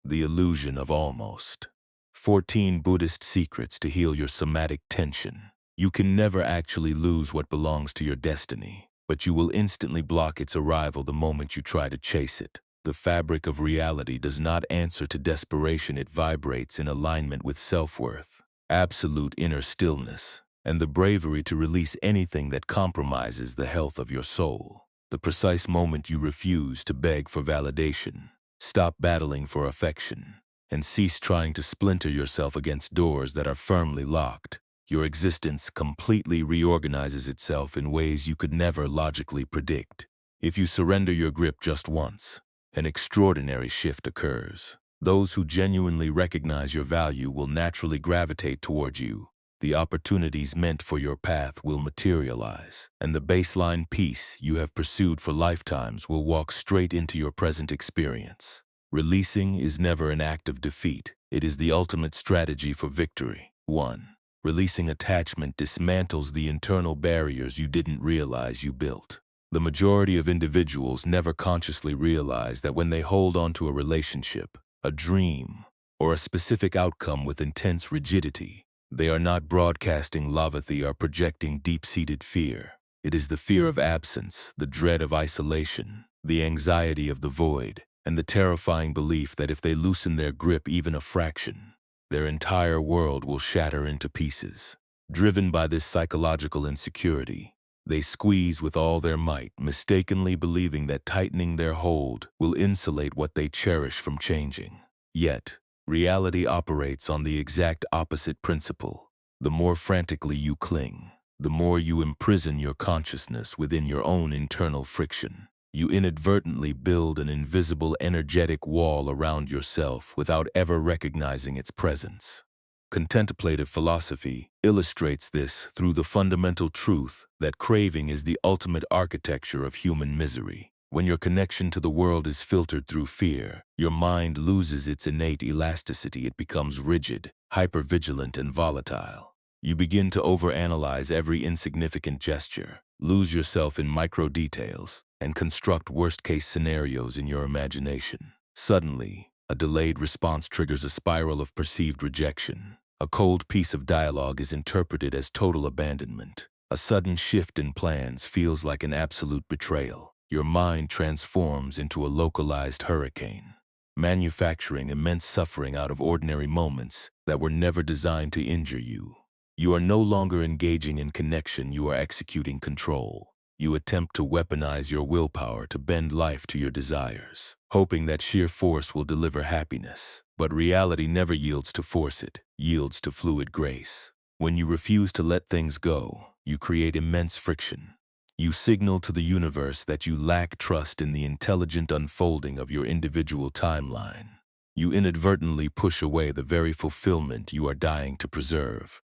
The illusion of almost. 14 Buddhist secrets to heal your somatic tension. You can never actually lose what belongs to your destiny, but you will instantly block its arrival the moment you try to chase it. The fabric of reality does not answer to desperation, it vibrates in alignment with self-worth, absolute inner stillness, and the bravery to release anything that compromises the health of your soul. The precise moment you refuse to beg for validation, stop battling for affection, and cease trying to splinter yourself against doors that are firmly locked, your existence completely reorganizes itself in ways you could never logically predict. If you surrender your grip just once, an extraordinary shift occurs. Those who genuinely recognize your value will naturally gravitate toward you. The opportunities meant for your path will materialize, and the baseline peace you have pursued for lifetimes will walk straight into your present experience. Releasing is never an act of defeat. It is the ultimate strategy for victory. 1. Releasing attachment dismantles the internal barriers you didn't realize you built. The majority of individuals never consciously realize that when they hold on to a relationship, a dream, or a specific outcome with intense rigidity, they are not broadcasting lava, they are projecting deep-seated fear. It is the fear of absence, the dread of isolation, the anxiety of the void, and the terrifying belief that if they loosen their grip even a fraction, their entire world will shatter into pieces. Driven by this psychological insecurity, they squeeze with all their might, mistakenly believing that tightening their hold will insulate what they cherish from changing. Yet, reality operates on the exact opposite principle. The more frantically you cling, the more you imprison your consciousness within your own internal friction. You inadvertently build an invisible energetic wall around yourself without ever recognizing its presence. Contemplative philosophy illustrates this through the fundamental truth that craving is the ultimate architecture of human misery. When your connection to the world is filtered through fear, your mind loses its innate elasticity. It becomes rigid, hypervigilant, and volatile. You begin to overanalyze every insignificant gesture, lose yourself in micro details, and construct worst-case scenarios in your imagination. Suddenly, a delayed response triggers a spiral of perceived rejection. A cold piece of dialogue is interpreted as total abandonment. A sudden shift in plans feels like an absolute betrayal. Your mind transforms into a localized hurricane, manufacturing immense suffering out of ordinary moments that were never designed to injure you. You are no longer engaging in connection, you are executing control. You attempt to weaponize your willpower to bend life to your desires, hoping that sheer force will deliver happiness. But reality never yields to force, it yields to fluid grace. When you refuse to let things go, you create immense friction. You signal to the universe that you lack trust in the intelligent unfolding of your individual timeline. You inadvertently push away the very fulfillment you are dying to preserve.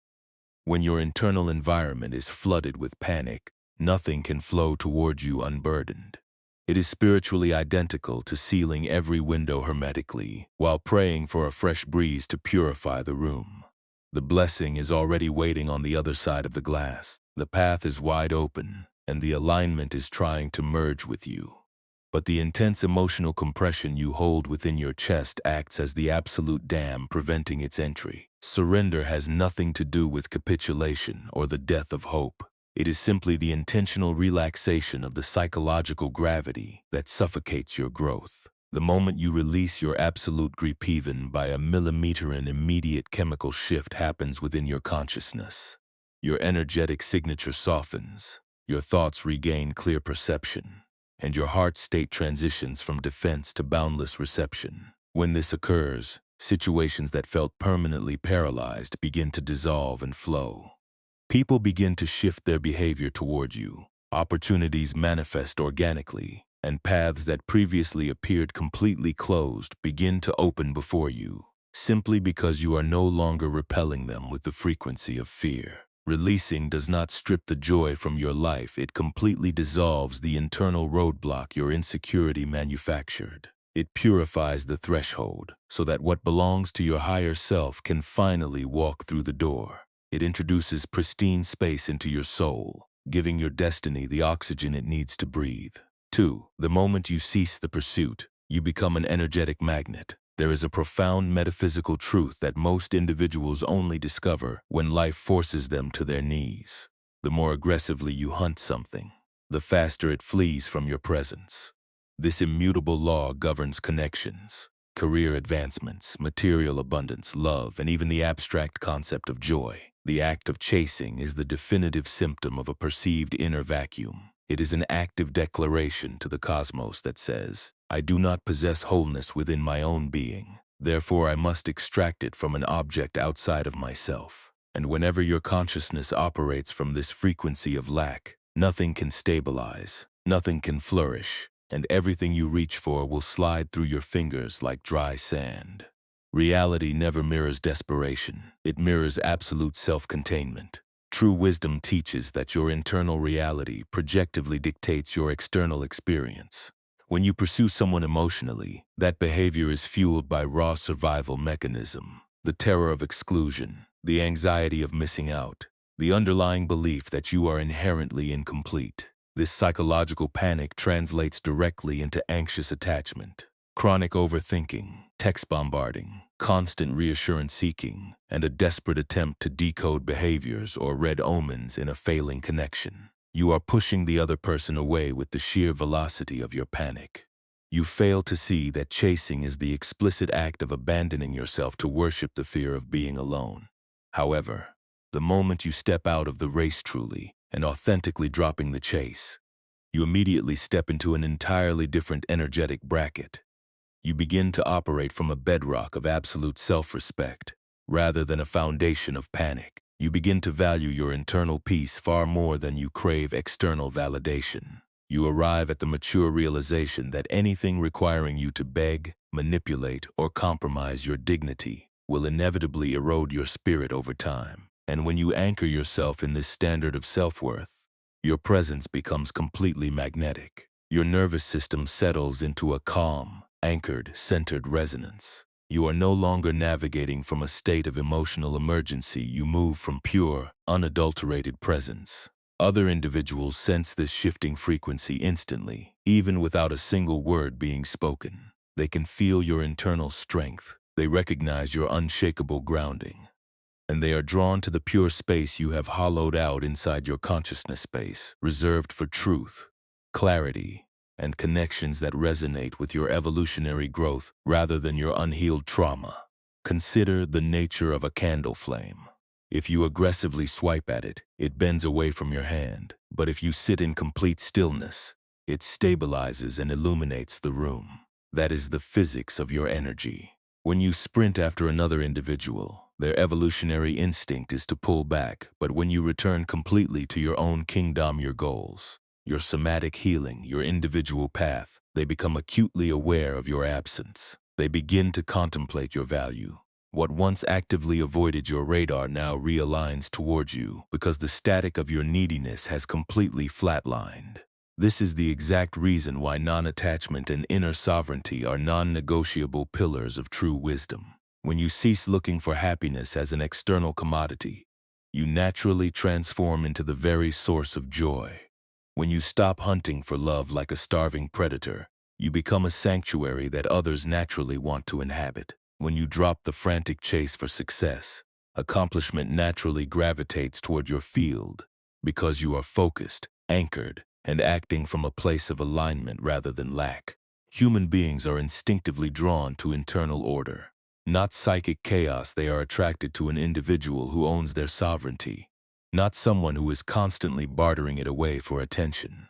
When your internal environment is flooded with panic, nothing can flow toward you unburdened. It is spiritually identical to sealing every window hermetically while praying for a fresh breeze to purify the room. The blessing is already waiting on the other side of the glass. The path is wide open, and the alignment is trying to merge with you. But the intense emotional compression you hold within your chest acts as the absolute dam preventing its entry. Surrender has nothing to do with capitulation or the death of hope. It is simply the intentional relaxation of the psychological gravity that suffocates your growth. The moment you release your absolute grip, even by a millimeter, an immediate chemical shift happens within your consciousness. Your energetic signature softens, your thoughts regain clear perception, and your heart state transitions from defense to boundless reception. When this occurs, situations that felt permanently paralyzed begin to dissolve and flow. People begin to shift their behavior toward you. Opportunities manifest organically, and paths that previously appeared completely closed begin to open before you, simply because you are no longer repelling them with the frequency of fear. Releasing does not strip the joy from your life, it completely dissolves the internal roadblock your insecurity manufactured. It purifies the threshold so that what belongs to your higher self can finally walk through the door. It introduces pristine space into your soul, giving your destiny the oxygen it needs to breathe. 2. The moment you cease the pursuit, you become an energetic magnet. There is a profound metaphysical truth that most individuals only discover when life forces them to their knees. The more aggressively you hunt something, the faster it flees from your presence. This immutable law governs connections, career advancements, material abundance, love, and even the abstract concept of joy. The act of chasing is the definitive symptom of a perceived inner vacuum. It is an active declaration to the cosmos that says, I do not possess wholeness within my own being. Therefore, I must extract it from an object outside of myself. And whenever your consciousness operates from this frequency of lack, nothing can stabilize, nothing can flourish, and everything you reach for will slide through your fingers like dry sand. Reality never mirrors desperation. It mirrors absolute self-containment. True wisdom teaches that your internal reality projectively dictates your external experience. When you pursue someone emotionally, that behavior is fueled by raw survival mechanism, the terror of exclusion, the anxiety of missing out, the underlying belief that you are inherently incomplete. This psychological panic translates directly into anxious attachment, chronic overthinking, text bombarding, constant reassurance seeking, and a desperate attempt to decode behaviors or red omens in a failing connection. You are pushing the other person away with the sheer velocity of your panic. You fail to see that chasing is the explicit act of abandoning yourself to worship the fear of being alone. However, the moment you step out of the race truly and authentically dropping the chase, you immediately step into an entirely different energetic bracket. You begin to operate from a bedrock of absolute self-respect, rather than a foundation of panic. You begin to value your internal peace far more than you crave external validation. You arrive at the mature realization that anything requiring you to beg, manipulate, or compromise your dignity will inevitably erode your spirit over time. And when you anchor yourself in this standard of self-worth, your presence becomes completely magnetic. Your nervous system settles into a calm, anchored, centered resonance. You are no longer navigating from a state of emotional emergency. You move from pure, unadulterated presence. Other individuals sense this shifting frequency instantly, even without a single word being spoken. They can feel your internal strength. They recognize your unshakable grounding. And they are drawn to the pure space you have hollowed out inside your consciousness space, reserved for truth, clarity, and connections that resonate with your evolutionary growth rather than your unhealed trauma. Consider the nature of a candle flame. If you aggressively swipe at it, it bends away from your hand. But if you sit in complete stillness, it stabilizes and illuminates the room. That is the physics of your energy. When you sprint after another individual, their evolutionary instinct is to pull back, but when you return completely to your own kingdom, your goals, your somatic healing, your individual path, they become acutely aware of your absence. They begin to contemplate your value. What once actively avoided your radar now realigns towards you because the static of your neediness has completely flatlined. This is the exact reason why non-attachment and inner sovereignty are non-negotiable pillars of true wisdom. When you cease looking for happiness as an external commodity, you naturally transform into the very source of joy. When you stop hunting for love like a starving predator, you become a sanctuary that others naturally want to inhabit. When you drop the frantic chase for success, accomplishment naturally gravitates toward your field because you are focused, anchored, and acting from a place of alignment rather than lack. Human beings are instinctively drawn to internal order. Not psychic chaos, they are attracted to an individual who owns their sovereignty, not someone who is constantly bartering it away for attention.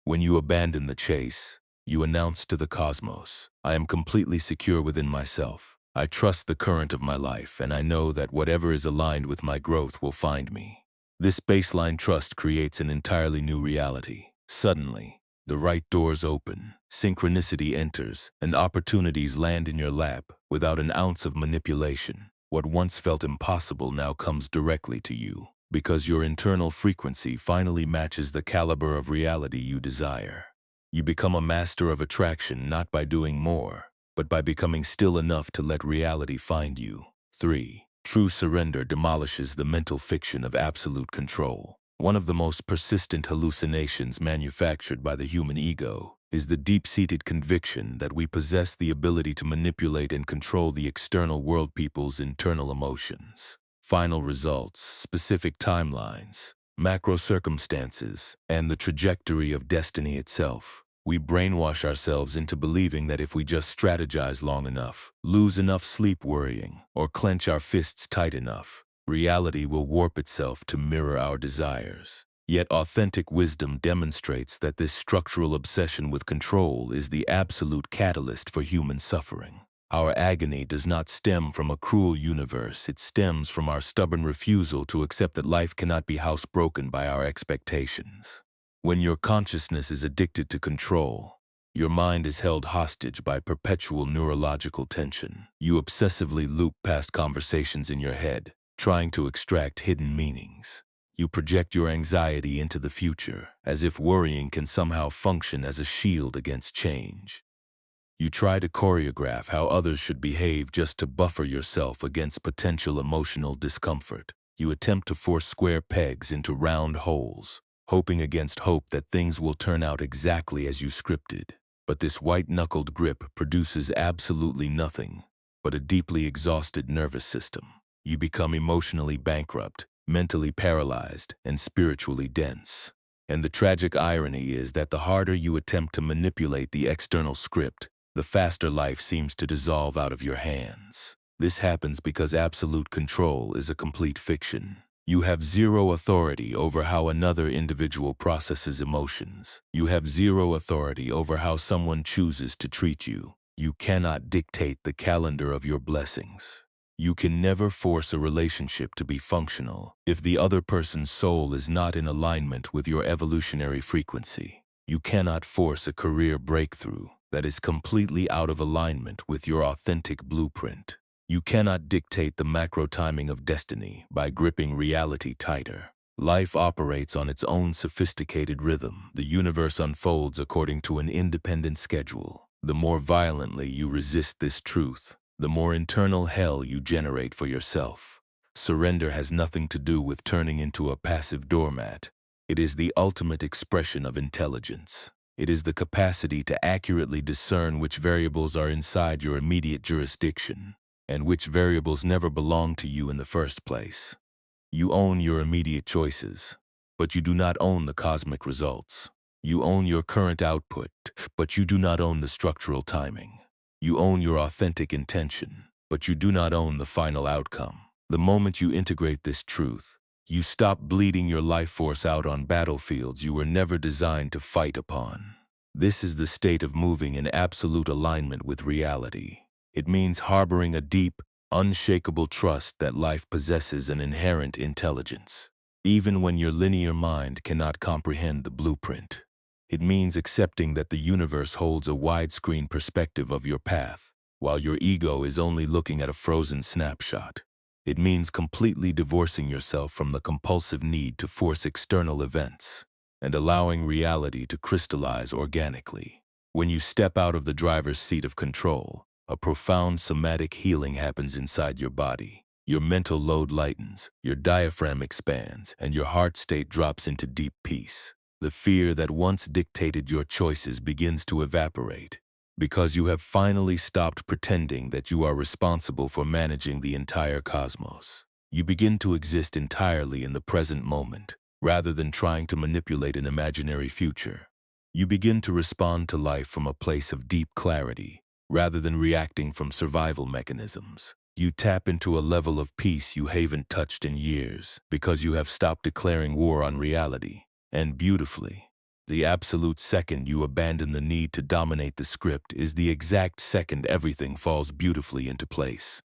When you abandon the chase, you announce to the cosmos, I am completely secure within myself. I trust the current of my life, and I know that whatever is aligned with my growth will find me. This baseline trust creates an entirely new reality. Suddenly, the right doors open, synchronicity enters, and opportunities land in your lap without an ounce of manipulation. What once felt impossible now comes directly to you, because your internal frequency finally matches the caliber of reality you desire. You become a master of attraction not by doing more, but by becoming still enough to let reality find you. 3. True surrender demolishes the mental fiction of absolute control. One of the most persistent hallucinations manufactured by the human ego is the deep-seated conviction that we possess the ability to manipulate and control the external world, people's internal emotions, final results, specific timelines, macro circumstances, and the trajectory of destiny itself. We brainwash ourselves into believing that if we just strategize long enough, lose enough sleep worrying, or clench our fists tight enough, reality will warp itself to mirror our desires. Yet authentic wisdom demonstrates that this structural obsession with control is the absolute catalyst for human suffering. Our agony does not stem from a cruel universe, it stems from our stubborn refusal to accept that life cannot be housebroken by our expectations. When your consciousness is addicted to control, your mind is held hostage by perpetual neurological tension. You obsessively loop past conversations in your head, trying to extract hidden meanings. You project your anxiety into the future, as if worrying can somehow function as a shield against change. You try to choreograph how others should behave just to buffer yourself against potential emotional discomfort. You attempt to force square pegs into round holes, hoping against hope that things will turn out exactly as you scripted. But this white-knuckled grip produces absolutely nothing but a deeply exhausted nervous system. You become emotionally bankrupt, mentally paralyzed, and spiritually dense. And the tragic irony is that the harder you attempt to manipulate the external script, the faster life seems to dissolve out of your hands. This happens because absolute control is a complete fiction. You have zero authority over how another individual processes emotions. You have zero authority over how someone chooses to treat you. You cannot dictate the calendar of your blessings. You can never force a relationship to be functional if the other person's soul is not in alignment with your evolutionary frequency. You cannot force a career breakthrough that is completely out of alignment with your authentic blueprint. You cannot dictate the macro timing of destiny by gripping reality tighter. Life operates on its own sophisticated rhythm. The universe unfolds according to an independent schedule. The more violently you resist this truth, the more internal hell you generate for yourself. Surrender has nothing to do with turning into a passive doormat. It is the ultimate expression of intelligence. It is the capacity to accurately discern which variables are inside your immediate jurisdiction and which variables never belonged to you in the first place. You own your immediate choices, but you do not own the cosmic results. You own your current output, but you do not own the structural timing. You own your authentic intention, but you do not own the final outcome. The moment you integrate this truth, you stop bleeding your life force out on battlefields you were never designed to fight upon. This is the state of moving in absolute alignment with reality. It means harboring a deep, unshakable trust that life possesses an inherent intelligence, even when your linear mind cannot comprehend the blueprint. It means accepting that the universe holds a widescreen perspective of your path, while your ego is only looking at a frozen snapshot. It means completely divorcing yourself from the compulsive need to force external events and allowing reality to crystallize organically. When you step out of the driver's seat of control, a profound somatic healing happens inside your body. Your mental load lightens, your diaphragm expands, and your heart state drops into deep peace. The fear that once dictated your choices begins to evaporate, because you have finally stopped pretending that you are responsible for managing the entire cosmos. You begin to exist entirely in the present moment, rather than trying to manipulate an imaginary future. You begin to respond to life from a place of deep clarity, rather than reacting from survival mechanisms. You tap into a level of peace you haven't touched in years, because you have stopped declaring war on reality. And beautifully, the absolute second you abandon the need to dominate the script is the exact second everything falls beautifully into place.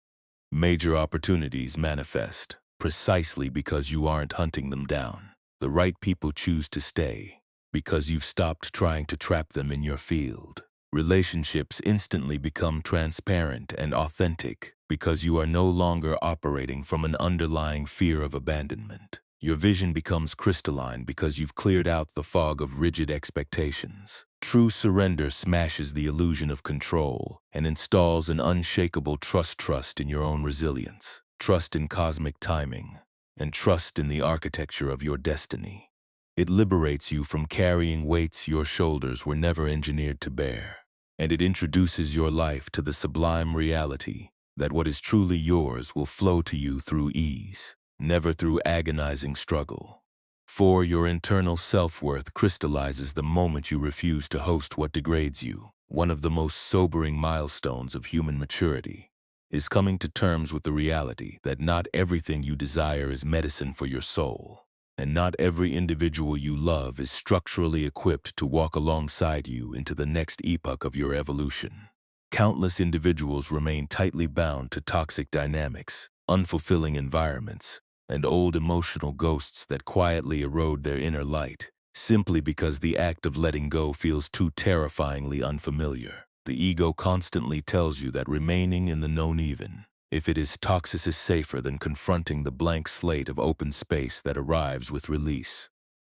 Major opportunities manifest, precisely because you aren't hunting them down. The right people choose to stay, because you've stopped trying to trap them in your field. Relationships instantly become transparent and authentic, because you are no longer operating from an underlying fear of abandonment. Your vision becomes crystalline because you've cleared out the fog of rigid expectations. True surrender smashes the illusion of control and installs an unshakable trust in your own resilience, trust in cosmic timing, and trust in the architecture of your destiny. It liberates you from carrying weights your shoulders were never engineered to bear. And it introduces your life to the sublime reality that what is truly yours will flow to you through ease, never through agonizing struggle. For your internal self-worth crystallizes the moment you refuse to host what degrades you. One of the most sobering milestones of human maturity is coming to terms with the reality that not everything you desire is medicine for your soul, and not every individual you love is structurally equipped to walk alongside you into the next epoch of your evolution. Countless individuals remain tightly bound to toxic dynamics, unfulfilling environments, and old emotional ghosts that quietly erode their inner light, simply because the act of letting go feels too terrifyingly unfamiliar. The ego constantly tells you that remaining in the known, even if it is toxic, is safer than confronting the blank slate of open space that arrives with release.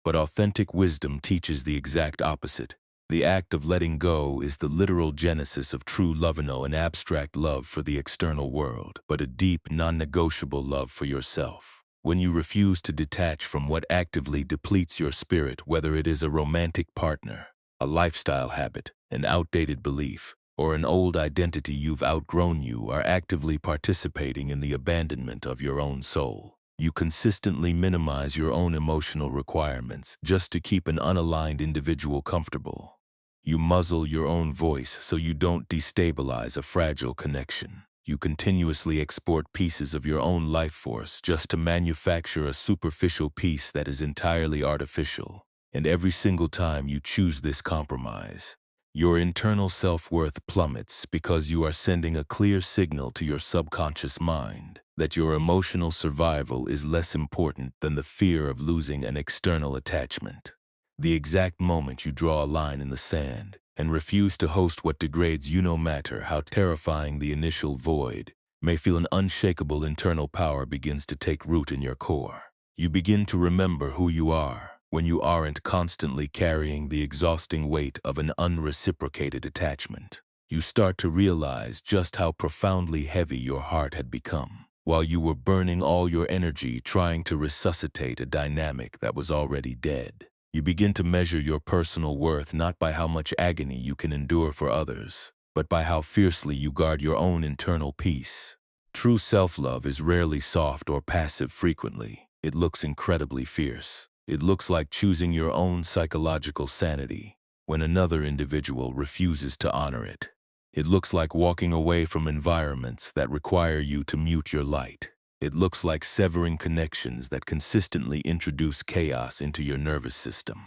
But authentic wisdom teaches the exact opposite. The act of letting go is the literal genesis of true love, no an abstract love for the external world, but a deep, non-negotiable love for yourself. When you refuse to detach from what actively depletes your spirit, whether it is a romantic partner, a lifestyle habit, an outdated belief, or an old identity you've outgrown, you are actively participating in the abandonment of your own soul. You consistently minimize your own emotional requirements just to keep an unaligned individual comfortable. You muzzle your own voice so you don't destabilize a fragile connection. You continuously export pieces of your own life force just to manufacture a superficial peace that is entirely artificial. And every single time you choose this compromise, your internal self-worth plummets because you are sending a clear signal to your subconscious mind that your emotional survival is less important than the fear of losing an external attachment. The exact moment you draw a line in the sand and refuse to host what degrades you, no matter how terrifying the initial void may feel, an unshakable internal power begins to take root in your core. You begin to remember who you are when you aren't constantly carrying the exhausting weight of an unreciprocated attachment. You start to realize just how profoundly heavy your heart had become while you were burning all your energy trying to resuscitate a dynamic that was already dead. You begin to measure your personal worth not by how much agony you can endure for others, but by how fiercely you guard your own internal peace. True self-love is rarely soft or passive. Frequently, it looks incredibly fierce. It looks like choosing your own psychological sanity when another individual refuses to honor it. It looks like walking away from environments that require you to mute your light. It looks like severing connections that consistently introduce chaos into your nervous system.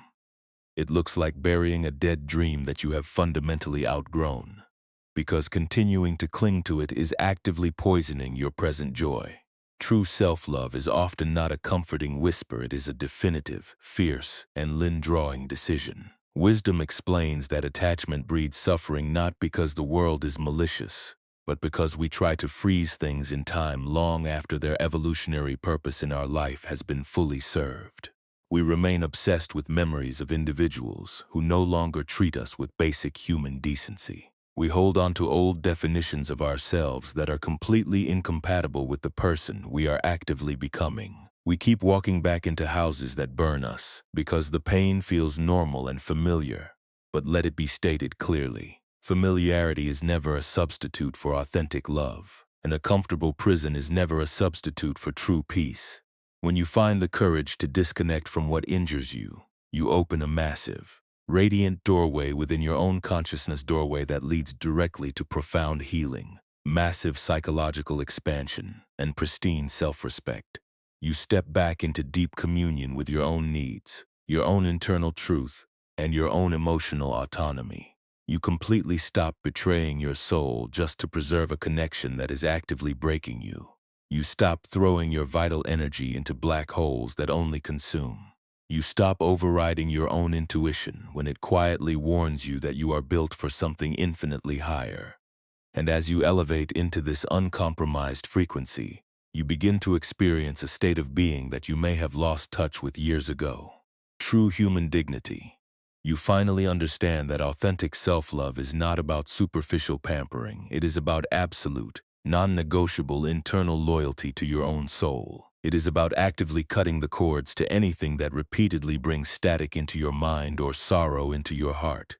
It looks like burying a dead dream that you have fundamentally outgrown, because continuing to cling to it is actively poisoning your present joy. True self-love is often not a comforting whisper, it is a definitive, fierce, and line-drawing decision. Wisdom explains that attachment breeds suffering not because the world is malicious, but because we try to freeze things in time long after their evolutionary purpose in our life has been fully served. We remain obsessed with memories of individuals who no longer treat us with basic human decency. We hold on to old definitions of ourselves that are completely incompatible with the person we are actively becoming. We keep walking back into houses that burn us because the pain feels normal and familiar. But let it be stated clearly, familiarity is never a substitute for authentic love, and a comfortable prison is never a substitute for true peace. When you find the courage to disconnect from what injures you, you open a massive, radiant doorway within your own consciousness, doorway that leads directly to profound healing, massive psychological expansion, and pristine self-respect. You step back into deep communion with your own needs, your own internal truth, and your own emotional autonomy. You completely stop betraying your soul just to preserve a connection that is actively breaking you. You stop throwing your vital energy into black holes that only consume. You stop overriding your own intuition when it quietly warns you that you are built for something infinitely higher. And as you elevate into this uncompromised frequency, you begin to experience a state of being that you may have lost touch with years ago. True human dignity. You finally understand that authentic self-love is not about superficial pampering. It is about absolute, non-negotiable internal loyalty to your own soul. It is about actively cutting the cords to anything that repeatedly brings static into your mind or sorrow into your heart.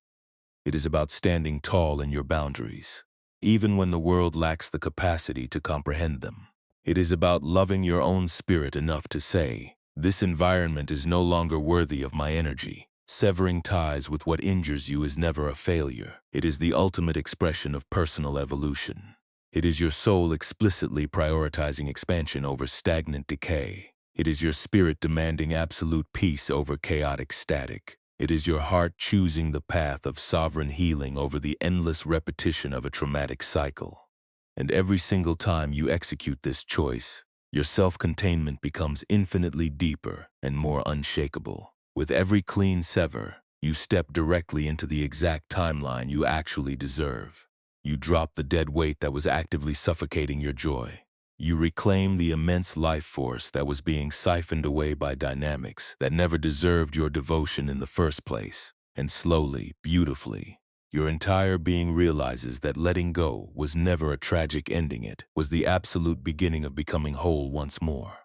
It is about standing tall in your boundaries, even when the world lacks the capacity to comprehend them. It is about loving your own spirit enough to say, "This environment is no longer worthy of my energy." Severing ties with what injures you is never a failure. It is the ultimate expression of personal evolution. It is your soul explicitly prioritizing expansion over stagnant decay. It is your spirit demanding absolute peace over chaotic static. It is your heart choosing the path of sovereign healing over the endless repetition of a traumatic cycle. And every single time you execute this choice, your self-containment becomes infinitely deeper and more unshakable. With every clean sever, you step directly into the exact timeline you actually deserve. You drop the dead weight that was actively suffocating your joy. You reclaim the immense life force that was being siphoned away by dynamics that never deserved your devotion in the first place. And slowly, beautifully, your entire being realizes that letting go was never a tragic ending. It was the absolute beginning of becoming whole once more.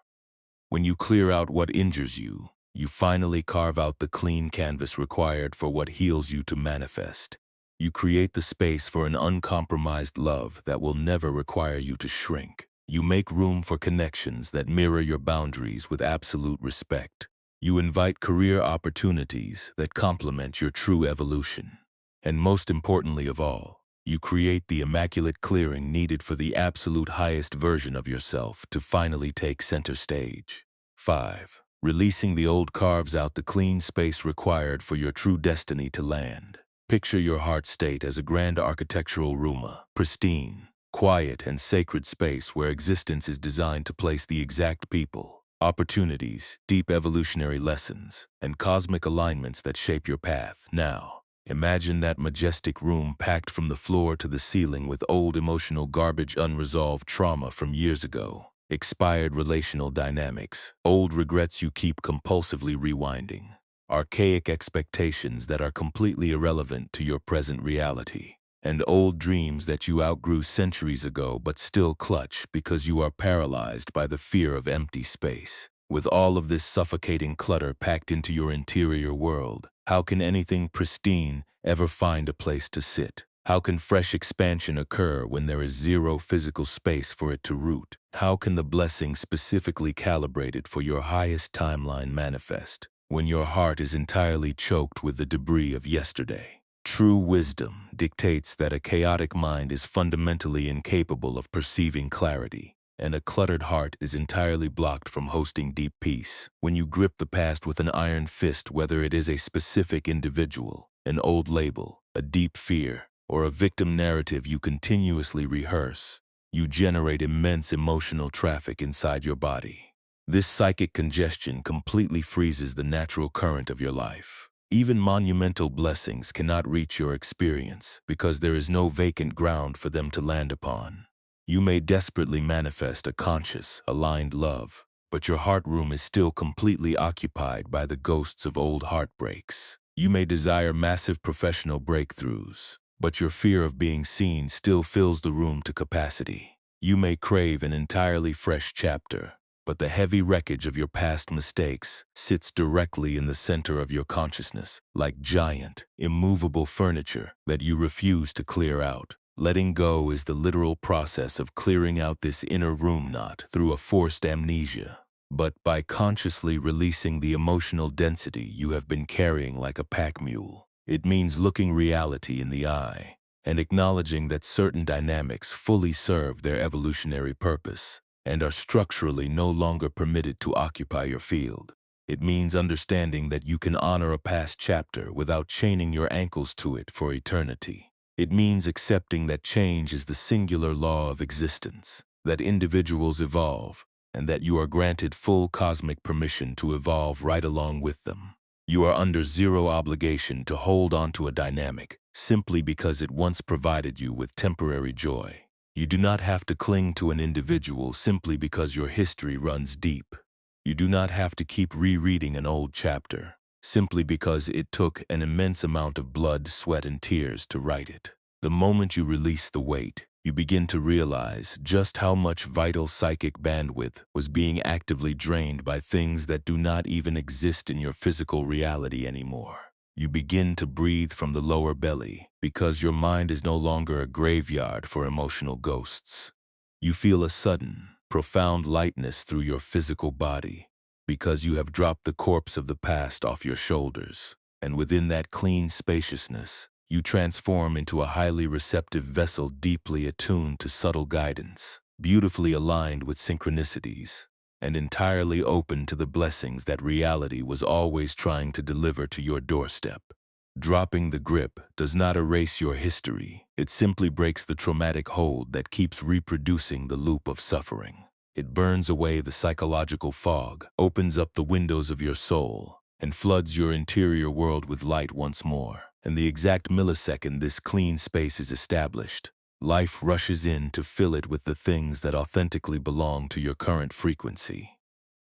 When you clear out what injures you, you finally carve out the clean canvas required for what heals you to manifest. You create the space for an uncompromised love that will never require you to shrink. You make room for connections that mirror your boundaries with absolute respect. You invite career opportunities that complement your true evolution. And most importantly of all, you create the immaculate clearing needed for the absolute highest version of yourself to finally take center stage. 5. Releasing the old carves out the clean space required for your true destiny to land. Picture your heart state as a grand architectural room, pristine, quiet, and sacred space where existence is designed to place the exact people, opportunities, deep evolutionary lessons, and cosmic alignments that shape your path. Now, imagine that majestic room packed from the floor to the ceiling with old emotional garbage, unresolved trauma from years ago, expired relational dynamics, old regrets you keep compulsively rewinding, archaic expectations that are completely irrelevant to your present reality, and old dreams that you outgrew centuries ago but still clutch because you are paralyzed by the fear of empty space. With all of this suffocating clutter packed into your interior world, how can anything pristine ever find a place to sit? How can fresh expansion occur when there is zero physical space for it to root? How can the blessing specifically calibrated for your highest timeline manifest when your heart is entirely choked with the debris of yesterday? True wisdom dictates that a chaotic mind is fundamentally incapable of perceiving clarity, and a cluttered heart is entirely blocked from hosting deep peace. When you grip the past with an iron fist, whether it is a specific individual, an old label, a deep fear, or a victim narrative you continuously rehearse, you generate immense emotional traffic inside your body. This psychic congestion completely freezes the natural current of your life. Even monumental blessings cannot reach your experience because there is no vacant ground for them to land upon. You may desperately manifest a conscious, aligned love, but your heart room is still completely occupied by the ghosts of old heartbreaks. You may desire massive professional breakthroughs, but your fear of being seen still fills the room to capacity. You may crave an entirely fresh chapter, but the heavy wreckage of your past mistakes sits directly in the center of your consciousness, like giant, immovable furniture that you refuse to clear out. Letting go is the literal process of clearing out this inner room, not through a forced amnesia, but by consciously releasing the emotional density you have been carrying like a pack mule. It means looking reality in the eye and acknowledging that certain dynamics fully serve their evolutionary purpose and are structurally no longer permitted to occupy your field. It means understanding that you can honor a past chapter without chaining your ankles to it for eternity. It means accepting that change is the singular law of existence, that individuals evolve, and that you are granted full cosmic permission to evolve right along with them. You are under zero obligation to hold on to a dynamic simply because it once provided you with temporary joy. You do not have to cling to an individual simply because your history runs deep. You do not have to keep rereading an old chapter simply because it took an immense amount of blood, sweat, and tears to write it. The moment you release the weight, you begin to realize just how much vital psychic bandwidth was being actively drained by things that do not even exist in your physical reality anymore. You begin to breathe from the lower belly because your mind is no longer a graveyard for emotional ghosts. You feel a sudden, profound lightness through your physical body because you have dropped the corpse of the past off your shoulders. And within that clean spaciousness, you transform into a highly receptive vessel deeply attuned to subtle guidance, beautifully aligned with synchronicities, and entirely open to the blessings that reality was always trying to deliver to your doorstep. Dropping the grip does not erase your history. It simply breaks the traumatic hold that keeps reproducing the loop of suffering. It burns away the psychological fog, opens up the windows of your soul, and floods your interior world with light once more. In the exact millisecond this clean space is established, life rushes in to fill it with the things that authentically belong to your current frequency.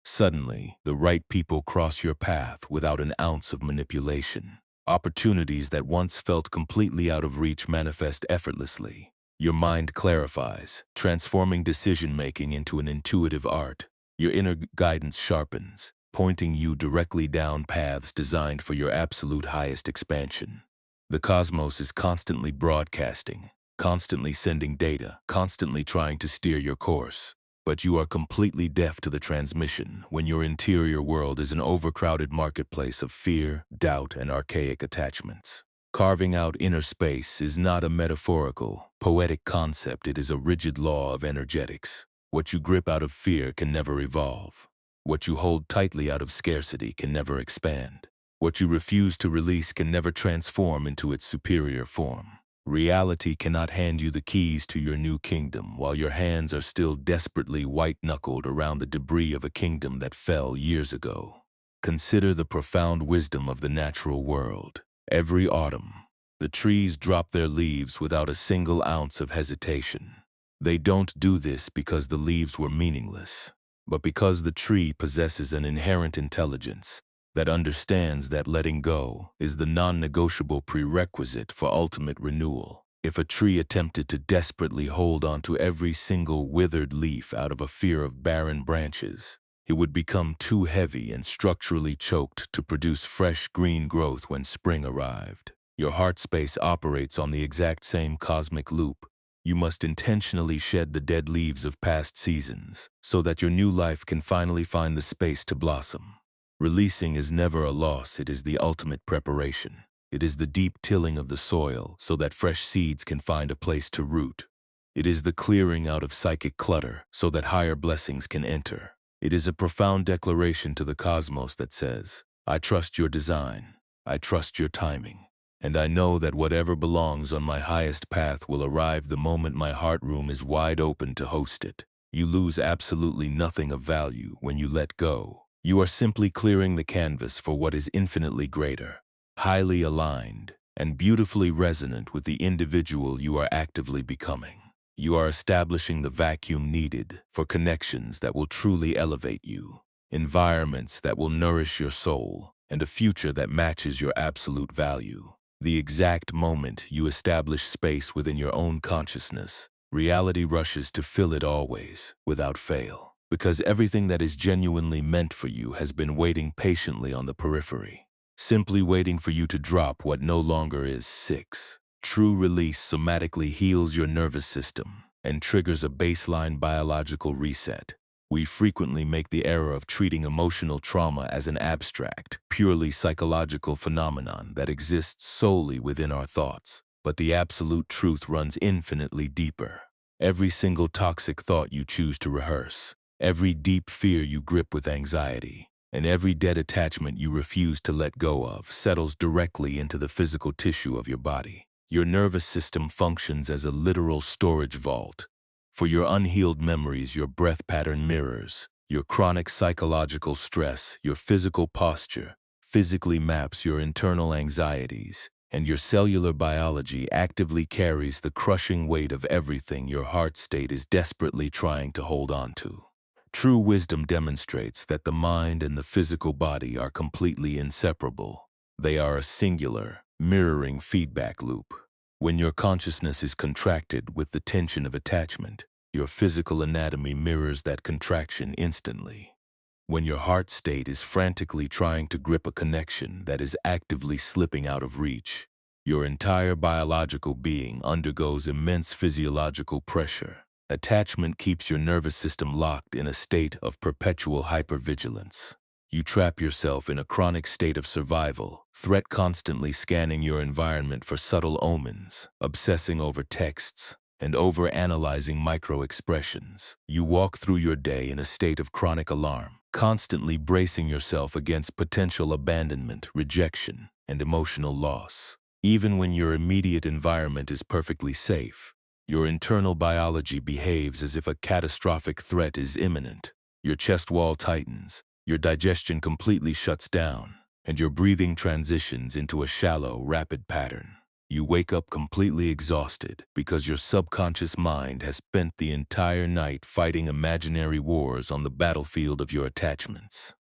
Suddenly, the right people cross your path without an ounce of manipulation. Opportunities that once felt completely out of reach manifest effortlessly. Your mind clarifies, transforming decision-making into an intuitive art. Your inner guidance sharpens, pointing you directly down paths designed for your absolute highest expansion. The cosmos is constantly broadcasting, constantly sending data, constantly trying to steer your course. But you are completely deaf to the transmission when your interior world is an overcrowded marketplace of fear, doubt, and archaic attachments. Carving out inner space is not a metaphorical, poetic concept. It is a rigid law of energetics. What you grip out of fear can never evolve. What you hold tightly out of scarcity can never expand. What you refuse to release can never transform into its superior form. Reality cannot hand you the keys to your new kingdom while your hands are still desperately white-knuckled around the debris of a kingdom that fell years ago. Consider the profound wisdom of the natural world. Every autumn, the trees drop their leaves without a single ounce of hesitation. They don't do this because the leaves were meaningless, but because the tree possesses an inherent intelligence that understands that letting go is the non-negotiable prerequisite for ultimate renewal. If a tree attempted to desperately hold on to every single withered leaf out of a fear of barren branches, it would become too heavy and structurally choked to produce fresh green growth when spring arrived. Your heart space operates on the exact same cosmic loop. You must intentionally shed the dead leaves of past seasons so that your new life can finally find the space to blossom. Releasing is never a loss, it is the ultimate preparation. It is the deep tilling of the soil so that fresh seeds can find a place to root. It is the clearing out of psychic clutter so that higher blessings can enter. It is a profound declaration to the cosmos that says, I trust your design, I trust your timing, and I know that whatever belongs on my highest path will arrive the moment my heart room is wide open to host it. You lose absolutely nothing of value when you let go. You are simply clearing the canvas for what is infinitely greater, highly aligned, and beautifully resonant with the individual you are actively becoming. You are establishing the vacuum needed for connections that will truly elevate you, environments that will nourish your soul, and a future that matches your absolute value. The exact moment you establish space within your own consciousness, reality rushes to fill it always, without fail. Because everything that is genuinely meant for you has been waiting patiently on the periphery, simply waiting for you to drop what no longer is. 6. True release somatically heals your nervous system and triggers a baseline biological reset. We frequently make the error of treating emotional trauma as an abstract, purely psychological phenomenon that exists solely within our thoughts. But the absolute truth runs infinitely deeper. Every single toxic thought you choose to rehearse, every deep fear you grip with anxiety, and every dead attachment you refuse to let go of settles directly into the physical tissue of your body. Your nervous system functions as a literal storage vault. For your unhealed memories, your breath pattern mirrors. Your chronic psychological stress, your physical posture, physically maps your internal anxieties, and your cellular biology actively carries the crushing weight of everything your heart state is desperately trying to hold on to. True wisdom demonstrates that the mind and the physical body are completely inseparable. They are a singular, mirroring feedback loop. When your consciousness is contracted with the tension of attachment, your physical anatomy mirrors that contraction instantly. When your heart state is frantically trying to grip a connection that is actively slipping out of reach, your entire biological being undergoes immense physiological pressure. Attachment keeps your nervous system locked in a state of perpetual hypervigilance. You trap yourself in a chronic state of survival, threat constantly scanning your environment for subtle omens, obsessing over texts, and overanalyzing micro-expressions. You walk through your day in a state of chronic alarm, constantly bracing yourself against potential abandonment, rejection, and emotional loss. Even when your immediate environment is perfectly safe, your internal biology behaves as if a catastrophic threat is imminent. Your chest wall tightens, your digestion completely shuts down, and your breathing transitions into a shallow, rapid pattern. You wake up completely exhausted because your subconscious mind has spent the entire night fighting imaginary wars on the battlefield of your attachments.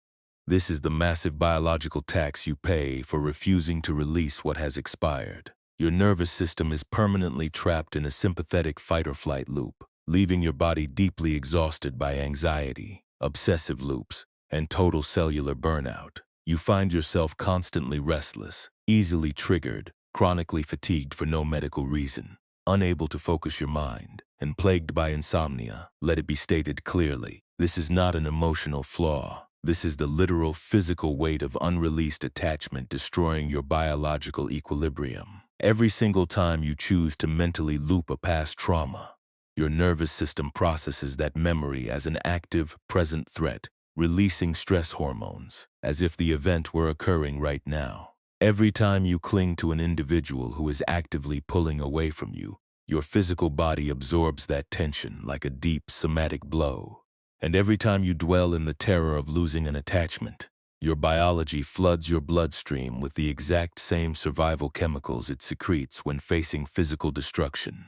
This is the massive biological tax you pay for refusing to release what has expired. Your nervous system is permanently trapped in a sympathetic fight-or-flight loop, leaving your body deeply exhausted by anxiety, obsessive loops, and total cellular burnout. You find yourself constantly restless, easily triggered, chronically fatigued for no medical reason, unable to focus your mind, and plagued by insomnia. Let it be stated clearly, this is not an emotional flaw. This is the literal physical weight of unreleased attachment destroying your biological equilibrium. Every single time you choose to mentally loop a past trauma, your nervous system processes that memory as an active, present threat, releasing stress hormones, as if the event were occurring right now. Every time you cling to an individual who is actively pulling away from you, your physical body absorbs that tension like a deep somatic blow. And every time you dwell in the terror of losing an attachment, your biology floods your bloodstream with the exact same survival chemicals it secretes when facing physical destruction.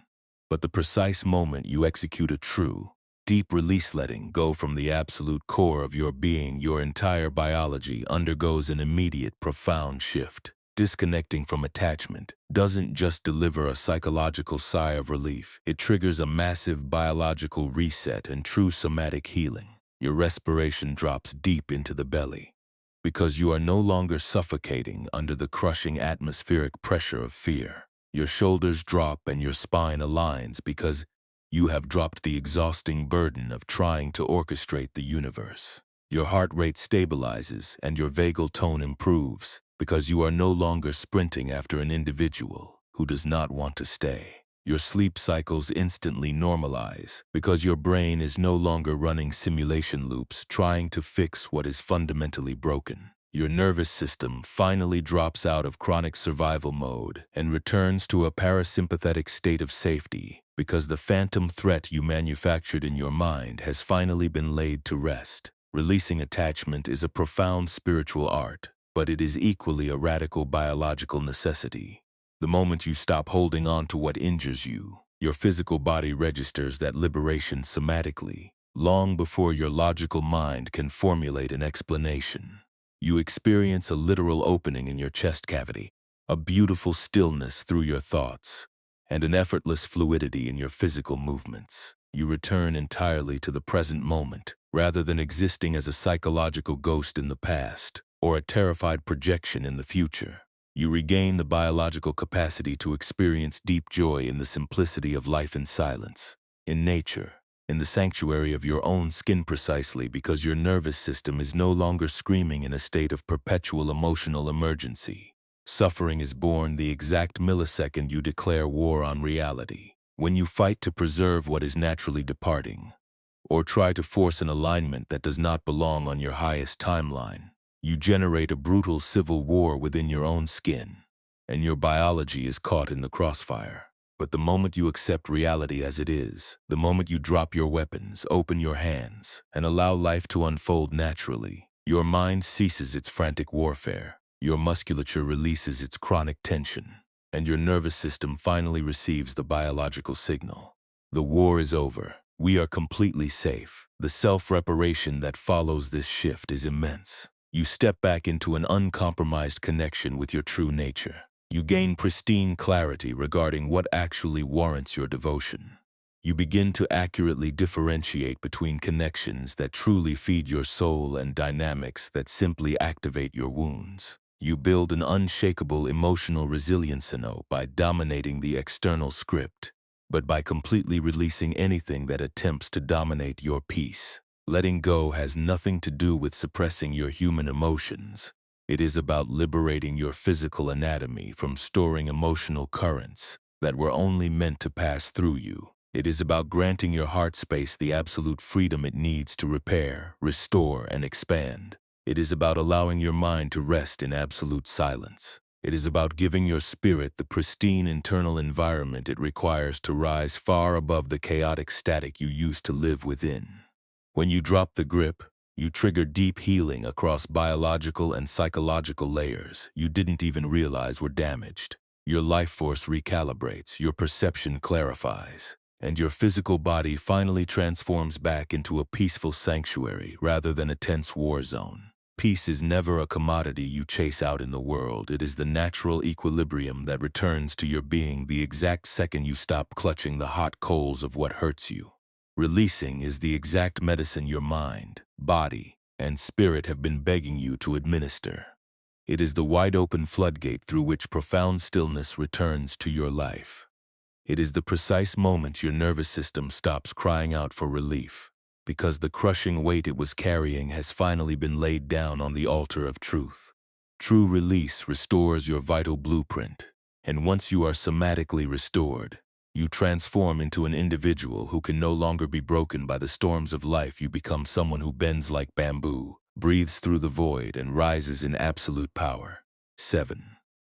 But the precise moment you execute a true, deep release, letting go from the absolute core of your being, your entire biology undergoes an immediate, profound shift. Disconnecting from attachment doesn't just deliver a psychological sigh of relief, it triggers a massive biological reset and true somatic healing. Your respiration drops deep into the belly, because you are no longer suffocating under the crushing atmospheric pressure of fear. Your shoulders drop and your spine aligns because you have dropped the exhausting burden of trying to orchestrate the universe. Your heart rate stabilizes and your vagal tone improves because you are no longer sprinting after an individual who does not want to stay. Your sleep cycles instantly normalize because your brain is no longer running simulation loops trying to fix what is fundamentally broken. Your nervous system finally drops out of chronic survival mode and returns to a parasympathetic state of safety because the phantom threat you manufactured in your mind has finally been laid to rest. Releasing attachment is a profound spiritual art, but it is equally a radical biological necessity. The moment you stop holding on to what injures you, your physical body registers that liberation somatically, long before your logical mind can formulate an explanation. You experience a literal opening in your chest cavity, a beautiful stillness through your thoughts, and an effortless fluidity in your physical movements. You return entirely to the present moment, rather than existing as a psychological ghost in the past or a terrified projection in the future. You regain the biological capacity to experience deep joy in the simplicity of life in silence, in nature, in the sanctuary of your own skin, precisely because your nervous system is no longer screaming in a state of perpetual emotional emergency. Suffering is born the exact millisecond you declare war on reality. When you fight to preserve what is naturally departing, or try to force an alignment that does not belong on your highest timeline, you generate a brutal civil war within your own skin, and your biology is caught in the crossfire. But the moment you accept reality as it is, the moment you drop your weapons, open your hands, and allow life to unfold naturally, your mind ceases its frantic warfare, your musculature releases its chronic tension, and your nervous system finally receives the biological signal. The war is over. We are completely safe. The self-reparation that follows this shift is immense. You step back into an uncompromised connection with your true nature. You gain pristine clarity regarding what actually warrants your devotion. You begin to accurately differentiate between connections that truly feed your soul and dynamics that simply activate your wounds. You build an unshakable emotional resilience by dominating the external script, but by completely releasing anything that attempts to dominate your peace. Letting go has nothing to do with suppressing your human emotions. It is about liberating your physical anatomy from storing emotional currents that were only meant to pass through you. It is about granting your heart space the absolute freedom it needs to repair, restore, and expand. It is about allowing your mind to rest in absolute silence. It is about giving your spirit the pristine internal environment it requires to rise far above the chaotic static you used to live within. When you drop the grip, you trigger deep healing across biological and psychological layers you didn't even realize were damaged. Your life force recalibrates, your perception clarifies, and your physical body finally transforms back into a peaceful sanctuary rather than a tense war zone. Peace is never a commodity you chase out in the world. It is the natural equilibrium that returns to your being the exact second you stop clutching the hot coals of what hurts you. Releasing is the exact medicine your mind, body, and spirit have been begging you to administer. It is the wide-open floodgate through which profound stillness returns to your life. It is the precise moment your nervous system stops crying out for relief, because the crushing weight it was carrying has finally been laid down on the altar of truth. True release restores your vital blueprint, and once you are somatically restored, you transform into an individual who can no longer be broken by the storms of life. You become someone who bends like bamboo, breathes through the void, and rises in absolute power. 7.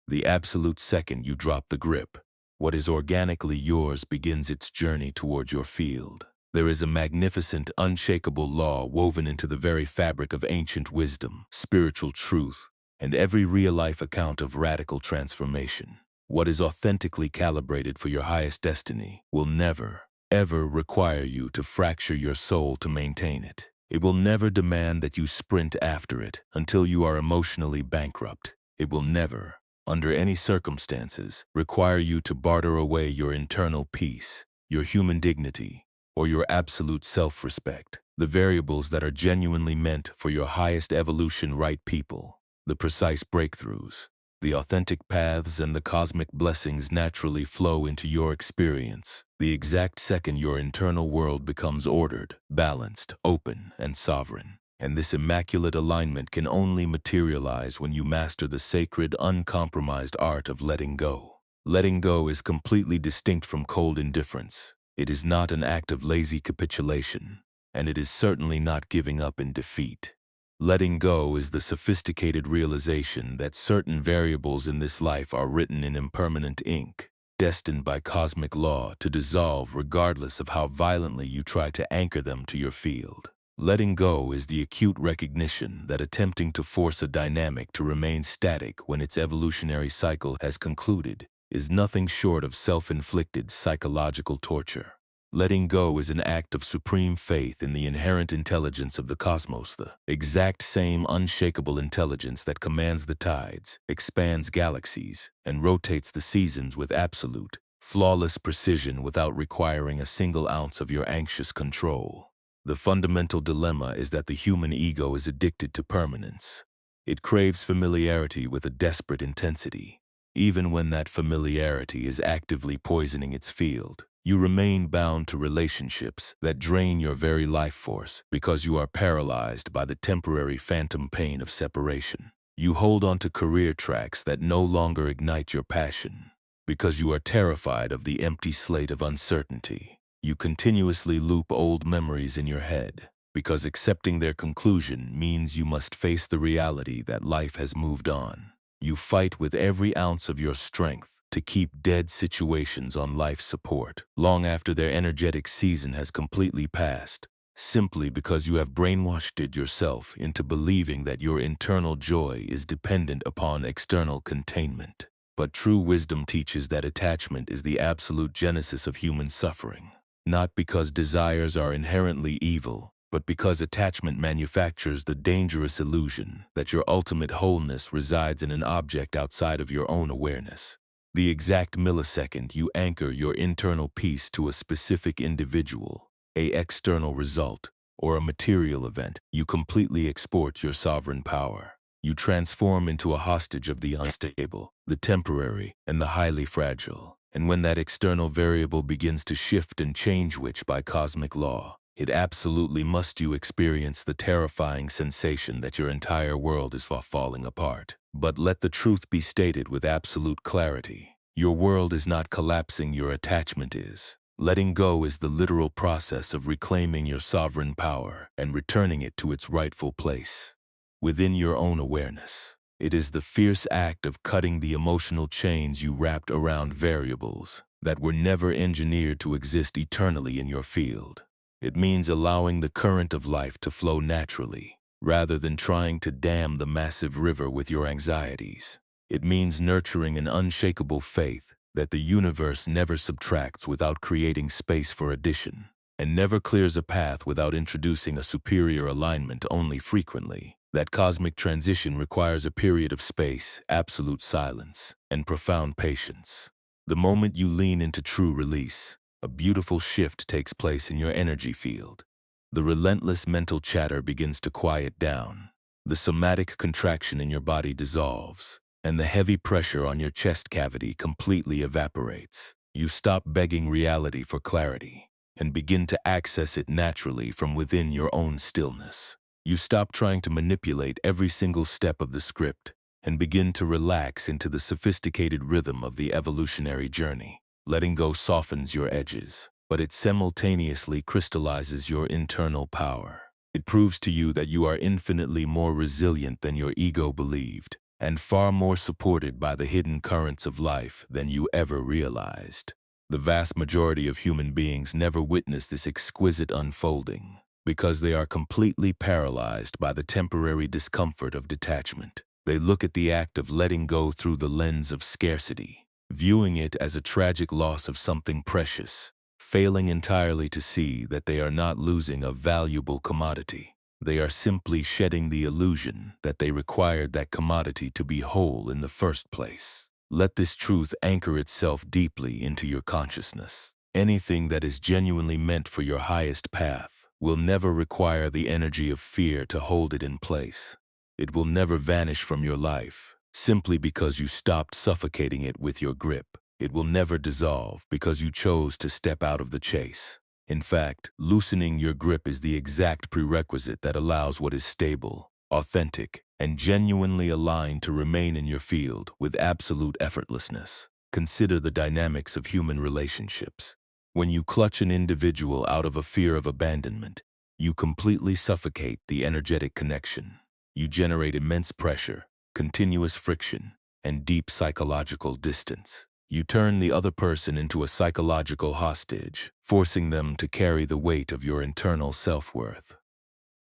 The absolute second you drop the grip, what is organically yours begins its journey towards your field. There is a magnificent, unshakable law woven into the very fabric of ancient wisdom, spiritual truth, and every real-life account of radical transformation. What is authentically calibrated for your highest destiny will never, ever require you to fracture your soul to maintain it. It will never demand that you sprint after it until you are emotionally bankrupt. It will never, under any circumstances, require you to barter away your internal peace, your human dignity, or your absolute self-respect. The variables that are genuinely meant for your highest evolution, right people, the precise breakthroughs, the authentic paths, and the cosmic blessings naturally flow into your experience the exact second your internal world becomes ordered, balanced, open, and sovereign. And this immaculate alignment can only materialize when you master the sacred, uncompromised art of letting go. Letting go is completely distinct from cold indifference. It is not an act of lazy capitulation, and it is certainly not giving up in defeat. Letting go is the sophisticated realization that certain variables in this life are written in impermanent ink, destined by cosmic law to dissolve regardless of how violently you try to anchor them to your field. Letting go is the acute recognition that attempting to force a dynamic to remain static when its evolutionary cycle has concluded is nothing short of self-inflicted psychological torture. Letting go is an act of supreme faith in the inherent intelligence of the cosmos, the exact same unshakable intelligence that commands the tides, expands galaxies, and rotates the seasons with absolute, flawless precision without requiring a single ounce of your anxious control. The fundamental dilemma is that the human ego is addicted to permanence. It craves familiarity with a desperate intensity. Even when that familiarity is actively poisoning its field, you remain bound to relationships that drain your very life force because you are paralyzed by the temporary phantom pain of separation. You hold on to career tracks that no longer ignite your passion because you are terrified of the empty slate of uncertainty. You continuously loop old memories in your head because accepting their conclusion means you must face the reality that life has moved on. You fight with every ounce of your strength to keep dead situations on life support long after their energetic season has completely passed, simply because you have brainwashed yourself into believing that your internal joy is dependent upon external containment. But true wisdom teaches that attachment is the absolute genesis of human suffering, not because desires are inherently evil, but because attachment manufactures the dangerous illusion that your ultimate wholeness resides in an object outside of your own awareness. The exact millisecond you anchor your internal peace to a specific individual, a external result, or a material event, you completely export your sovereign power. You transform into a hostage of the unstable, the temporary, and the highly fragile. And when that external variable begins to shift and change, which by cosmic law, it absolutely must, you experience the terrifying sensation that your entire world is falling apart. But let the truth be stated with absolute clarity. Your world is not collapsing, your attachment is. Letting go is the literal process of reclaiming your sovereign power and returning it to its rightful place within your own awareness. It is the fierce act of cutting the emotional chains you wrapped around variables that were never engineered to exist eternally in your field. It means allowing the current of life to flow naturally, rather than trying to dam the massive river with your anxieties. It means nurturing an unshakable faith that the universe never subtracts without creating space for addition, and never clears a path without introducing a superior alignment only frequently. That cosmic transition requires a period of space, absolute silence, and profound patience. The moment you lean into true release, a beautiful shift takes place in your energy field. The relentless mental chatter begins to quiet down. The somatic contraction in your body dissolves, and the heavy pressure on your chest cavity completely evaporates. You stop begging reality for clarity and begin to access it naturally from within your own stillness. You stop trying to manipulate every single step of the script and begin to relax into the sophisticated rhythm of the evolutionary journey. Letting go softens your edges, but it simultaneously crystallizes your internal power. It proves to you that you are infinitely more resilient than your ego believed, and far more supported by the hidden currents of life than you ever realized. The vast majority of human beings never witness this exquisite unfolding, because they are completely paralyzed by the temporary discomfort of detachment. They look at the act of letting go through the lens of scarcity, viewing it as a tragic loss of something precious, failing entirely to see that they are not losing a valuable commodity. They are simply shedding the illusion that they required that commodity to be whole in the first place. Let this truth anchor itself deeply into your consciousness. Anything that is genuinely meant for your highest path will never require the energy of fear to hold it in place. It will never vanish from your life simply because you stopped suffocating it with your grip. It will never dissolve because you chose to step out of the chase. In fact, loosening your grip is the exact prerequisite that allows what is stable, authentic, and genuinely aligned to remain in your field with absolute effortlessness. Consider the dynamics of human relationships. When you clutch an individual out of a fear of abandonment, you completely suffocate the energetic connection. You generate immense pressure, continuous friction, and deep psychological distance. You turn the other person into a psychological hostage, forcing them to carry the weight of your internal self-worth.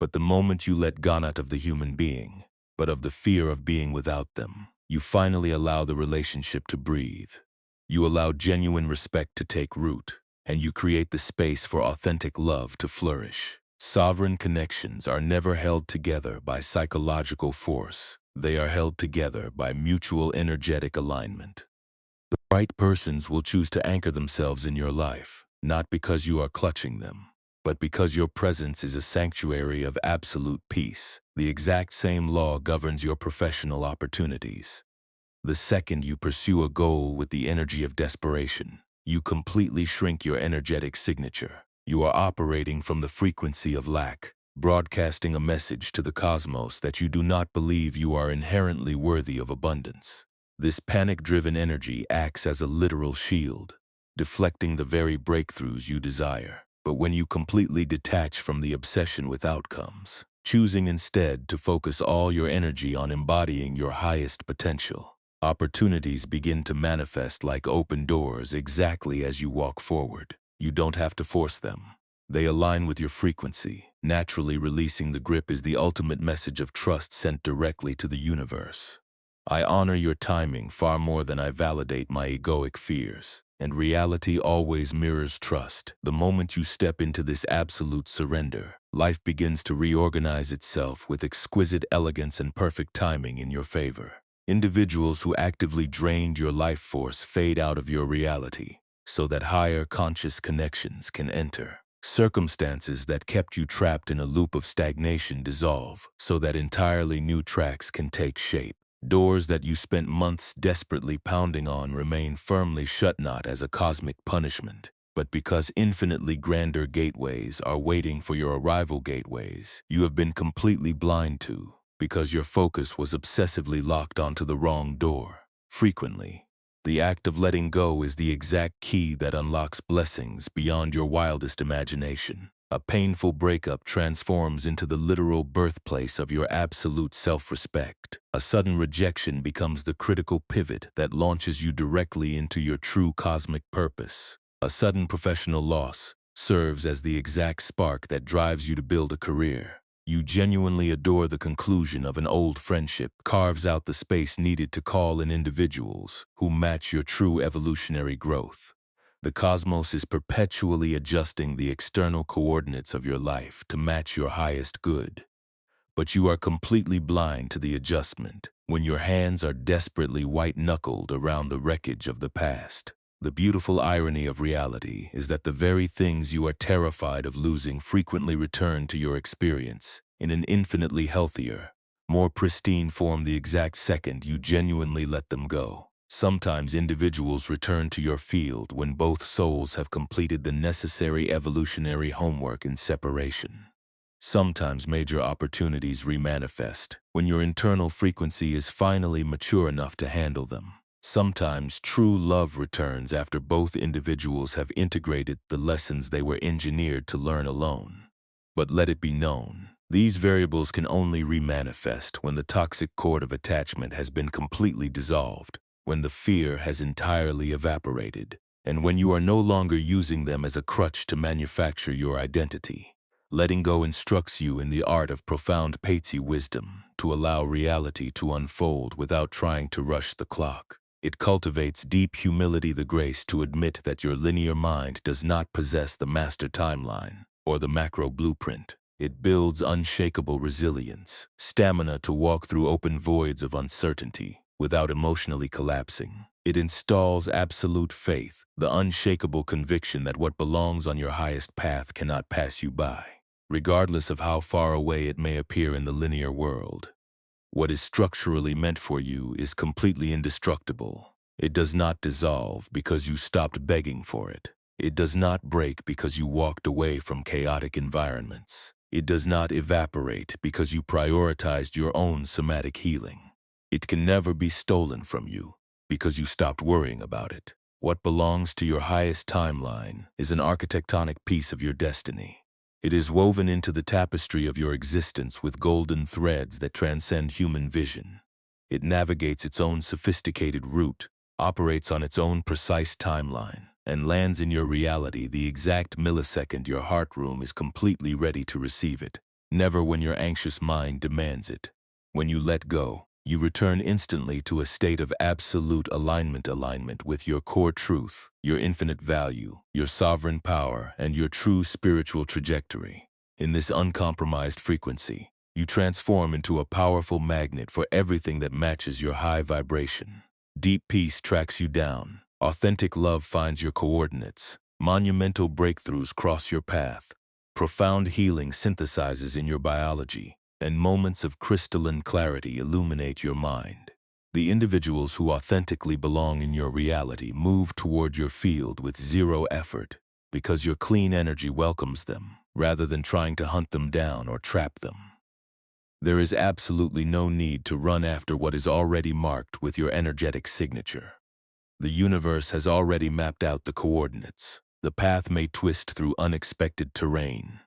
But the moment you let go not of the human being, but of the fear of being without them, you finally allow the relationship to breathe. You allow genuine respect to take root, and you create the space for authentic love to flourish. Sovereign connections are never held together by psychological force. They are held together by mutual energetic alignment. The right persons will choose to anchor themselves in your life, not because you are clutching them, but because your presence is a sanctuary of absolute peace. The exact same law governs your professional opportunities. The second you pursue a goal with the energy of desperation, you completely shrink your energetic signature. You are operating from the frequency of lack, broadcasting a message to the cosmos that you do not believe you are inherently worthy of abundance. This panic-driven energy acts as a literal shield, deflecting the very breakthroughs you desire. But when you completely detach from the obsession with outcomes, choosing instead to focus all your energy on embodying your highest potential, opportunities begin to manifest like open doors exactly as you walk forward. You don't have to force them. They align with your frequency. Naturally releasing the grip is the ultimate message of trust sent directly to the universe. I honor your timing far more than I validate my egoic fears, and reality always mirrors trust. The moment you step into this absolute surrender, Life begins to reorganize itself with exquisite elegance and perfect timing in your favor. Individuals who actively drained your life force fade out of your reality so that higher conscious connections can enter. Circumstances that kept you trapped in a loop of stagnation dissolve so that entirely new tracks can take shape. Doors that you spent months desperately pounding on remain firmly shut not as a cosmic punishment, but because infinitely grander gateways are waiting for your arrival gateways you have been completely blind to, because your focus was obsessively locked onto the wrong door. Frequently, the act of letting go is the exact key that unlocks blessings beyond your wildest imagination. A painful breakup transforms into the literal birthplace of your absolute self-respect. A sudden rejection becomes the critical pivot that launches you directly into your true cosmic purpose. A sudden professional loss serves as the exact spark that drives you to build a career. You genuinely adore the conclusion of an old friendship, carves out the space needed to call in individuals who match your true evolutionary growth. The cosmos is perpetually adjusting the external coordinates of your life to match your highest good. But you are completely blind to the adjustment when your hands are desperately white-knuckled around the wreckage of the past. The beautiful irony of reality is that the very things you are terrified of losing frequently return to your experience in an infinitely healthier, more pristine form the exact second you genuinely let them go. Sometimes individuals return to your field when both souls have completed the necessary evolutionary homework in separation. Sometimes major opportunities remanifest when your internal frequency is finally mature enough to handle them. Sometimes true love returns after both individuals have integrated the lessons they were engineered to learn alone. But let it be known, these variables can only remanifest when the toxic cord of attachment has been completely dissolved, when the fear has entirely evaporated, and when you are no longer using them as a crutch to manufacture your identity. Letting go instructs you in the art of profound Patsy wisdom to allow reality to unfold without trying to rush the clock. It cultivates deep humility, the grace to admit that your linear mind does not possess the master timeline or the macro blueprint. It builds unshakable resilience, stamina to walk through open voids of uncertainty without emotionally collapsing. It installs absolute faith, the unshakable conviction that what belongs on your highest path cannot pass you by, regardless of how far away it may appear in the linear world. What is structurally meant for you is completely indestructible. It does not dissolve because you stopped begging for it. It does not break because you walked away from chaotic environments. It does not evaporate because you prioritized your own somatic healing. It can never be stolen from you because you stopped worrying about it. What belongs to your highest timeline is an architectonic piece of your destiny. It is woven into the tapestry of your existence with golden threads that transcend human vision. It navigates its own sophisticated route, operates on its own precise timeline, and lands in your reality the exact millisecond your heart room is completely ready to receive it. Never when your anxious mind demands it. When you let go, you return instantly to a state of absolute alignment with your core truth, your infinite value, your sovereign power, and your true spiritual trajectory. In this uncompromised frequency, you transform into a powerful magnet for everything that matches your high vibration. Deep peace tracks you down. Authentic love finds your coordinates. Monumental breakthroughs cross your path. Profound healing synthesizes in your biology, and moments of crystalline clarity illuminate your mind. The individuals who authentically belong in your reality move toward your field with zero effort because your clean energy welcomes them rather than trying to hunt them down or trap them. There is absolutely no need to run after what is already marked with your energetic signature. The universe has already mapped out the coordinates. The path may twist through unexpected terrain.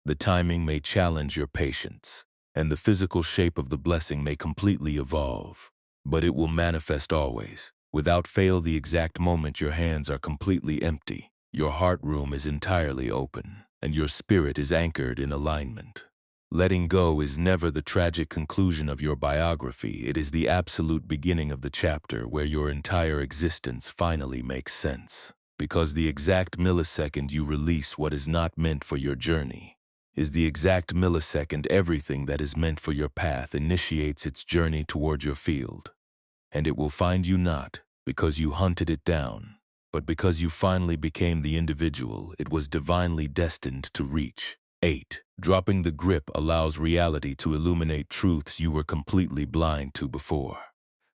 The timing may challenge your patience, and the physical shape of the blessing may completely evolve. But it will manifest always, without fail the exact moment your hands are completely empty. Your heart room is entirely open, and your spirit is anchored in alignment. Letting go is never the tragic conclusion of your biography. It is the absolute beginning of the chapter where your entire existence finally makes sense. Because the exact millisecond you release what is not meant for your journey is the exact millisecond everything that is meant for your path initiates its journey toward your field. And it will find you not because you hunted it down, but because you finally became the individual it was divinely destined to reach. 8. Dropping the grip allows reality to illuminate truths you were completely blind to before.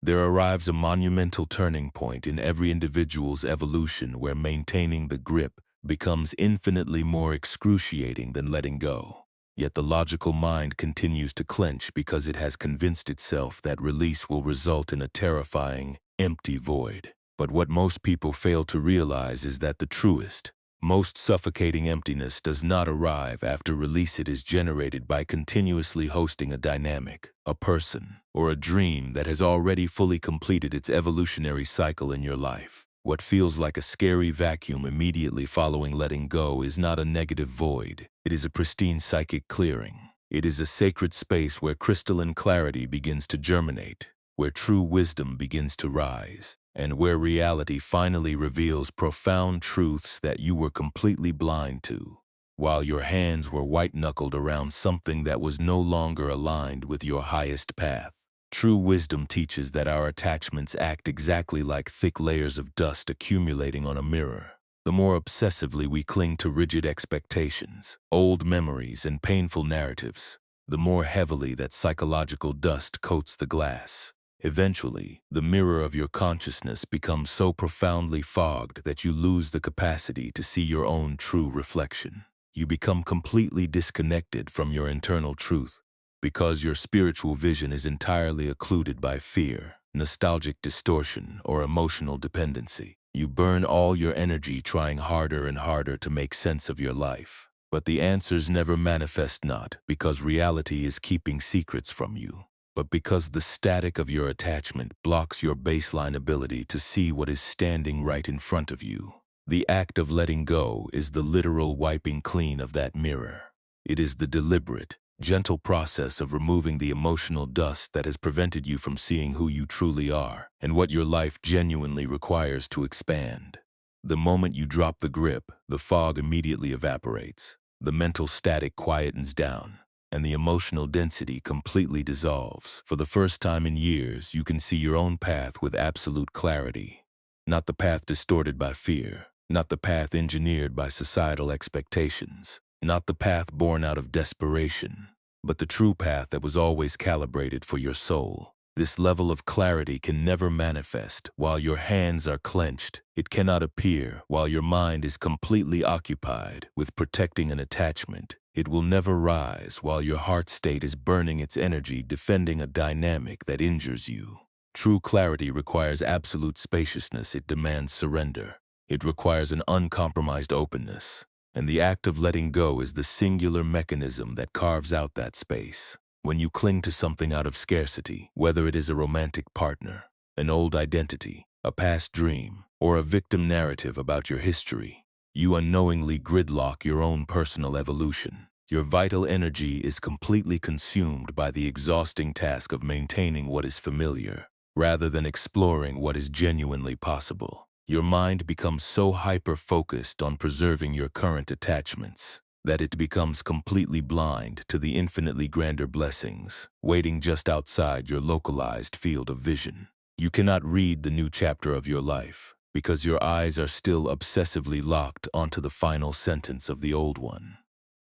There arrives a monumental turning point in every individual's evolution where maintaining the grip becomes infinitely more excruciating than letting go. Yet the logical mind continues to clench because it has convinced itself that release will result in a terrifying, empty void. But what most people fail to realize is that the truest, most suffocating emptiness does not arrive after release. It is generated by continuously hosting a dynamic, a person, or a dream that has already fully completed its evolutionary cycle in your life. What feels like a scary vacuum immediately following letting go is not a negative void. It is a pristine psychic clearing. It is a sacred space where crystalline clarity begins to germinate, where true wisdom begins to rise, and where reality finally reveals profound truths that you were completely blind to, while your hands were white-knuckled around something that was no longer aligned with your highest path. True wisdom teaches that our attachments act exactly like thick layers of dust accumulating on a mirror. The more obsessively we cling to rigid expectations, old memories, and painful narratives, the more heavily that psychological dust coats the glass. Eventually, the mirror of your consciousness becomes so profoundly fogged that you lose the capacity to see your own true reflection. You become completely disconnected from your internal truth, because your spiritual vision is entirely occluded by fear, nostalgic distortion, or emotional dependency. You burn all your energy trying harder and harder to make sense of your life. But the answers never manifest, not because reality is keeping secrets from you, but because the static of your attachment blocks your baseline ability to see what is standing right in front of you. The act of letting go is the literal wiping clean of that mirror. It is the deliberate, gentle process of removing the emotional dust that has prevented you from seeing who you truly are and what your life genuinely requires to expand. The moment you drop the grip, the fog immediately evaporates, the mental static quietens down, and the emotional density completely dissolves. For the first time in years, you can see your own path with absolute clarity. Not the path distorted by fear, not the path engineered by societal expectations, not the path born out of desperation, but the true path that was always calibrated for your soul. This level of clarity can never manifest while your hands are clenched. It cannot appear while your mind is completely occupied with protecting an attachment. It will never rise while your heart state is burning its energy defending a dynamic that injures you. True clarity requires absolute spaciousness. It demands surrender. It requires an uncompromised openness. And the act of letting go is the singular mechanism that carves out that space. When you cling to something out of scarcity, whether it is a romantic partner, an old identity, a past dream, or a victim narrative about your history, you unknowingly gridlock your own personal evolution. Your vital energy is completely consumed by the exhausting task of maintaining what is familiar, rather than exploring what is genuinely possible. Your mind becomes so hyper-focused on preserving your current attachments that it becomes completely blind to the infinitely grander blessings waiting just outside your localized field of vision. You cannot read the new chapter of your life because your eyes are still obsessively locked onto the final sentence of the old one.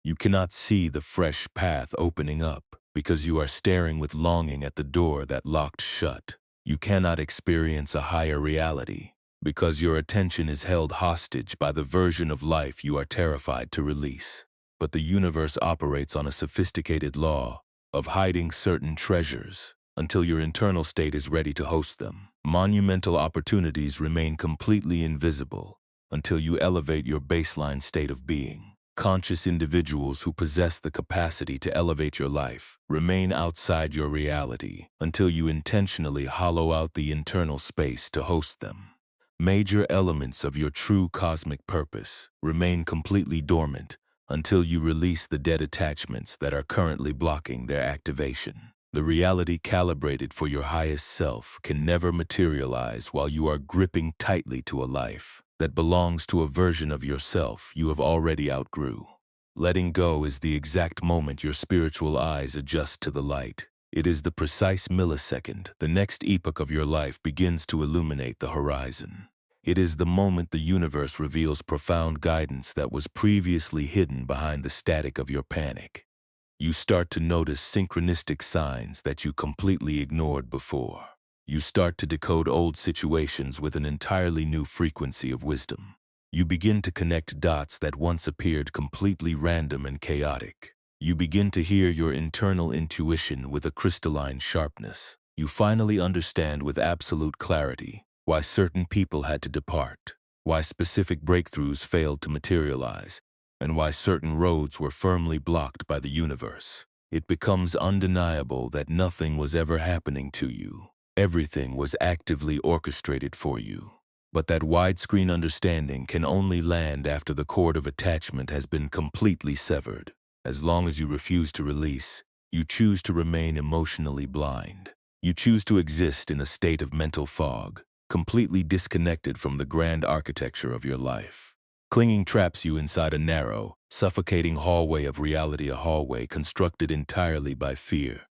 You cannot see the fresh path opening up because you are staring with longing at the door that locked shut. You cannot experience a higher reality because your attention is held hostage by the version of life you are terrified to release. But the universe operates on a sophisticated law of hiding certain treasures until your internal state is ready to host them. Monumental opportunities remain completely invisible until you elevate your baseline state of being. Conscious individuals who possess the capacity to elevate your life remain outside your reality until you intentionally hollow out the internal space to host them. Major elements of your true cosmic purpose remain completely dormant until you release the dead attachments that are currently blocking their activation. The reality calibrated for your highest self can never materialize while you are gripping tightly to a life that belongs to a version of yourself you have already outgrew. Letting go is the exact moment your spiritual eyes adjust to the light. It is the precise millisecond the next epoch of your life begins to illuminate the horizon. It is the moment the universe reveals profound guidance that was previously hidden behind the static of your panic. You start to notice synchronistic signs that you completely ignored before. You start to decode old situations with an entirely new frequency of wisdom. You begin to connect dots that once appeared completely random and chaotic. You begin to hear your internal intuition with a crystalline sharpness. You finally understand with absolute clarity why certain people had to depart, why specific breakthroughs failed to materialize, and why certain roads were firmly blocked by the universe. It becomes undeniable that nothing was ever happening to you. Everything was actively orchestrated for you. But that widescreen understanding can only land after the cord of attachment has been completely severed. As long as you refuse to release, you choose to remain emotionally blind. You choose to exist in a state of mental fog, completely disconnected from the grand architecture of your life. Clinging traps you inside a narrow, suffocating hallway of reality, a hallway constructed entirely by fear,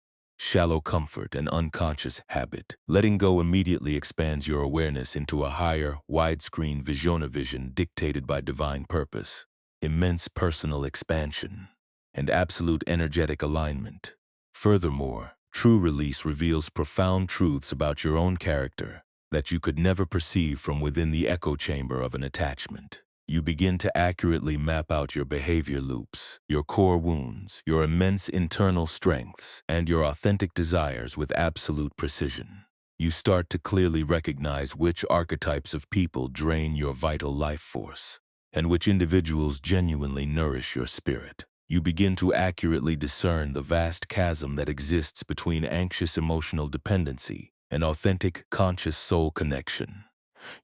shallow comfort, and unconscious habit. Letting go immediately expands your awareness into a higher, widescreen vision dictated by divine purpose, immense personal expansion, and absolute energetic alignment. Furthermore, true release reveals profound truths about your own character that you could never perceive from within the echo chamber of an attachment. You begin to accurately map out your behavior loops, your core wounds, your immense internal strengths, and your authentic desires with absolute precision. You start to clearly recognize which archetypes of people drain your vital life force, and which individuals genuinely nourish your spirit. You begin to accurately discern the vast chasm that exists between anxious emotional dependency and authentic conscious soul connection.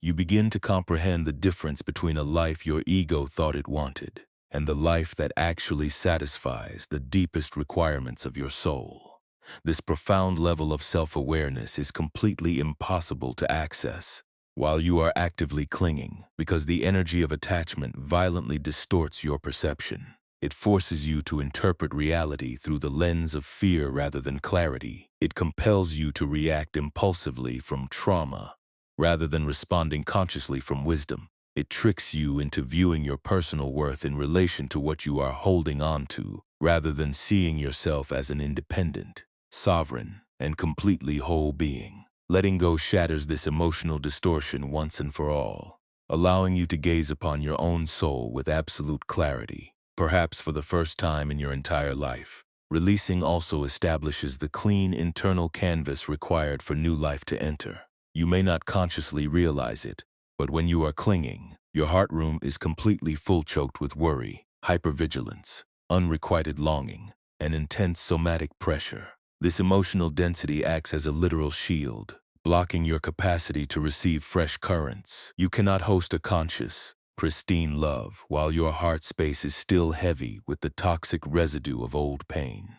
You begin to comprehend the difference between a life your ego thought it wanted and the life that actually satisfies the deepest requirements of your soul. This profound level of self-awareness is completely impossible to access while you are actively clinging, because the energy of attachment violently distorts your perception. It forces you to interpret reality through the lens of fear rather than clarity. It compels you to react impulsively from trauma rather than responding consciously from wisdom. It tricks you into viewing your personal worth in relation to what you are holding on to, rather than seeing yourself as an independent, sovereign, and completely whole being. Letting go shatters this emotional distortion once and for all, allowing you to gaze upon your own soul with absolute clarity, perhaps for the first time in your entire life. Releasing also establishes the clean internal canvas required for new life to enter. You may not consciously realize it, but when you are clinging, your heart room is completely full-choked with worry, hypervigilance, unrequited longing, and intense somatic pressure. This emotional density acts as a literal shield, blocking your capacity to receive fresh currents. You cannot host a conscious, pristine love while your heart space is still heavy with the toxic residue of old pain.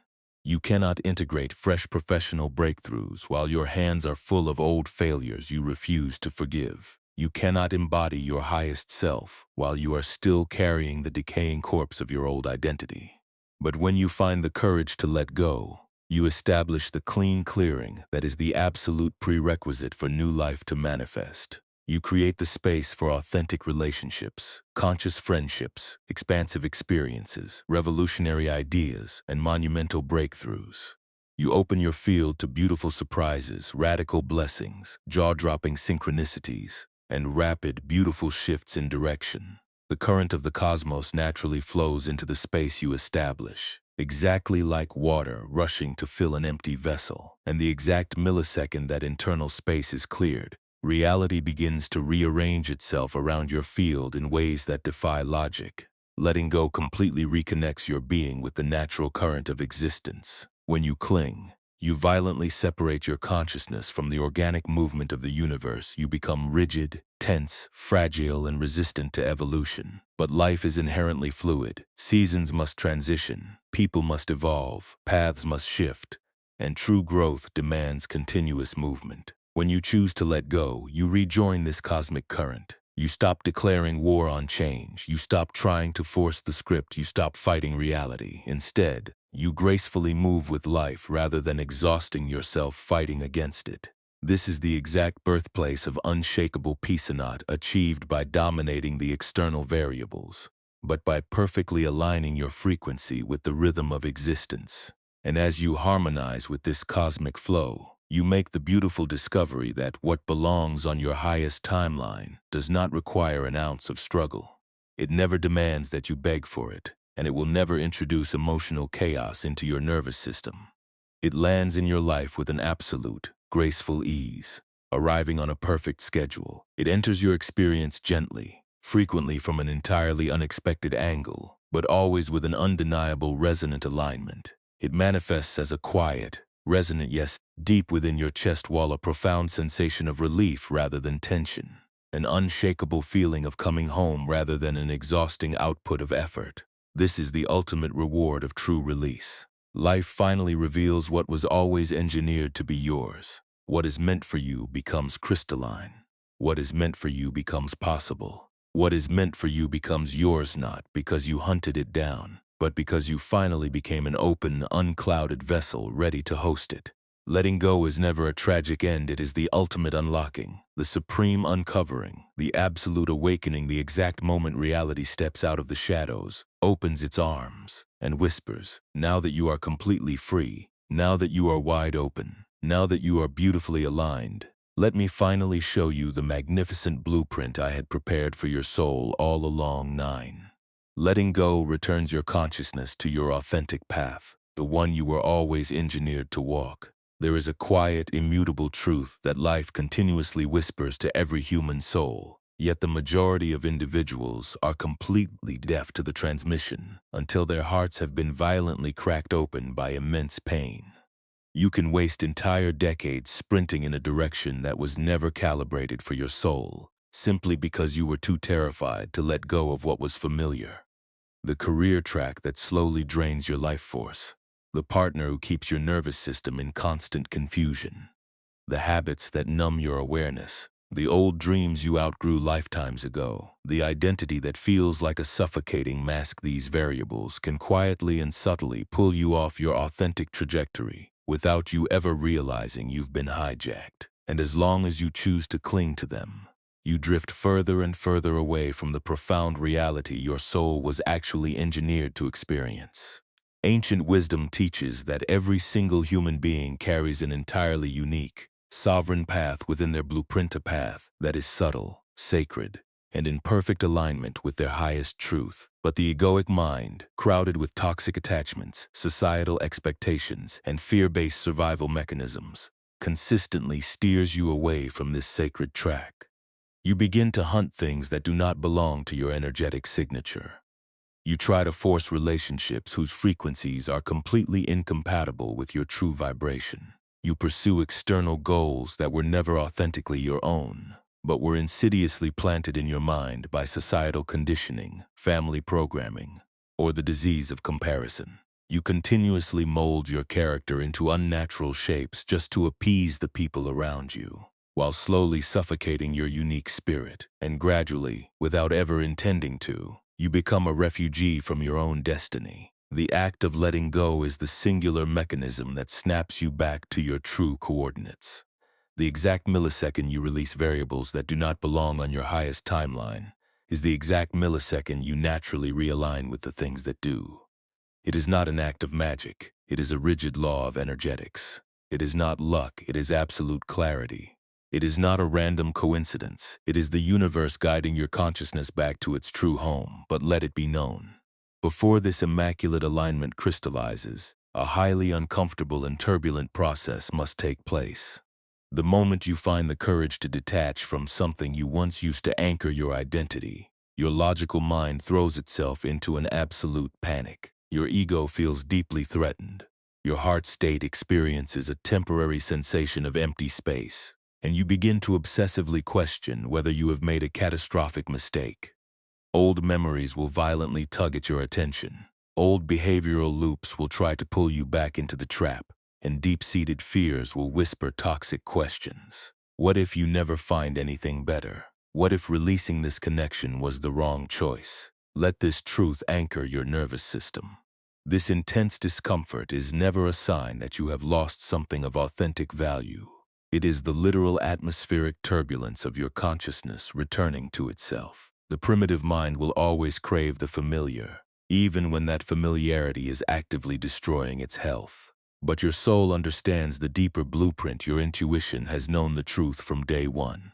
You cannot integrate fresh professional breakthroughs while your hands are full of old failures you refuse to forgive. You cannot embody your highest self while you are still carrying the decaying corpse of your old identity. But when you find the courage to let go, you establish the clean clearing that is the absolute prerequisite for new life to manifest. You create the space for authentic relationships, conscious friendships, expansive experiences, revolutionary ideas, and monumental breakthroughs. You open your field to beautiful surprises, radical blessings, jaw-dropping synchronicities, and rapid, beautiful shifts in direction. The current of the cosmos naturally flows into the space you establish, exactly like water rushing to fill an empty vessel. And the exact millisecond that internal space is cleared, reality begins to rearrange itself around your field in ways that defy logic. Letting go completely reconnects your being with the natural current of existence. When you cling, you violently separate your consciousness from the organic movement of the universe. You become rigid, tense, fragile, and resistant to evolution. But life is inherently fluid. Seasons must transition, people must evolve, paths must shift, and true growth demands continuous movement. When you choose to let go, you rejoin this cosmic current. You stop declaring war on change. You stop trying to force the script. You stop fighting reality. Instead, you gracefully move with life rather than exhausting yourself fighting against it. This is the exact birthplace of unshakable peace, not achieved by dominating the external variables, but by perfectly aligning your frequency with the rhythm of existence. And as you harmonize with this cosmic flow, you make the beautiful discovery that what belongs on your highest timeline does not require an ounce of struggle. It never demands that you beg for it, and it will never introduce emotional chaos into your nervous system. It lands in your life with an absolute, graceful ease, arriving on a perfect schedule. It enters your experience gently, frequently from an entirely unexpected angle, but always with an undeniable resonant alignment. It manifests as a quiet, resonant yes, deep within your chest wall, a profound sensation of relief rather than tension, an unshakable feeling of coming home rather than an exhausting output of effort. This is the ultimate reward of true release. Life finally reveals what was always engineered to be yours. What is meant for you becomes crystalline. What is meant for you becomes possible. What is meant for you becomes yours, not because you hunted it down, but because you finally became an open, unclouded vessel ready to host it. Letting go is never a tragic end. It is the ultimate unlocking, the supreme uncovering, the absolute awakening, the exact moment reality steps out of the shadows, opens its arms, and whispers, "Now that you are completely free, now that you are wide open, now that you are beautifully aligned, let me finally show you the magnificent blueprint I had prepared for your soul all along." 9. Letting go returns your consciousness to your authentic path, the one you were always engineered to walk. There is a quiet, immutable truth that life continuously whispers to every human soul, yet the majority of individuals are completely deaf to the transmission until their hearts have been violently cracked open by immense pain. You can waste entire decades sprinting in a direction that was never calibrated for your soul, simply because you were too terrified to let go of what was familiar. The career track that slowly drains your life force. The partner who keeps your nervous system in constant confusion. The habits that numb your awareness. The old dreams you outgrew lifetimes ago. The identity that feels like a suffocating mask. These variables can quietly and subtly pull you off your authentic trajectory without you ever realizing you've been hijacked. And as long as you choose to cling to them, you drift further and further away from the profound reality your soul was actually engineered to experience. Ancient wisdom teaches that every single human being carries an entirely unique, sovereign path within their blueprint, a path that is subtle, sacred, and in perfect alignment with their highest truth. But the egoic mind, crowded with toxic attachments, societal expectations, and fear-based survival mechanisms, consistently steers you away from this sacred track. You begin to hunt things that do not belong to your energetic signature. You try to force relationships whose frequencies are completely incompatible with your true vibration. You pursue external goals that were never authentically your own, but were insidiously planted in your mind by societal conditioning, family programming, or the disease of comparison. You continuously mold your character into unnatural shapes just to appease the people around you, while slowly suffocating your unique spirit, and gradually, without ever intending to, you become a refugee from your own destiny. The act of letting go is the singular mechanism that snaps you back to your true coordinates. The exact millisecond you release variables that do not belong on your highest timeline is the exact millisecond you naturally realign with the things that do. It is not an act of magic. It is a rigid law of energetics. It is not luck. It is absolute clarity. It is not a random coincidence. It is the universe guiding your consciousness back to its true home. But let it be known, before this immaculate alignment crystallizes, a highly uncomfortable and turbulent process must take place. The moment you find the courage to detach from something you once used to anchor your identity, your logical mind throws itself into an absolute panic. Your ego feels deeply threatened. Your heart state experiences a temporary sensation of empty space, and you begin to obsessively question whether you have made a catastrophic mistake. Old memories will violently tug at your attention. Old behavioral loops will try to pull you back into the trap, and deep-seated fears will whisper toxic questions. What if you never find anything better? What if releasing this connection was the wrong choice? Let this truth anchor your nervous system. This intense discomfort is never a sign that you have lost something of authentic value. It is the literal atmospheric turbulence of your consciousness returning to itself. The primitive mind will always crave the familiar, even when that familiarity is actively destroying its health. But your soul understands the deeper blueprint. Your intuition has known the truth from day one.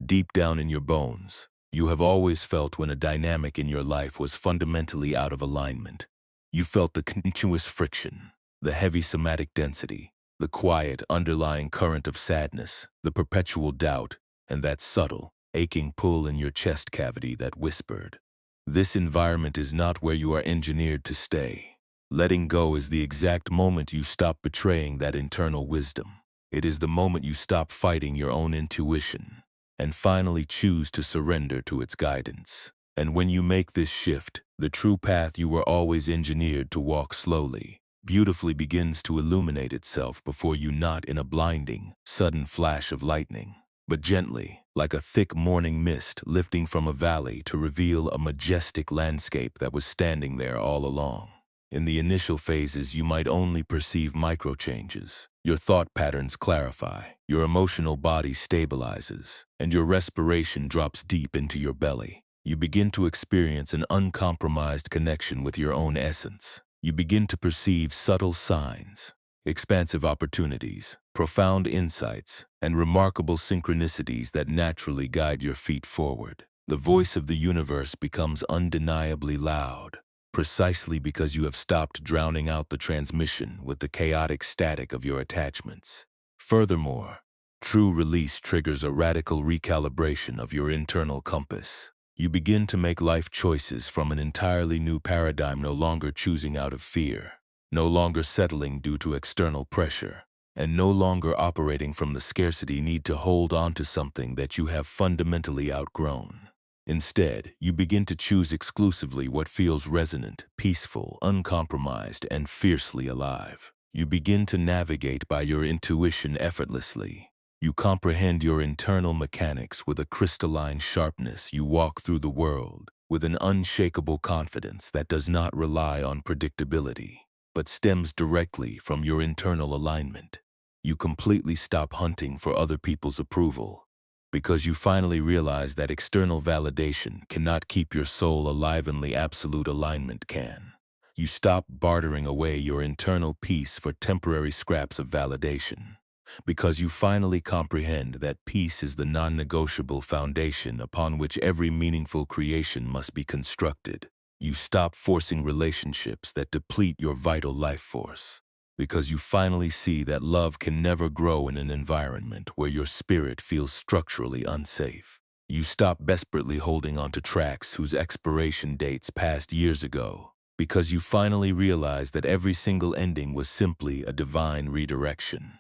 Deep down in your bones, you have always felt when a dynamic in your life was fundamentally out of alignment. You felt the continuous friction, the heavy somatic density, the quiet underlying current of sadness, the perpetual doubt, and that subtle, aching pull in your chest cavity that whispered, "This environment is not where you are engineered to stay." Letting go is the exact moment you stop betraying that internal wisdom. It is the moment you stop fighting your own intuition and finally choose to surrender to its guidance. And when you make this shift, the true path you were always engineered to walk slowly, beautifully begins to illuminate itself before you, not in a blinding, sudden flash of lightning, but gently, like a thick morning mist lifting from a valley to reveal a majestic landscape that was standing there all along. In the initial phases, you might only perceive micro-changes. Your thought patterns clarify, your emotional body stabilizes, and your respiration drops deep into your belly. You begin to experience an uncompromised connection with your own essence. You begin to perceive subtle signs, expansive opportunities, profound insights, and remarkable synchronicities that naturally guide your feet forward. The voice of the universe becomes undeniably loud, precisely because you have stopped drowning out the transmission with the chaotic static of your attachments. Furthermore, true release triggers a radical recalibration of your internal compass. You begin to make life choices from an entirely new paradigm, no longer choosing out of fear, no longer settling due to external pressure, and no longer operating from the scarcity need to hold on to something that you have fundamentally outgrown. Instead, you begin to choose exclusively what feels resonant, peaceful, uncompromised, and fiercely alive. You begin to navigate by your intuition effortlessly. You comprehend your internal mechanics with a crystalline sharpness. You walk through the world with an unshakable confidence that does not rely on predictability, but stems directly from your internal alignment. You completely stop hunting for other people's approval, because you finally realize that external validation cannot keep your soul alive only absolute alignment can. You stop bartering away your internal peace for temporary scraps of validation, because you finally comprehend that peace is the non-negotiable foundation upon which every meaningful creation must be constructed. You stop forcing relationships that deplete your vital life force, because you finally see that love can never grow in an environment where your spirit feels structurally unsafe. You stop desperately holding on to tracks whose expiration dates passed years ago, because you finally realize that every single ending was simply a divine redirection.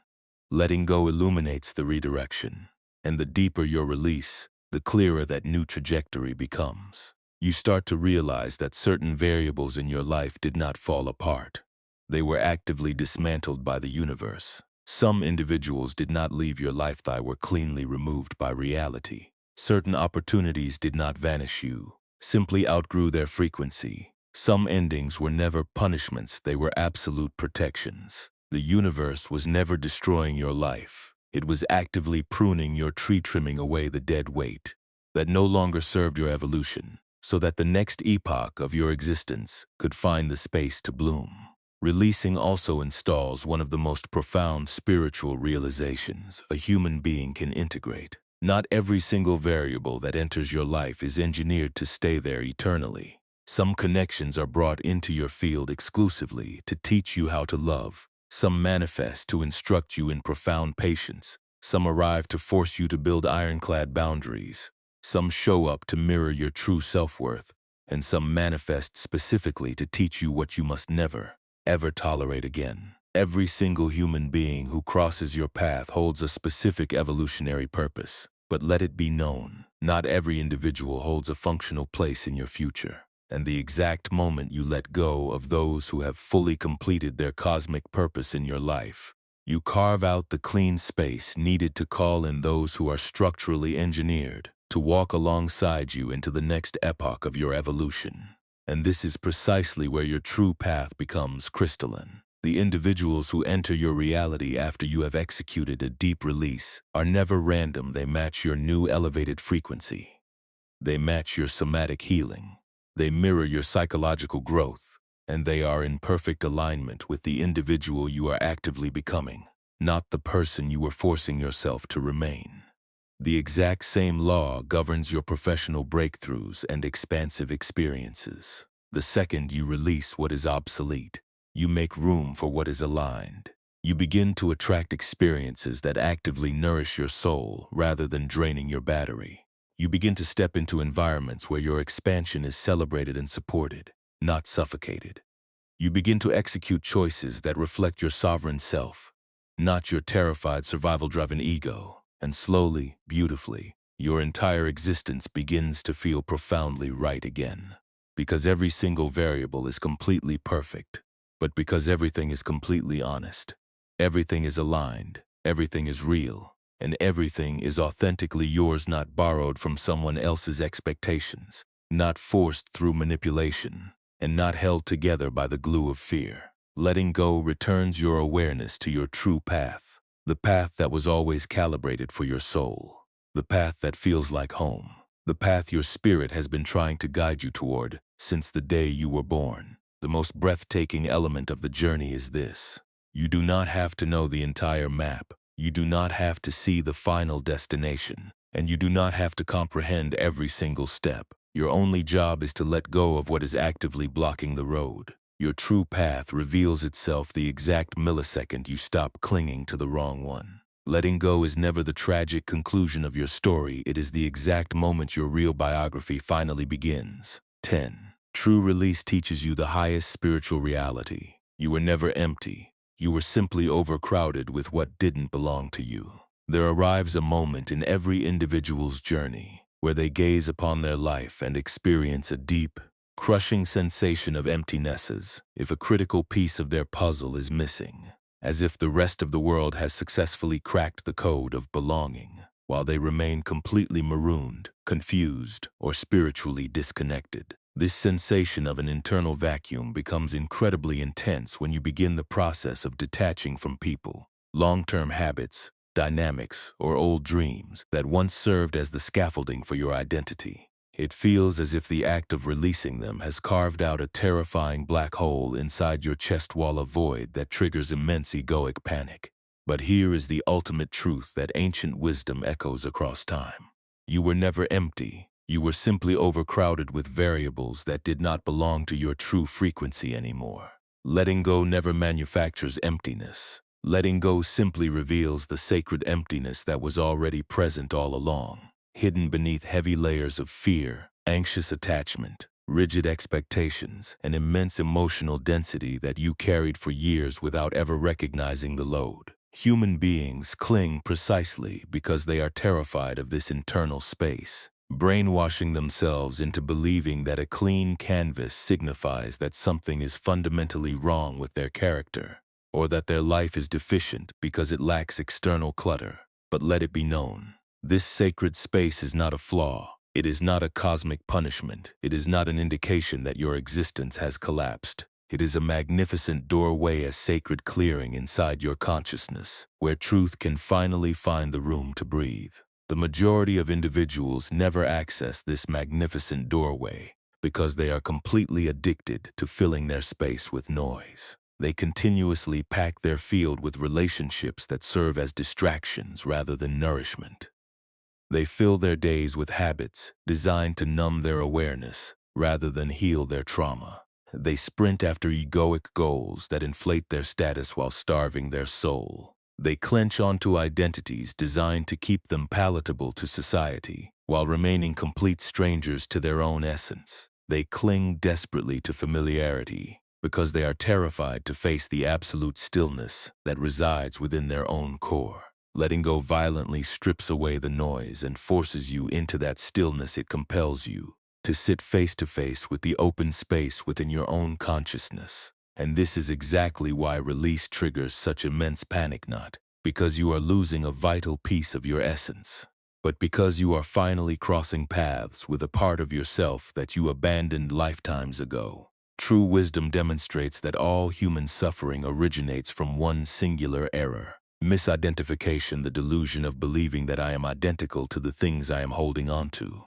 Letting go illuminates the redirection, and the deeper your release, the clearer that new trajectory becomes. You start to realize that certain variables in your life did not fall apart. They were actively dismantled by the universe. Some individuals did not leave your life, they were cleanly removed by reality. Certain opportunities did not vanish, you simply outgrew their frequency. Some endings were never punishments, they were absolute protections. The universe was never destroying your life. It was actively pruning your tree, trimming away the dead weight that no longer served your evolution, so that the next epoch of your existence could find the space to bloom. Releasing also installs one of the most profound spiritual realizations a human being can integrate. Not every single variable that enters your life is engineered to stay there eternally. Some connections are brought into your field exclusively to teach you how to love. Some manifest to instruct you in profound patience. Some arrive to force you to build ironclad boundaries. Some show up to mirror your true self-worth, and some manifest specifically to teach you what you must never, ever tolerate again. Every single human being who crosses your path holds a specific evolutionary purpose, but let it be known, not every individual holds a functional place in your future. And the exact moment you let go of those who have fully completed their cosmic purpose in your life, you carve out the clean space needed to call in those who are structurally engineered to walk alongside you into the next epoch of your evolution. And this is precisely where your true path becomes crystalline. The individuals who enter your reality after you have executed a deep release are never random. They match your new elevated frequency. They match your somatic healing. They mirror your psychological growth, and they are in perfect alignment with the individual you are actively becoming, not the person you were forcing yourself to remain. The exact same law governs your professional breakthroughs and expansive experiences. The second you release what is obsolete, you make room for what is aligned. You begin to attract experiences that actively nourish your soul rather than draining your battery. You begin to step into environments where your expansion is celebrated and supported, not suffocated. You begin to execute choices that reflect your sovereign self, not your terrified survival-driven ego. And slowly, beautifully, your entire existence begins to feel profoundly right again. Because every single variable is completely perfect, but because everything is completely honest. Everything is aligned, everything is real, and everything is authentically yours, not borrowed from someone else's expectations, not forced through manipulation, and not held together by the glue of fear. Letting go returns your awareness to your true path. The path that was always calibrated for your soul. The path that feels like home. The path your spirit has been trying to guide you toward since the day you were born. The most breathtaking element of the journey is this. You do not have to know the entire map. You do not have to see the final destination. And you do not have to comprehend every single step. Your only job is to let go of what is actively blocking the road. Your true path reveals itself the exact millisecond you stop clinging to the wrong one. Letting go is never the tragic conclusion of your story. It is the exact moment your real biography finally begins. 10. True release teaches you the highest spiritual reality. You were never empty. You were simply overcrowded with what didn't belong to you. There arrives a moment in every individual's journey where they gaze upon their life and experience a deep, crushing sensation of emptiness, as if a critical piece of their puzzle is missing, as if the rest of the world has successfully cracked the code of belonging, while they remain completely marooned, confused, or spiritually disconnected. This sensation of an internal vacuum becomes incredibly intense when you begin the process of detaching from people, long-term habits, dynamics, or old dreams that once served as the scaffolding for your identity. It feels as if the act of releasing them has carved out a terrifying black hole inside your chest wall, a void that triggers immense egoic panic. But here is the ultimate truth that ancient wisdom echoes across time. You were never empty. You were simply overcrowded with variables that did not belong to your true frequency anymore. Letting go never manufactures emptiness. Letting go simply reveals the sacred emptiness that was already present all along, hidden beneath heavy layers of fear, anxious attachment, rigid expectations, and immense emotional density that you carried for years without ever recognizing the load. Human beings cling precisely because they are terrified of this internal space, brainwashing themselves into believing that a clean canvas signifies that something is fundamentally wrong with their character, or that their life is deficient because it lacks external clutter. But let it be known, this sacred space is not a flaw. It is not a cosmic punishment. It is not an indication that your existence has collapsed. It is a magnificent doorway, a sacred clearing inside your consciousness, where truth can finally find the room to breathe. The majority of individuals never access this magnificent doorway because they are completely addicted to filling their space with noise. They continuously pack their field with relationships that serve as distractions rather than nourishment. They fill their days with habits designed to numb their awareness rather than heal their trauma. They sprint after egoic goals that inflate their status while starving their soul. They clench onto identities designed to keep them palatable to society while remaining complete strangers to their own essence. They cling desperately to familiarity because they are terrified to face the absolute stillness that resides within their own core. Letting go violently strips away the noise and forces you into that stillness. It compels you to sit face to face with the open space within your own consciousness. And this is exactly why release triggers such immense panic, not because you are losing a vital piece of your essence, but because you are finally crossing paths with a part of yourself that you abandoned lifetimes ago. True wisdom demonstrates that all human suffering originates from one singular error: misidentification, the delusion of believing that I am identical to the things I am holding on to.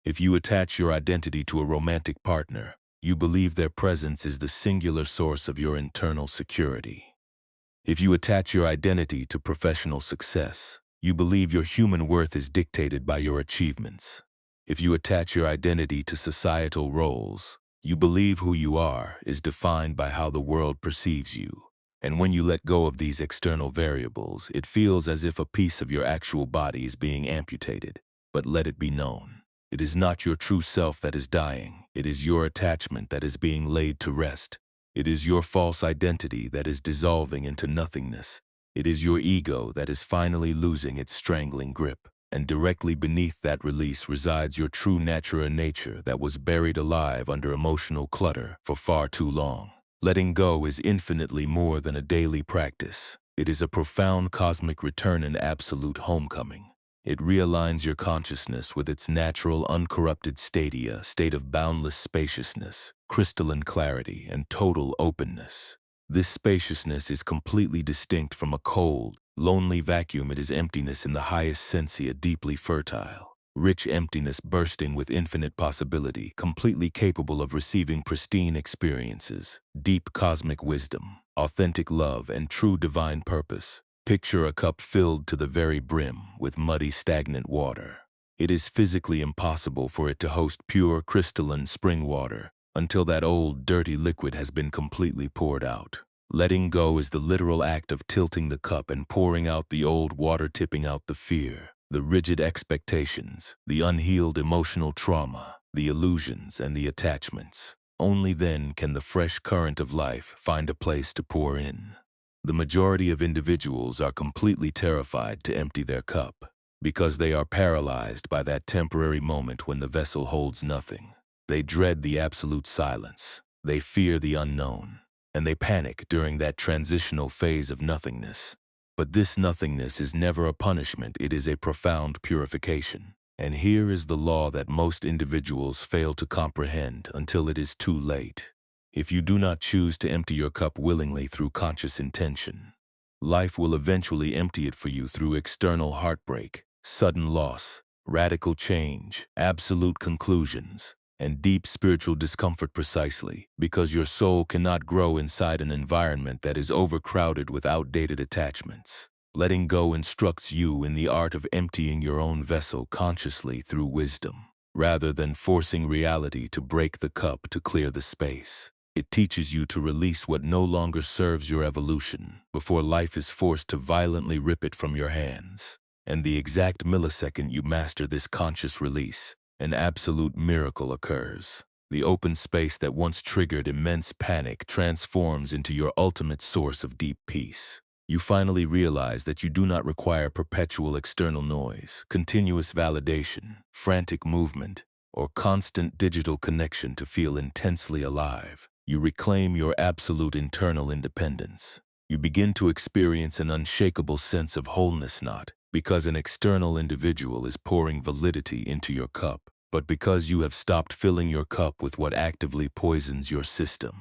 If you attach your identity to a romantic partner, you believe their presence is the singular source of your internal security. If you attach your identity to professional success, you believe your human worth is dictated by your achievements. If you attach your identity to societal roles, you believe who you are is defined by how the world perceives you. And when you let go of these external variables, it feels as if a piece of your actual body is being amputated. But let it be known, it is not your true self that is dying. It is your attachment that is being laid to rest. It is your false identity that is dissolving into nothingness. It is your ego that is finally losing its strangling grip. And directly beneath that release resides your true natural nature that was buried alive under emotional clutter for far too long. Letting go is infinitely more than a daily practice. It is a profound cosmic return and absolute homecoming. It realigns your consciousness with its natural, uncorrupted state of boundless spaciousness, crystalline clarity, and total openness. This spaciousness is completely distinct from a cold, lonely vacuum. It is emptiness in the highest sense, a deeply fertile, rich emptiness bursting with infinite possibility, completely capable of receiving pristine experiences, deep cosmic wisdom, authentic love, and true divine purpose. Picture a cup filled to the very brim with muddy, stagnant water. It is physically impossible for it to host pure, crystalline spring water until that old, dirty liquid has been completely poured out. Letting go is the literal act of tilting the cup and pouring out the old water, tipping out the fear, the rigid expectations, the unhealed emotional trauma, the illusions, and the attachments. Only then can the fresh current of life find a place to pour in. The majority of individuals are completely terrified to empty their cup because they are paralyzed by that temporary moment when the vessel holds nothing. They dread the absolute silence, they fear the unknown, and they panic during that transitional phase of nothingness. But this nothingness is never a punishment, it is a profound purification. And here is the law that most individuals fail to comprehend until it is too late. If you do not choose to empty your cup willingly through conscious intention, life will eventually empty it for you through external heartbreak, sudden loss, radical change, absolute conclusions, and deep spiritual discomfort, precisely because your soul cannot grow inside an environment that is overcrowded with outdated attachments. Letting go instructs you in the art of emptying your own vessel consciously through wisdom, rather than forcing reality to break the cup to clear the space. It teaches you to release what no longer serves your evolution before life is forced to violently rip it from your hands. And the exact millisecond you master this conscious release, an absolute miracle occurs. The open space that once triggered immense panic transforms into your ultimate source of deep peace. You finally realize that you do not require perpetual external noise, continuous validation, frantic movement, or constant digital connection to feel intensely alive. You reclaim your absolute internal independence. You begin to experience an unshakable sense of wholeness, not because an external individual is pouring validity into your cup, but because you have stopped filling your cup with what actively poisons your system.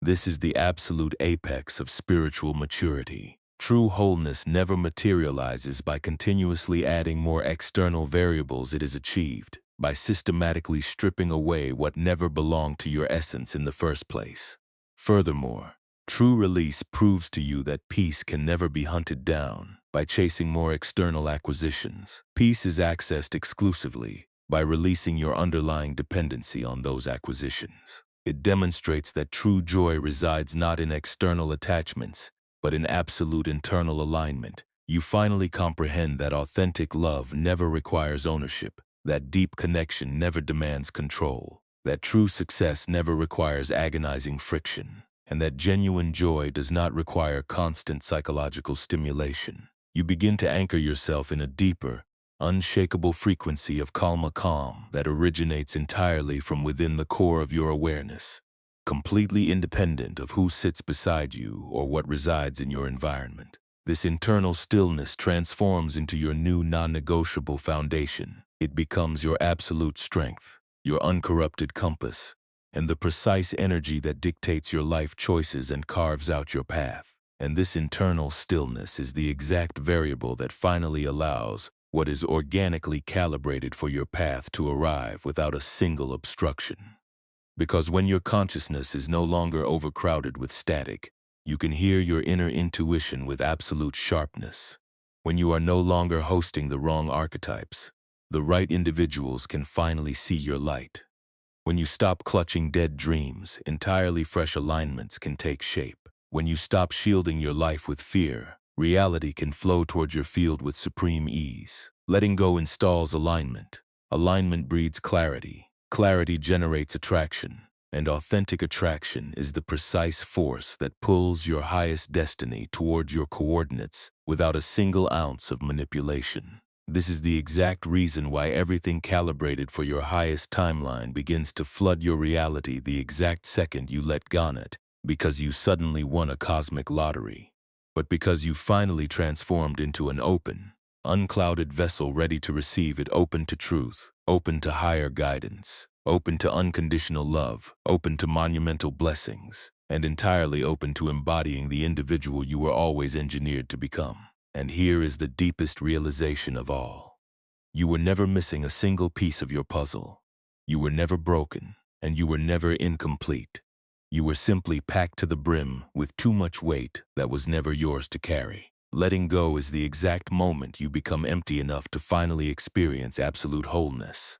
This is the absolute apex of spiritual maturity. True wholeness never materializes by continuously adding more external variables. It is achieved by systematically stripping away what never belonged to your essence in the first place. Furthermore, true release proves to you that peace can never be hunted down by chasing more external acquisitions. Peace is accessed exclusively by releasing your underlying dependency on those acquisitions. It demonstrates that true joy resides not in external attachments, but in absolute internal alignment. You finally comprehend that authentic love never requires ownership, that deep connection never demands control, that true success never requires agonizing friction, and that genuine joy does not require constant psychological stimulation. You begin to anchor yourself in a deeper, unshakable frequency of calm that originates entirely from within the core of your awareness, completely independent of who sits beside you or what resides in your environment. This internal stillness transforms into your new non-negotiable foundation. It becomes your absolute strength, your uncorrupted compass, and the precise energy that dictates your life choices and carves out your path. And this internal stillness is the exact variable that finally allows what is organically calibrated for your path to arrive without a single obstruction. Because when your consciousness is no longer overcrowded with static, you can hear your inner intuition with absolute sharpness. When you are no longer hosting the wrong archetypes, the right individuals can finally see your light. When you stop clutching dead dreams, entirely fresh alignments can take shape. When you stop shielding your life with fear, reality can flow towards your field with supreme ease. Letting go installs alignment. Alignment breeds clarity. Clarity generates attraction. And authentic attraction is the precise force that pulls your highest destiny towards your coordinates without a single ounce of manipulation. This is the exact reason why everything calibrated for your highest timeline begins to flood your reality the exact second you let go on it, because you suddenly won a cosmic lottery. But because you finally transformed into an open, unclouded vessel ready to receive it, open to truth, open to higher guidance, open to unconditional love, open to monumental blessings, and entirely open to embodying the individual you were always engineered to become. And here is the deepest realization of all. You were never missing a single piece of your puzzle. You were never broken, and you were never incomplete. You were simply packed to the brim with too much weight that was never yours to carry. Letting go is the exact moment you become empty enough to finally experience absolute wholeness.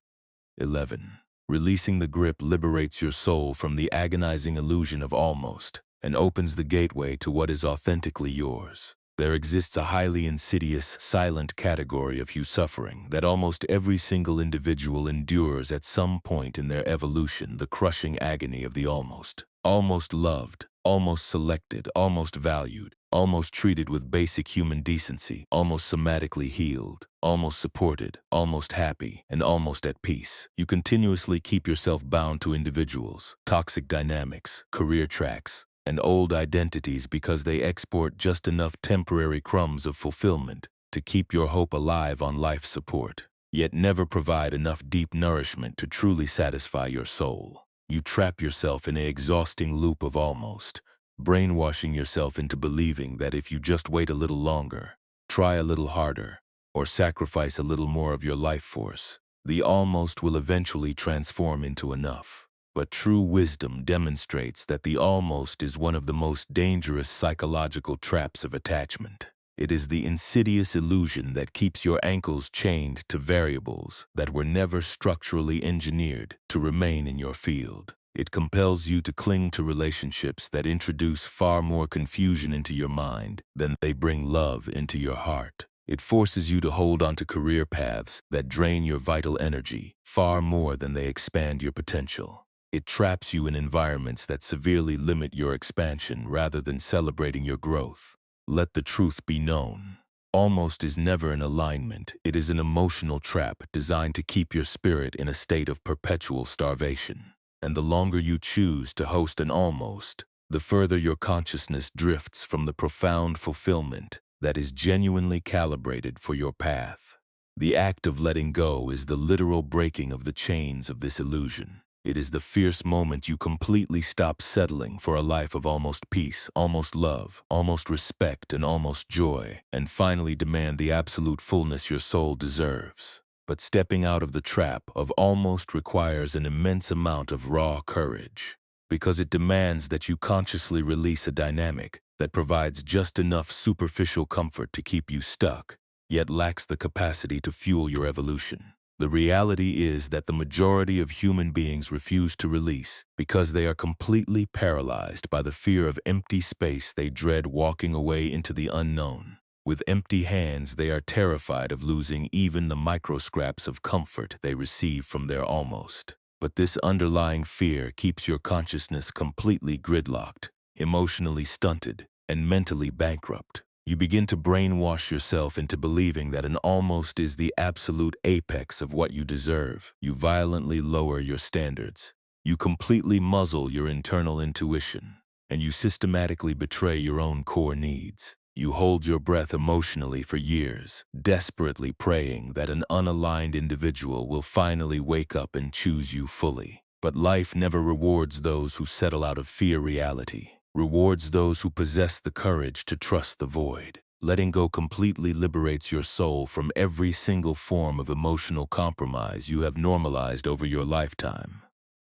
11. Releasing the grip liberates your soul from the agonizing illusion of almost and opens the gateway to what is authentically yours. There exists a highly insidious, silent category of suffering that almost every single individual endures at some point in their evolution, the crushing agony of the almost. Almost loved, almost selected, almost valued, almost treated with basic human decency, almost somatically healed, almost supported, almost happy, and almost at peace. You continuously keep yourself bound to individuals, toxic dynamics, career tracks, and old identities because they export just enough temporary crumbs of fulfillment to keep your hope alive on life support, yet never provide enough deep nourishment to truly satisfy your soul. You trap yourself in an exhausting loop of almost, brainwashing yourself into believing that if you just wait a little longer, try a little harder, or sacrifice a little more of your life force, the almost will eventually transform into enough. But true wisdom demonstrates that the almost is one of the most dangerous psychological traps of attachment. It is the insidious illusion that keeps your ankles chained to variables that were never structurally engineered to remain in your field. It compels you to cling to relationships that introduce far more confusion into your mind than they bring love into your heart. It forces you to hold onto career paths that drain your vital energy far more than they expand your potential. It traps you in environments that severely limit your expansion rather than celebrating your growth. Let the truth be known. Almost is never an alignment. It is an emotional trap designed to keep your spirit in a state of perpetual starvation. And the longer you choose to host an almost, the further your consciousness drifts from the profound fulfillment that is genuinely calibrated for your path. The act of letting go is the literal breaking of the chains of this illusion. It is the fierce moment you completely stop settling for a life of almost peace, almost love, almost respect, and almost joy, and finally demand the absolute fullness your soul deserves. But stepping out of the trap of almost requires an immense amount of raw courage, because it demands that you consciously release a dynamic that provides just enough superficial comfort to keep you stuck, yet lacks the capacity to fuel your evolution. The reality is that the majority of human beings refuse to release because they are completely paralyzed by the fear of empty space. They dread walking away into the unknown. With empty hands, they are terrified of losing even the micro scraps of comfort they receive from their almost. But this underlying fear keeps your consciousness completely gridlocked, emotionally stunted, and mentally bankrupt. You begin to brainwash yourself into believing that an almost is the absolute apex of what you deserve. You violently lower your standards. You completely muzzle your internal intuition, and you systematically betray your own core needs. You hold your breath emotionally for years, desperately praying that an unaligned individual will finally wake up and choose you fully. But life never rewards those who settle out of fear. Reality rewards those who possess the courage to trust the void. Letting go completely liberates your soul from every single form of emotional compromise you have normalized over your lifetime.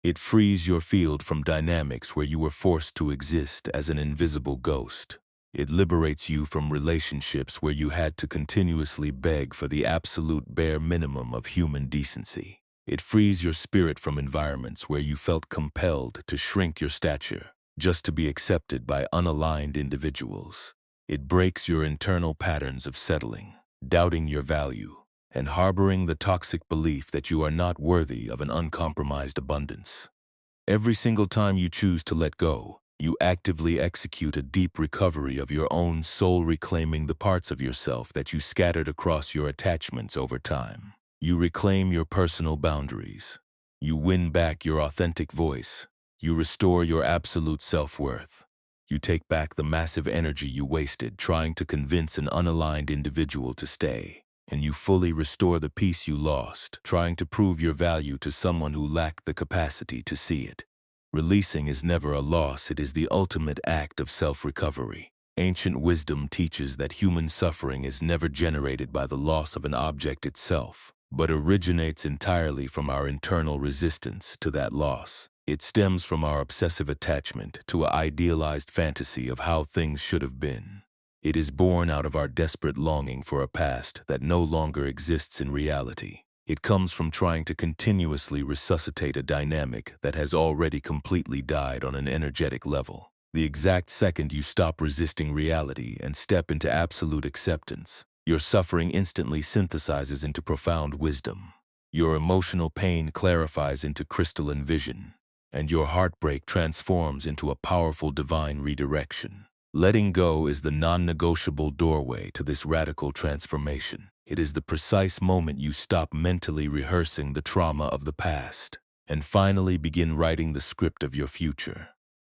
It frees your field from dynamics where you were forced to exist as an invisible ghost. It liberates you from relationships where you had to continuously beg for the absolute bare minimum of human decency. It frees your spirit from environments where you felt compelled to shrink your stature just to be accepted by unaligned individuals. It breaks your internal patterns of settling, doubting your value, and harboring the toxic belief that you are not worthy of an uncompromised abundance. Every single time you choose to let go, you actively execute a deep recovery of your own soul, reclaiming the parts of yourself that you scattered across your attachments over time. You reclaim your personal boundaries. You win back your authentic voice. You restore your absolute self-worth. You take back the massive energy you wasted trying to convince an unaligned individual to stay. And you fully restore the peace you lost, trying to prove your value to someone who lacked the capacity to see it. Releasing is never a loss, it is the ultimate act of self-recovery. Ancient wisdom teaches that human suffering is never generated by the loss of an object itself, but originates entirely from our internal resistance to that loss. It stems from our obsessive attachment to an idealized fantasy of how things should have been. It is born out of our desperate longing for a past that no longer exists in reality. It comes from trying to continuously resuscitate a dynamic that has already completely died on an energetic level. The exact second you stop resisting reality and step into absolute acceptance, your suffering instantly synthesizes into profound wisdom. Your emotional pain clarifies into crystalline vision, and your heartbreak transforms into a powerful divine redirection. Letting go is the non-negotiable doorway to this radical transformation. It is the precise moment you stop mentally rehearsing the trauma of the past and finally begin writing the script of your future.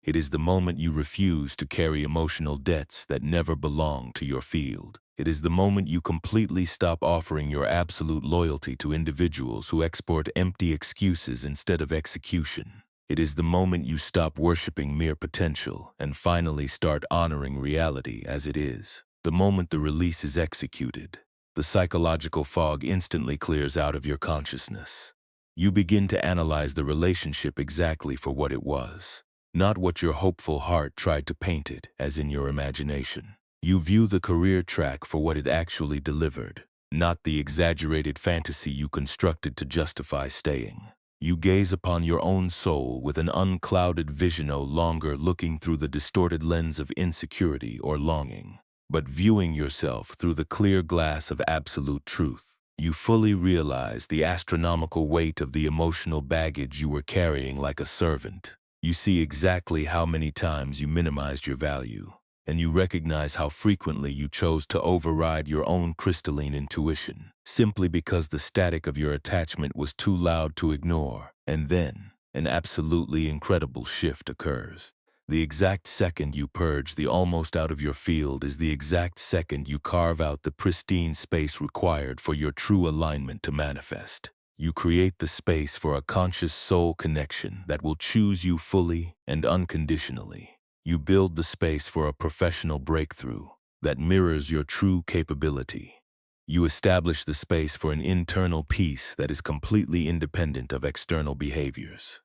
It is the moment you refuse to carry emotional debts that never belong to your field. It is the moment you completely stop offering your absolute loyalty to individuals who export empty excuses instead of execution. It is the moment you stop worshiping mere potential and finally start honoring reality as it is. The moment the release is executed, the psychological fog instantly clears out of your consciousness. You begin to analyze the relationship exactly for what it was, not what your hopeful heart tried to paint it as in your imagination. You view the career track for what it actually delivered, not the exaggerated fantasy you constructed to justify staying. You gaze upon your own soul with an unclouded vision, no longer looking through the distorted lens of insecurity or longing, but viewing yourself through the clear glass of absolute truth. You fully realize the astronomical weight of the emotional baggage you were carrying like a servant. You see exactly how many times you minimized your value, and you recognize how frequently you chose to override your own crystalline intuition, simply because the static of your attachment was too loud to ignore. And then, an absolutely incredible shift occurs. The exact second you purge the almost out of your field is the exact second you carve out the pristine space required for your true alignment to manifest. You create the space for a conscious soul connection that will choose you fully and unconditionally. You build the space for a professional breakthrough that mirrors your true capability. You establish the space for an internal peace that is completely independent of external behaviors.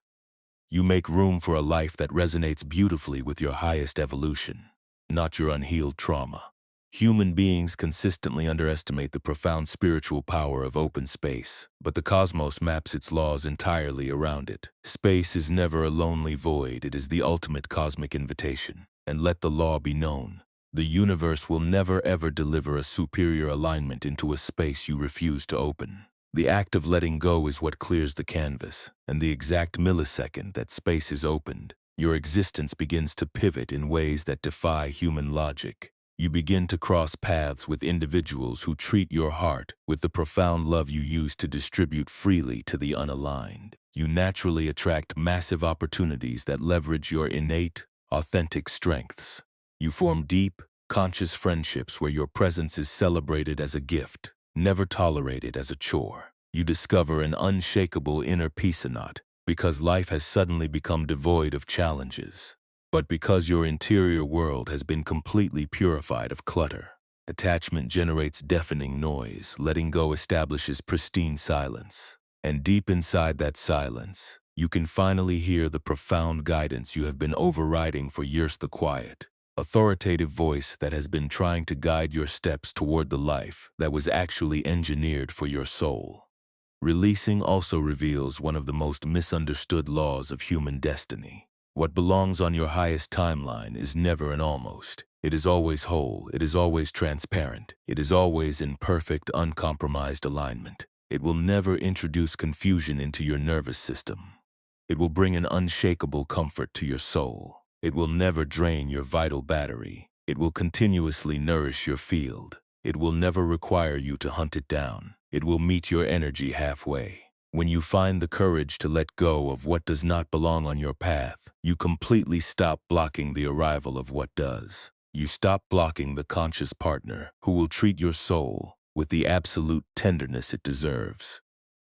You make room for a life that resonates beautifully with your highest evolution, not your unhealed trauma. Human beings consistently underestimate the profound spiritual power of open space, but the cosmos maps its laws entirely around it. Space is never a lonely void, it is the ultimate cosmic invitation. And let the law be known. The universe will never ever deliver a superior alignment into a space you refuse to open. The act of letting go is what clears the canvas, and the exact millisecond that space is opened, your existence begins to pivot in ways that defy human logic. You begin to cross paths with individuals who treat your heart with the profound love you used to distribute freely to the unaligned. You naturally attract massive opportunities that leverage your innate, authentic strengths. You form deep, Conscious friendships where your presence is celebrated as a gift, never tolerated as a chore. You discover an unshakable inner peace not because life has suddenly become devoid of challenges, but because your interior world has been completely purified of clutter. Attachment generates deafening noise, letting go establishes pristine silence. And deep inside that silence, you can finally hear the profound guidance you have been overriding for years, the quiet, authoritative voice that has been trying to guide your steps toward the life that was actually engineered for your soul. Releasing also reveals one of the most misunderstood laws of human destiny. What belongs on your highest timeline is never an almost. It is always whole, it is always transparent, it is always in perfect, uncompromised alignment. It will never introduce confusion into your nervous system. It will bring an unshakable comfort to your soul. It will never drain your vital battery. It will continuously nourish your field. It will never require you to hunt it down. It will meet your energy halfway. When you find the courage to let go of what does not belong on your path, you completely stop blocking the arrival of what does. You stop blocking the conscious partner who will treat your soul with the absolute tenderness it deserves.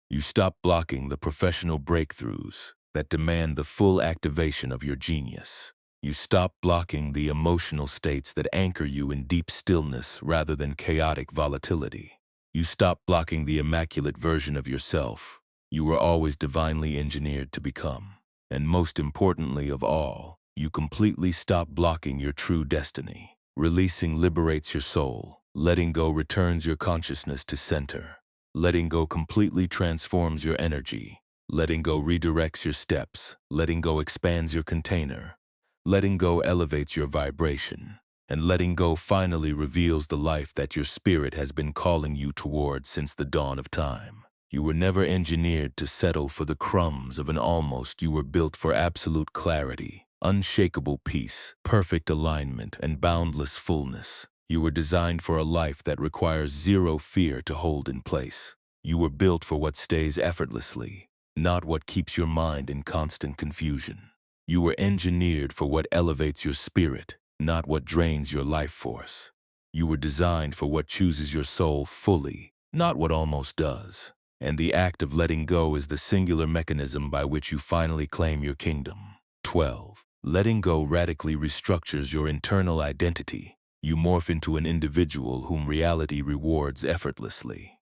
You stop blocking the professional breakthroughs that demand the full activation of your genius. You stop blocking the emotional states that anchor you in deep stillness rather than chaotic volatility. You stop blocking the immaculate version of yourself you were always divinely engineered to become. And most importantly of all, you completely stop blocking your true destiny. Releasing liberates your soul. Letting go returns your consciousness to center. Letting go completely transforms your energy. Letting go redirects your steps. Letting go expands your container. Letting go elevates your vibration. And letting go finally reveals the life that your spirit has been calling you toward since the dawn of time. You were never engineered to settle for the crumbs of an almost. You were built for absolute clarity, unshakable peace, perfect alignment, and boundless fullness. You were designed for a life that requires zero fear to hold in place. You were built for what stays effortlessly, not what keeps your mind in constant confusion. You were engineered for what elevates your spirit, not what drains your life force. You were designed for what chooses your soul fully, not what almost does. And the act of letting go is the singular mechanism by which you finally claim your kingdom. 12. Letting go radically restructures your internal identity. You morph into an individual whom reality rewards effortlessly.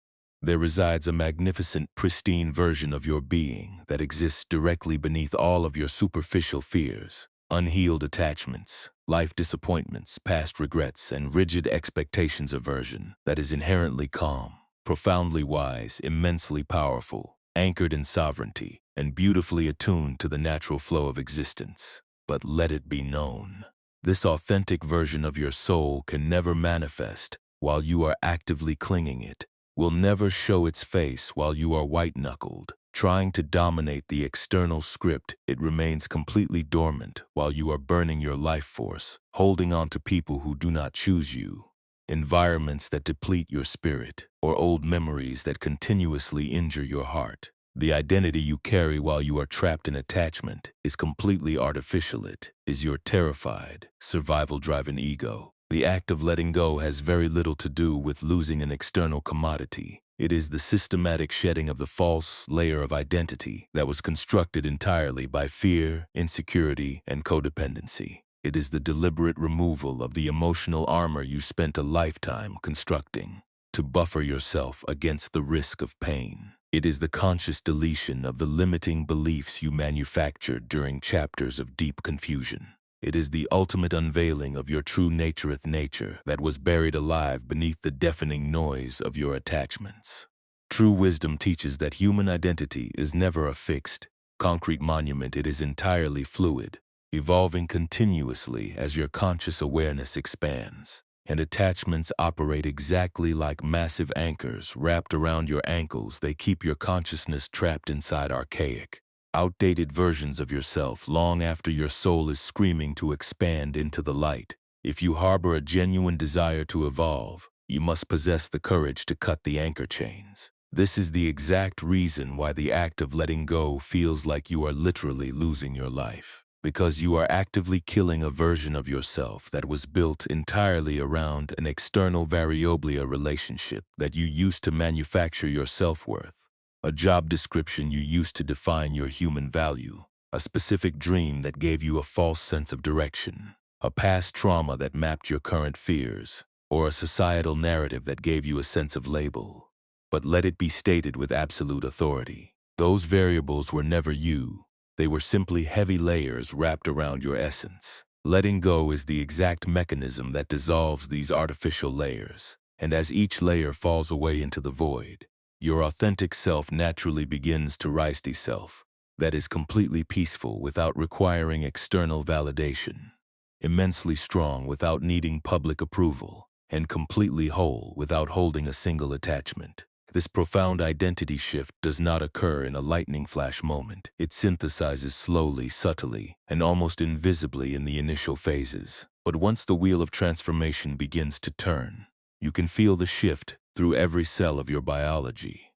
There resides a magnificent, pristine version of your being that exists directly beneath all of your superficial fears, unhealed attachments, life disappointments, past regrets, and rigid expectations aversion that is inherently calm, profoundly wise, immensely powerful, anchored in sovereignty, and beautifully attuned to the natural flow of existence. But let it be known, this authentic version of your soul can never manifest while you are actively clinging it, will never show its face while you are white-knuckled, trying to dominate the external script. It remains completely dormant while you are burning your life force, holding on to people who do not choose you, environments that deplete your spirit, or old memories that continuously injure your heart. The identity you carry while you are trapped in attachment is completely artificial. It is your terrified, survival-driven ego. The act of letting go has very little to do with losing an external commodity. It is the systematic shedding of the false layer of identity that was constructed entirely by fear, insecurity, and codependency. It is the deliberate removal of the emotional armor you spent a lifetime constructing to buffer yourself against the risk of pain. It is the conscious deletion of the limiting beliefs you manufactured during chapters of deep confusion. It is the ultimate unveiling of your true nature that was buried alive beneath the deafening noise of your attachments. True wisdom teaches that human identity is never a fixed, concrete monument. It is entirely fluid, evolving continuously as your conscious awareness expands. And attachments operate exactly like massive anchors wrapped around your ankles. They keep your consciousness trapped inside archaic, outdated versions of yourself long after your soul is screaming to expand into the light. If you harbor a genuine desire to evolve, you must possess the courage to cut the anchor chains. This is the exact reason why the act of letting go feels like you are literally losing your life. because you are actively killing a version of yourself that was built entirely around an external variablia relationship that you used to manufacture your self-worth, a job description you used to define your human value, a specific dream that gave you a false sense of direction, a past trauma that mapped your current fears, or a societal narrative that gave you a sense of label. But let it be stated with absolute authority, those variables were never you. They were simply heavy layers wrapped around your essence. Letting go is the exact mechanism that dissolves these artificial layers, and as each layer falls away into the void, your authentic self naturally begins to rise to self, that is completely peaceful without requiring external validation, immensely strong without needing public approval, and completely whole without holding a single attachment. This profound identity shift does not occur in a lightning flash moment. It synthesizes slowly, subtly, and almost invisibly in the initial phases. But once the wheel of transformation begins to turn, you can feel the shift through every cell of your biology.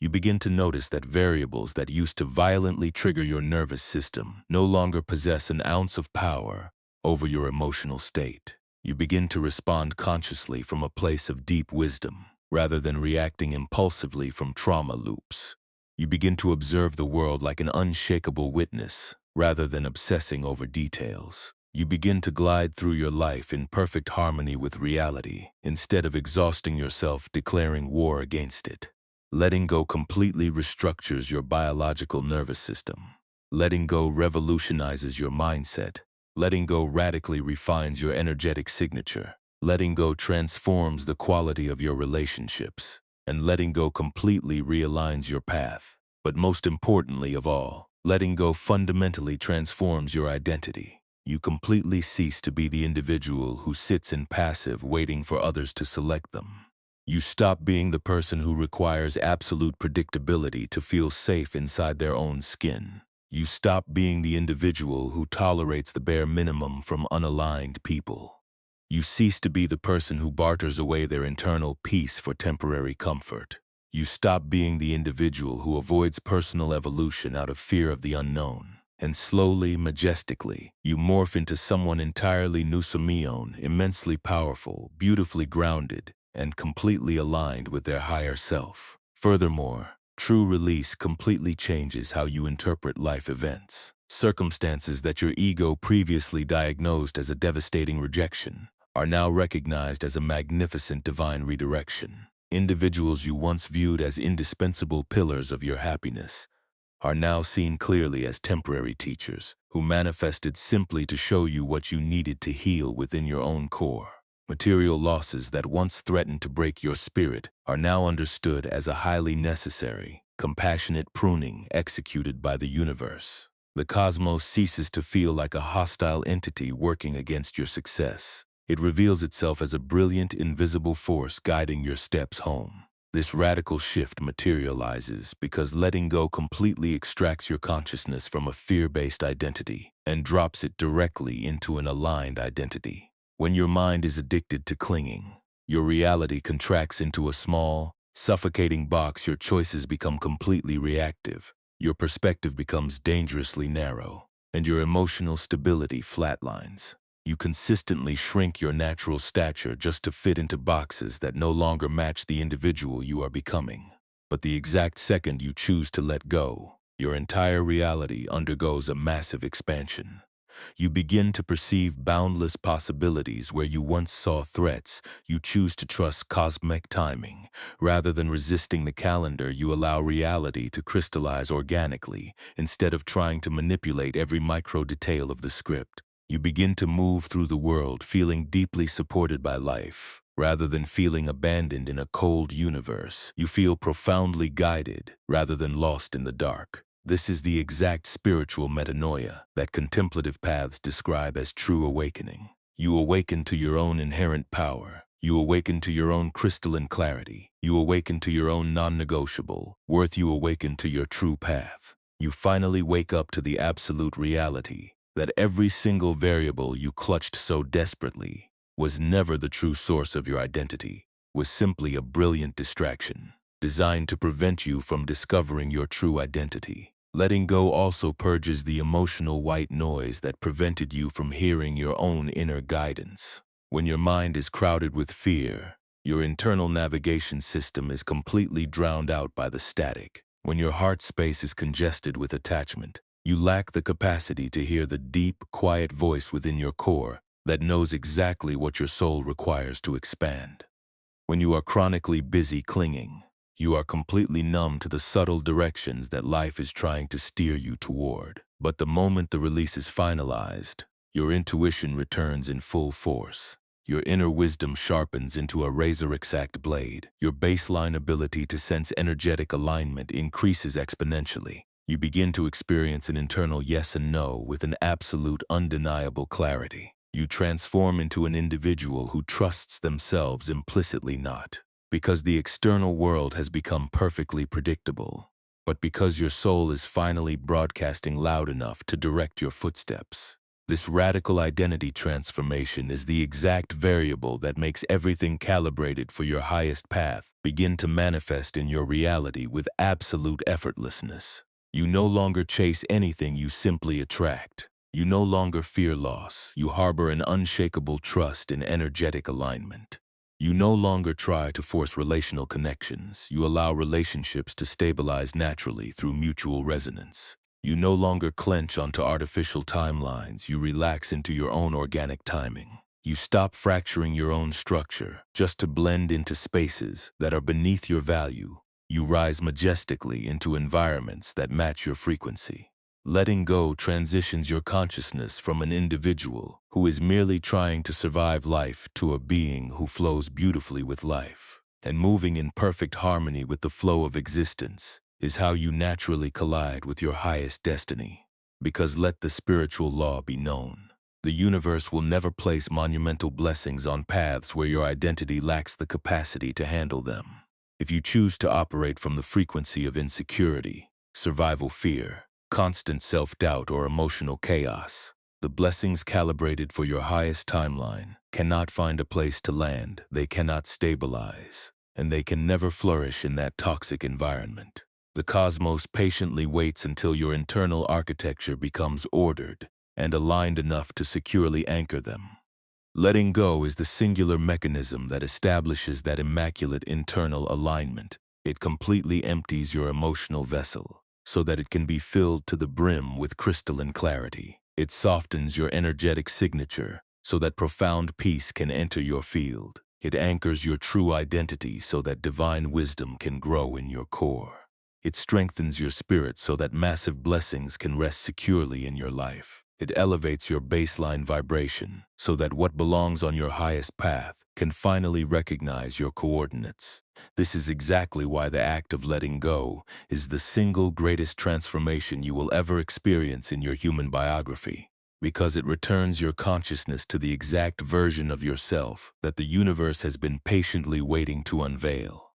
You begin to notice that variables that used to violently trigger your nervous system no longer possess an ounce of power over your emotional state. You begin to respond consciously from a place of deep wisdom, rather than reacting impulsively from trauma loops. You begin to observe the world like an unshakable witness, rather than obsessing over details. You begin to glide through your life in perfect harmony with reality, instead of exhausting yourself declaring war against it. Letting go completely restructures your biological nervous system. Letting go revolutionizes your mindset. Letting go radically refines your energetic signature. Letting go transforms the quality of your relationships, and letting go completely realigns your path. But most importantly of all, letting go fundamentally transforms your identity. You completely cease to be the individual who sits in passive waiting for others to select them. You stop being the person who requires absolute predictability to feel safe inside their own skin. You stop being the individual who tolerates the bare minimum from unaligned people. You cease to be the person who barters away their internal peace for temporary comfort. You stop being the individual who avoids personal evolution out of fear of the unknown. And slowly, majestically, you morph into someone entirely new, immensely powerful, beautifully grounded, and completely aligned with their higher self. Furthermore, true release completely changes how you interpret life events. Circumstances that your ego previously diagnosed as a devastating rejection are now recognized as a magnificent divine redirection. Individuals you once viewed as indispensable pillars of your happiness are now seen clearly as temporary teachers who manifested simply to show you what you needed to heal within your own core. Material losses that once threatened to break your spirit are now understood as a highly necessary, compassionate pruning executed by the universe. The cosmos ceases to feel like a hostile entity working against your success. It reveals itself as a brilliant, invisible force guiding your steps home. This radical shift materializes because letting go completely extracts your consciousness from a fear-based identity and drops it directly into an aligned identity. When your mind is addicted to clinging, your reality contracts into a small, suffocating box. Your choices become completely reactive, your perspective becomes dangerously narrow, and your emotional stability flatlines. You consistently shrink your natural stature just to fit into boxes that no longer match the individual you are becoming. But the exact second you choose to let go, your entire reality undergoes a massive expansion. You begin to perceive boundless possibilities where you once saw threats. You choose to trust cosmic timing. Rather than resisting the calendar, you allow reality to crystallize organically instead of trying to manipulate every micro detail of the script. You begin to move through the world feeling deeply supported by life. Rather than feeling abandoned in a cold universe, you feel profoundly guided rather than lost in the dark. This is the exact spiritual metanoia that contemplative paths describe as true awakening. You awaken to your own inherent power. You awaken to your own crystalline clarity. You awaken to your own non-negotiable worth. You awaken to your true path. You finally wake up to the absolute reality that every single variable you clutched so desperately was never the true source of your identity, was simply a brilliant distraction designed to prevent you from discovering your true identity. Letting go also purges the emotional white noise that prevented you from hearing your own inner guidance. When your mind is crowded with fear, your internal navigation system is completely drowned out by the static. When your heart space is congested with attachment, you lack the capacity to hear the deep, quiet voice within your core that knows exactly what your soul requires to expand. When you are chronically busy clinging, you are completely numb to the subtle directions that life is trying to steer you toward. But the moment the release is finalized, your intuition returns in full force. Your inner wisdom sharpens into a razor-exact blade. Your baseline ability to sense energetic alignment increases exponentially. You begin to experience an internal yes and no with an absolute, undeniable clarity. You transform into an individual who trusts themselves implicitly, not because the external world has become perfectly predictable, but because your soul is finally broadcasting loud enough to direct your footsteps. This radical identity transformation is the exact variable that makes everything calibrated for your highest path begin to manifest in your reality with absolute effortlessness. You no longer chase anything, you simply attract. You no longer fear loss, you harbor an unshakable trust in energetic alignment. You no longer try to force relational connections, you allow relationships to stabilize naturally through mutual resonance. You no longer clench onto artificial timelines, you relax into your own organic timing. You stop fracturing your own structure just to blend into spaces that are beneath your value. You rise majestically into environments that match your frequency. Letting go transitions your consciousness from an individual who is merely trying to survive life to a being who flows beautifully with life. And moving in perfect harmony with the flow of existence is how you naturally collide with your highest destiny. Because let the spiritual law be known. The universe will never place monumental blessings on paths where your identity lacks the capacity to handle them. If you choose to operate from the frequency of insecurity, survival fear, constant self-doubt, or emotional chaos, the blessings calibrated for your highest timeline cannot find a place to land, they cannot stabilize, and they can never flourish in that toxic environment. The cosmos patiently waits until your internal architecture becomes ordered and aligned enough to securely anchor them. Letting go is the singular mechanism that establishes that immaculate internal alignment. It completely empties your emotional vessel so that it can be filled to the brim with crystalline clarity. It softens your energetic signature so that profound peace can enter your field. It anchors your true identity so that divine wisdom can grow in your core. It strengthens your spirit so that massive blessings can rest securely in your life. It elevates your baseline vibration so that what belongs on your highest path can finally recognize your coordinates. This is exactly why the act of letting go is the single greatest transformation you will ever experience in your human biography, because it returns your consciousness to the exact version of yourself that the universe has been patiently waiting to unveil.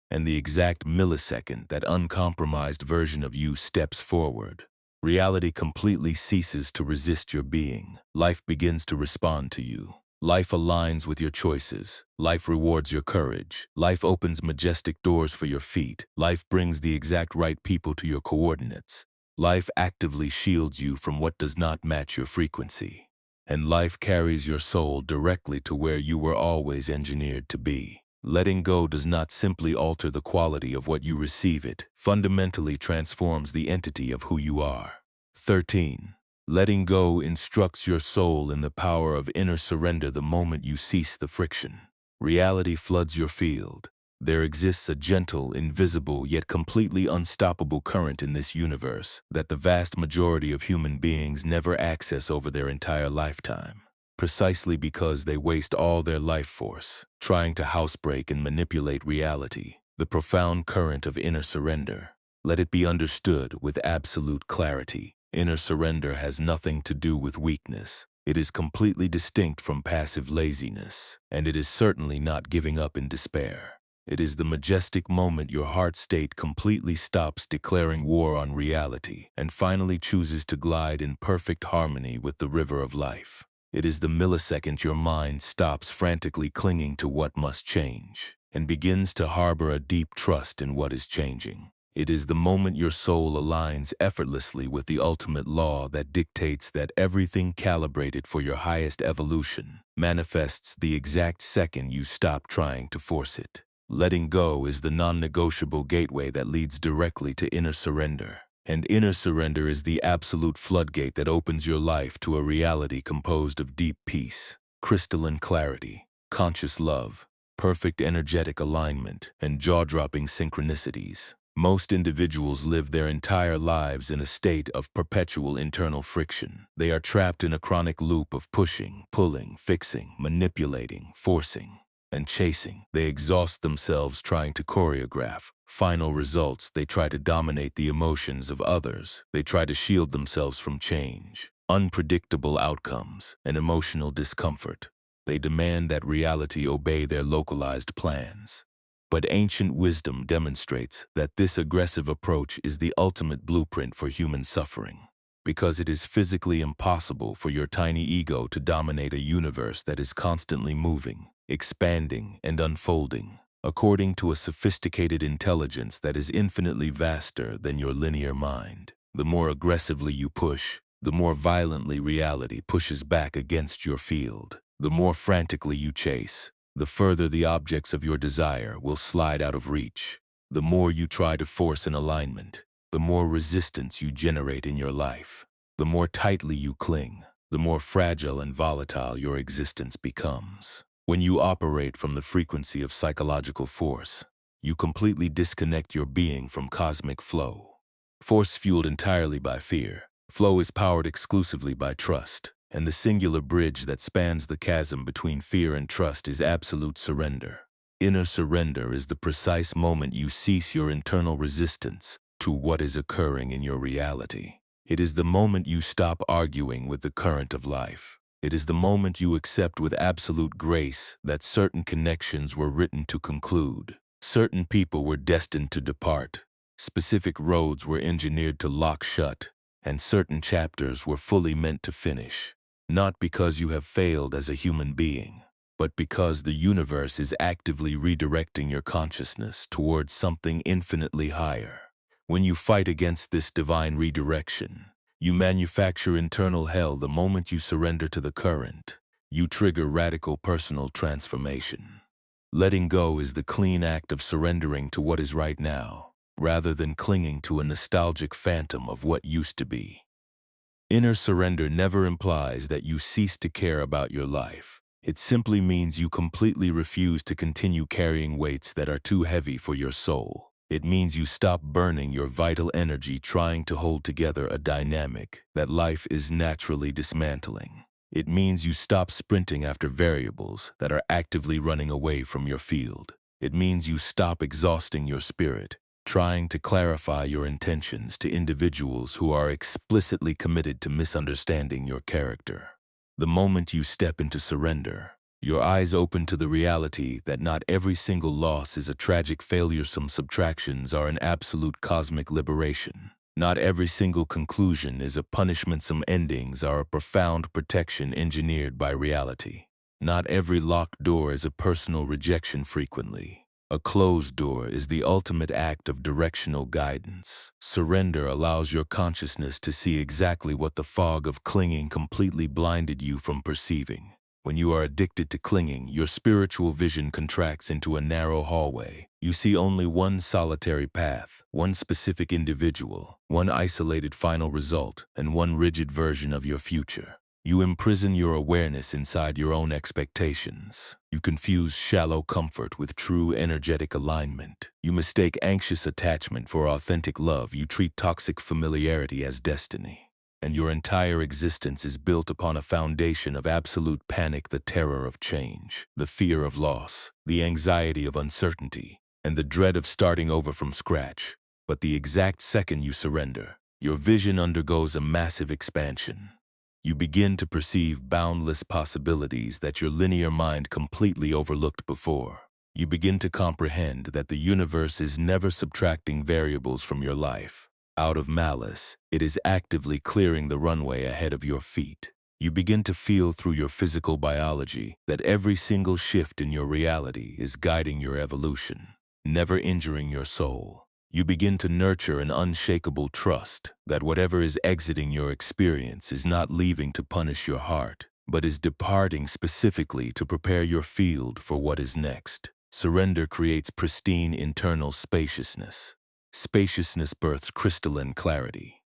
And the exact millisecond that uncompromised version of you steps forward, reality completely ceases to resist your being. Life begins to respond to you. Life aligns with your choices. Life rewards your courage. Life opens majestic doors for your feet. Life brings the exact right people to your coordinates. Life actively shields you from what does not match your frequency. And life carries your soul directly to where you were always engineered to be. Letting go does not simply alter the quality of what you receive, it fundamentally transforms the entity of who you are. 13. Letting go instructs your soul in the power of inner surrender the moment you cease the friction. Reality floods your field. There exists a gentle, invisible, yet completely unstoppable current in this universe that the vast majority of human beings never access over their entire lifetime. Precisely because they waste all their life force trying to housebreak and manipulate reality, the profound current of inner surrender. Let it be understood with absolute clarity. Inner surrender has nothing to do with weakness. It is completely distinct from passive laziness, and it is certainly not giving up in despair. It is the majestic moment your heart state completely stops declaring war on reality and finally chooses to glide in perfect harmony with the river of life. It is the millisecond your mind stops frantically clinging to what must change and begins to harbor a deep trust in what is changing. It is the moment your soul aligns effortlessly with the ultimate law that dictates that everything calibrated for your highest evolution manifests the exact second you stop trying to force it. Letting go is the non-negotiable gateway that leads directly to inner surrender. And inner surrender is the absolute floodgate that opens your life to a reality composed of deep peace, crystalline clarity, conscious love, perfect energetic alignment, and jaw-dropping synchronicities. Most individuals live their entire lives in a state of perpetual internal friction. They are trapped in a chronic loop of pushing, pulling, fixing, manipulating, forcing, and chasing. They exhaust themselves trying to choreograph final results. They try to dominate the emotions of others. They try to shield themselves from change, unpredictable outcomes, and emotional discomfort. They demand that reality obey their localized plans. But ancient wisdom demonstrates that this aggressive approach is the ultimate blueprint for human suffering, because it is physically impossible for your tiny ego to dominate a universe that is constantly moving, expanding, and unfolding, according to a sophisticated intelligence that is infinitely vaster than your linear mind. The more aggressively you push, the more violently reality pushes back against your field. The more frantically you chase, the further the objects of your desire will slide out of reach. The more you try to force an alignment, the more resistance you generate in your life. The more tightly you cling, the more fragile and volatile your existence becomes. When you operate from the frequency of psychological force, you completely disconnect your being from cosmic flow. Force fueled entirely by fear, flow is powered exclusively by trust. And the singular bridge that spans the chasm between fear and trust is absolute surrender. Inner surrender is the precise moment you cease your internal resistance to what is occurring in your reality. It is the moment you stop arguing with the current of life. It is the moment you accept with absolute grace that certain connections were written to conclude. Certain people were destined to depart. Specific roads were engineered to lock shut, and certain chapters were fully meant to finish. Not because you have failed as a human being, but because the universe is actively redirecting your consciousness towards something infinitely higher. When you fight against this divine redirection, you manufacture internal hell. The moment you surrender to the current, you trigger radical personal transformation. Letting go is the clean act of surrendering to what is right now, rather than clinging to a nostalgic phantom of what used to be. Inner surrender never implies that you cease to care about your life. It simply means you completely refuse to continue carrying weights that are too heavy for your soul. It means you stop burning your vital energy trying to hold together a dynamic that life is naturally dismantling. It means you stop sprinting after variables that are actively running away from your field. It means you stop exhausting your spirit trying to clarify your intentions to individuals who are explicitly committed to misunderstanding your character. The moment you step into surrender, your eyes open to the reality that not every single loss is a tragic failure. Some subtractions are an absolute cosmic liberation. Not every single conclusion is a punishment. Some endings are a profound protection engineered by reality. Not every locked door is a personal rejection. Frequently, a closed door is the ultimate act of directional guidance. Surrender allows your consciousness to see exactly what the fog of clinging completely blinded you from perceiving. When you are addicted to clinging, your spiritual vision contracts into a narrow hallway. You see only one solitary path, one specific individual, one isolated final result, and one rigid version of your future. You imprison your awareness inside your own expectations. You confuse shallow comfort with true energetic alignment. You mistake anxious attachment for authentic love. You treat toxic familiarity as destiny. And your entire existence is built upon a foundation of absolute panic, the terror of change, the fear of loss, the anxiety of uncertainty, and the dread of starting over from scratch. But the exact second you surrender, your vision undergoes a massive expansion. You begin to perceive boundless possibilities that your linear mind completely overlooked before. You begin to comprehend that the universe is never subtracting variables from your life. Out of malice, it is actively clearing the runway ahead of your feet. You begin to feel through your physical biology that every single shift in your reality is guiding your evolution, never injuring your soul. You begin to nurture an unshakable trust that whatever is exiting your experience is not leaving to punish your heart, but is departing specifically to prepare your field for what is next. Surrender creates pristine internal spaciousness. Spaciousness births crystalline clarity.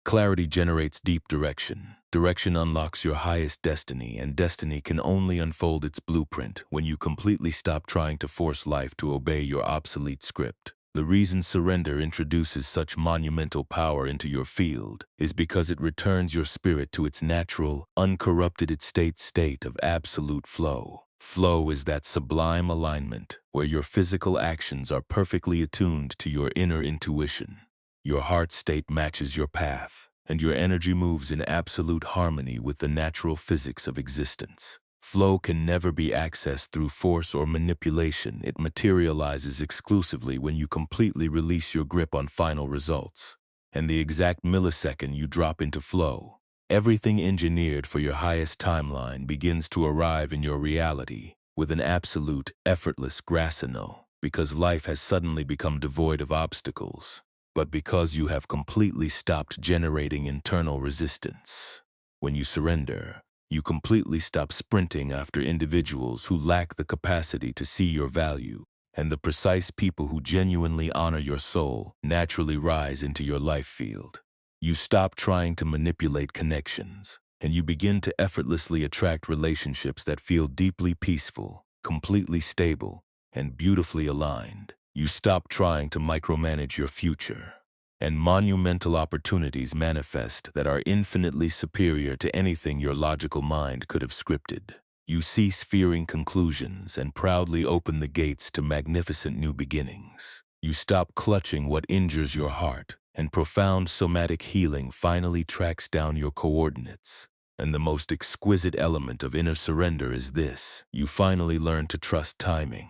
Clarity generates deep direction. Direction unlocks your highest destiny, and destiny can only unfold its blueprint when you completely stop trying to force life to obey your obsolete script. The reason surrender introduces such monumental power into your field is because it returns your spirit to its natural, uncorrupted state of absolute flow. Flow is that sublime alignment where your physical actions are perfectly attuned to your inner intuition. Your heart state matches your path, and your energy moves in absolute harmony with the natural physics of existence. Flow can never be accessed through force or manipulation. It materializes exclusively when you completely release your grip on final results. And the exact millisecond you drop into flow, everything engineered for your highest timeline begins to arrive in your reality with an absolute, effortless grassino, because life has suddenly become devoid of obstacles, but because you have completely stopped generating internal resistance. When you surrender, you completely stop sprinting after individuals who lack the capacity to see your value, and the precise people who genuinely honor your soul naturally rise into your life field. You stop trying to manipulate connections, and you begin to effortlessly attract relationships that feel deeply peaceful, completely stable, and beautifully aligned. You stop trying to micromanage your future, and monumental opportunities manifest that are infinitely superior to anything your logical mind could have scripted. You cease fearing conclusions and proudly open the gates to magnificent new beginnings. You stop clutching what injures your heart, and profound somatic healing finally tracks down your coordinates. And the most exquisite element of inner surrender is this: you finally learn to trust timing.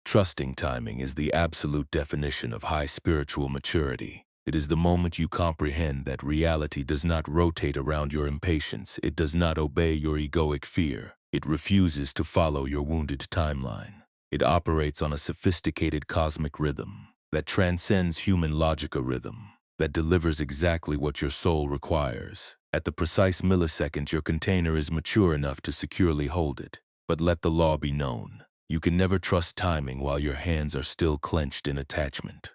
Trusting timing is the absolute definition of high spiritual maturity. It is the moment you comprehend that reality does not rotate around your impatience, it does not obey your egoic fear, it refuses to follow your wounded timeline. It operates on a sophisticated cosmic rhythm that transcends human logica rhythm, that delivers exactly what your soul requires. At the precise millisecond, your container is mature enough to securely hold it. But let the law be known: you can never trust timing while your hands are still clenched in attachment.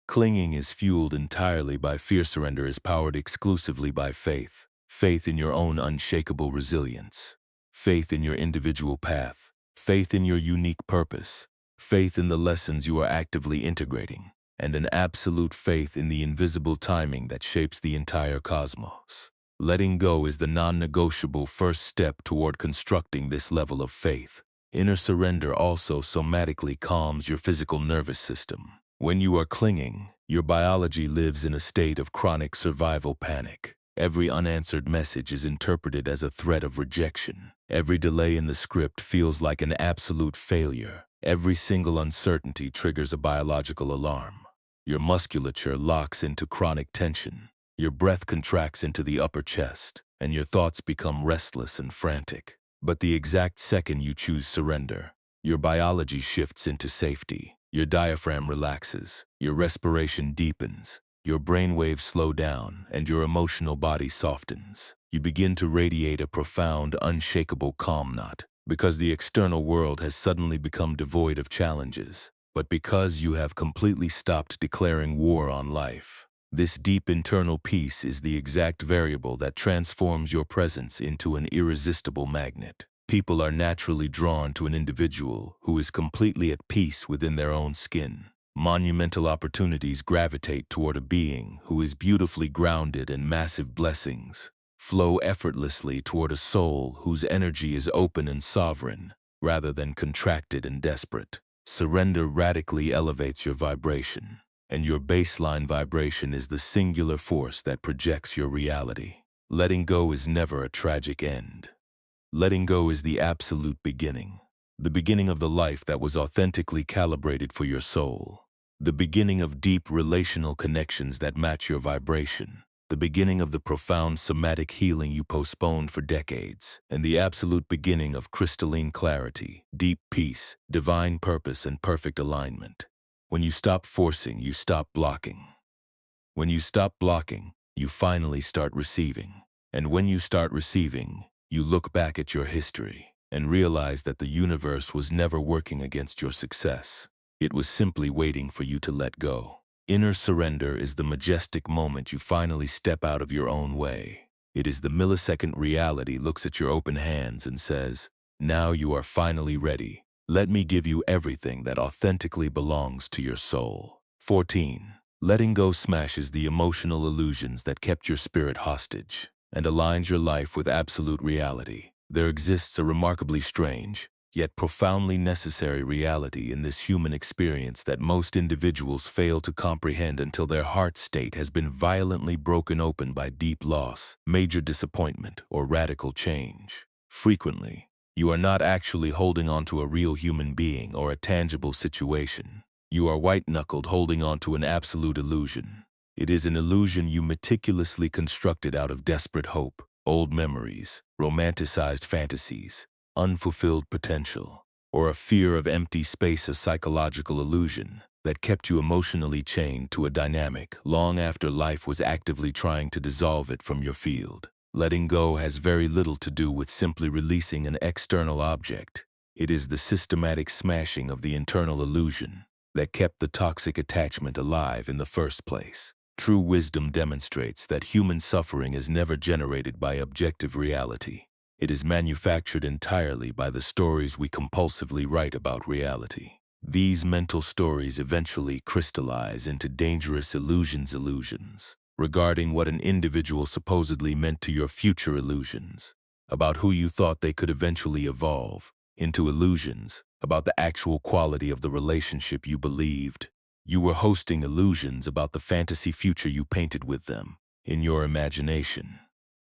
Clinging is fueled entirely by fear. Surrender is powered exclusively by faith. Faith in your own unshakable resilience. Faith in your individual path. Faith in your unique purpose. Faith in the lessons you are actively integrating. And an absolute faith in the invisible timing that shapes the entire cosmos. Letting go is the non-negotiable first step toward constructing this level of faith. Inner surrender also somatically calms your physical nervous system. When you are clinging, your biology lives in a state of chronic survival panic. Every unanswered message is interpreted as a threat of rejection. Every delay in the script feels like an absolute failure. Every single uncertainty triggers a biological alarm. Your musculature locks into chronic tension. Your breath contracts into the upper chest, and your thoughts become restless and frantic. But the exact second you choose surrender, your biology shifts into safety. Your diaphragm relaxes, your respiration deepens, your brainwaves slow down, and your emotional body softens. You begin to radiate a profound, unshakable calm, not because the external world has suddenly become devoid of challenges, but because you have completely stopped declaring war on life. This deep internal peace is the exact variable that transforms your presence into an irresistible magnet. People are naturally drawn to an individual who is completely at peace within their own skin. Monumental opportunities gravitate toward a being who is beautifully grounded, and massive blessings flow effortlessly toward a soul whose energy is open and sovereign, rather than contracted and desperate. Surrender radically elevates your vibration, and your baseline vibration is the singular force that projects your reality. Letting go is never a tragic end. Letting go is the absolute beginning. The beginning of the life that was authentically calibrated for your soul. The beginning of deep relational connections that match your vibration. The beginning of the profound somatic healing you postponed for decades. And the absolute beginning of crystalline clarity, deep peace, divine purpose, and perfect alignment. When you stop forcing, you stop blocking. When you stop blocking, you finally start receiving. And when you start receiving, you look back at your history and realize that the universe was never working against your success. It was simply waiting for you to let go. Inner surrender is the majestic moment you finally step out of your own way. It is the millisecond reality looks at your open hands and says, "Now you are finally ready. Let me give you everything that authentically belongs to your soul." 14. Letting go smashes the emotional illusions that kept your spirit hostage and aligns your life with absolute reality. There exists a remarkably strange, yet profoundly necessary reality in this human experience that most individuals fail to comprehend until their heart state has been violently broken open by deep loss, major disappointment, or radical change. Frequently, you are not actually holding on to a real human being or a tangible situation. You are white-knuckled holding on to an absolute illusion. It is an illusion you meticulously constructed out of desperate hope, old memories, romanticized fantasies, unfulfilled potential, or a fear of empty space, a psychological illusion that kept you emotionally chained to a dynamic long after life was actively trying to dissolve it from your field. Letting go has very little to do with simply releasing an external object. It is the systematic smashing of the internal illusion that kept the toxic attachment alive in the first place. True wisdom demonstrates that human suffering is never generated by objective reality. It is manufactured entirely by the stories we compulsively write about reality. These mental stories eventually crystallize into dangerous illusions regarding what an individual supposedly meant to your future, illusions about who you thought they could eventually evolve into, illusions about the actual quality of the relationship you believed. You were hosting illusions about the fantasy future you painted with them in your imagination.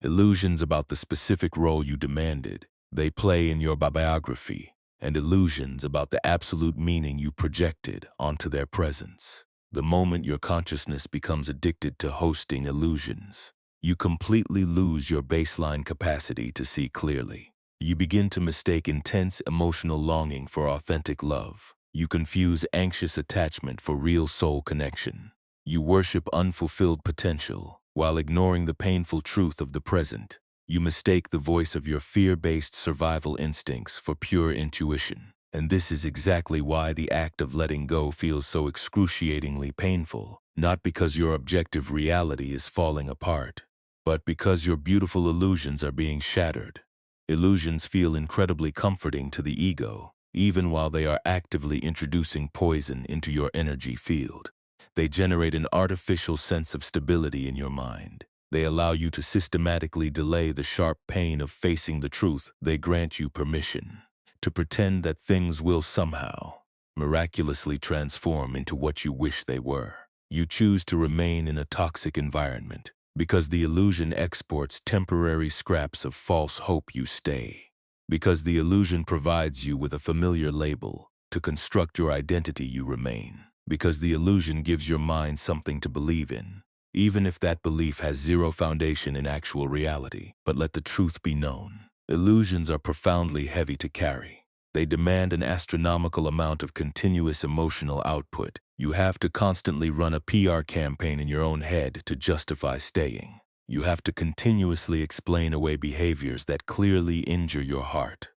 Illusions about the specific role you demanded they play in your biography, and illusions about the absolute meaning you projected onto their presence. The moment your consciousness becomes addicted to hosting illusions, you completely lose your baseline capacity to see clearly. You begin to mistake intense emotional longing for authentic love. You confuse anxious attachment for real soul connection. You worship unfulfilled potential while ignoring the painful truth of the present. You mistake the voice of your fear-based survival instincts for pure intuition. And this is exactly why the act of letting go feels so excruciatingly painful, not because your objective reality is falling apart, but because your beautiful illusions are being shattered. Illusions feel incredibly comforting to the ego, even while they are actively introducing poison into your energy field. They generate an artificial sense of stability in your mind. They allow you to systematically delay the sharp pain of facing the truth. They grant you permission to pretend that things will somehow, miraculously transform into what you wish they were. You choose to remain in a toxic environment because the illusion exports temporary scraps of false hope. You stay because the illusion provides you with a familiar label to construct your identity. You remain because the illusion gives your mind something to believe in, even if that belief has zero foundation in actual reality. But let the truth be known. Illusions are profoundly heavy to carry. They demand an astronomical amount of continuous emotional output. You have to constantly run a PR campaign in your own head to justify staying. You have to continuously explain away behaviors that clearly injure your heart.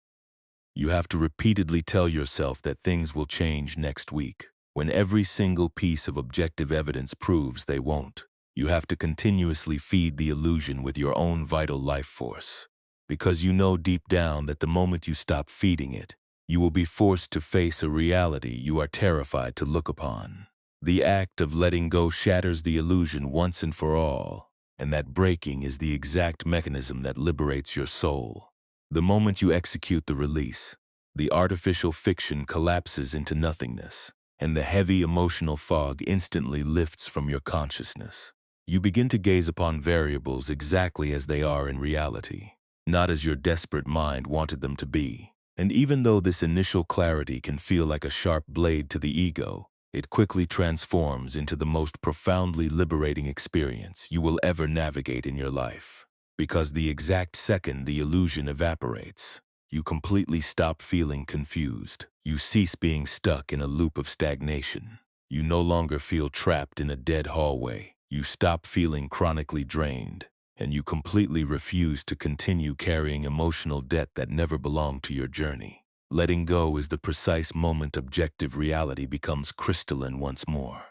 You have to repeatedly tell yourself that things will change next week, when every single piece of objective evidence proves they won't. You have to continuously feed the illusion with your own vital life force, because you know deep down that the moment you stop feeding it, you will be forced to face a reality you are terrified to look upon. The act of letting go shatters the illusion once and for all, and that breaking is the exact mechanism that liberates your soul. The moment you execute the release, the artificial fiction collapses into nothingness, and the heavy emotional fog instantly lifts from your consciousness. You begin to gaze upon variables exactly as they are in reality, not as your desperate mind wanted them to be. And even though this initial clarity can feel like a sharp blade to the ego, it quickly transforms into the most profoundly liberating experience you will ever navigate in your life. Because the exact second the illusion evaporates, you completely stop feeling confused. You cease being stuck in a loop of stagnation. You no longer feel trapped in a dead hallway. You stop feeling chronically drained, and you completely refuse to continue carrying emotional debt that never belonged to your journey. Letting go is the precise moment objective reality becomes crystalline once more.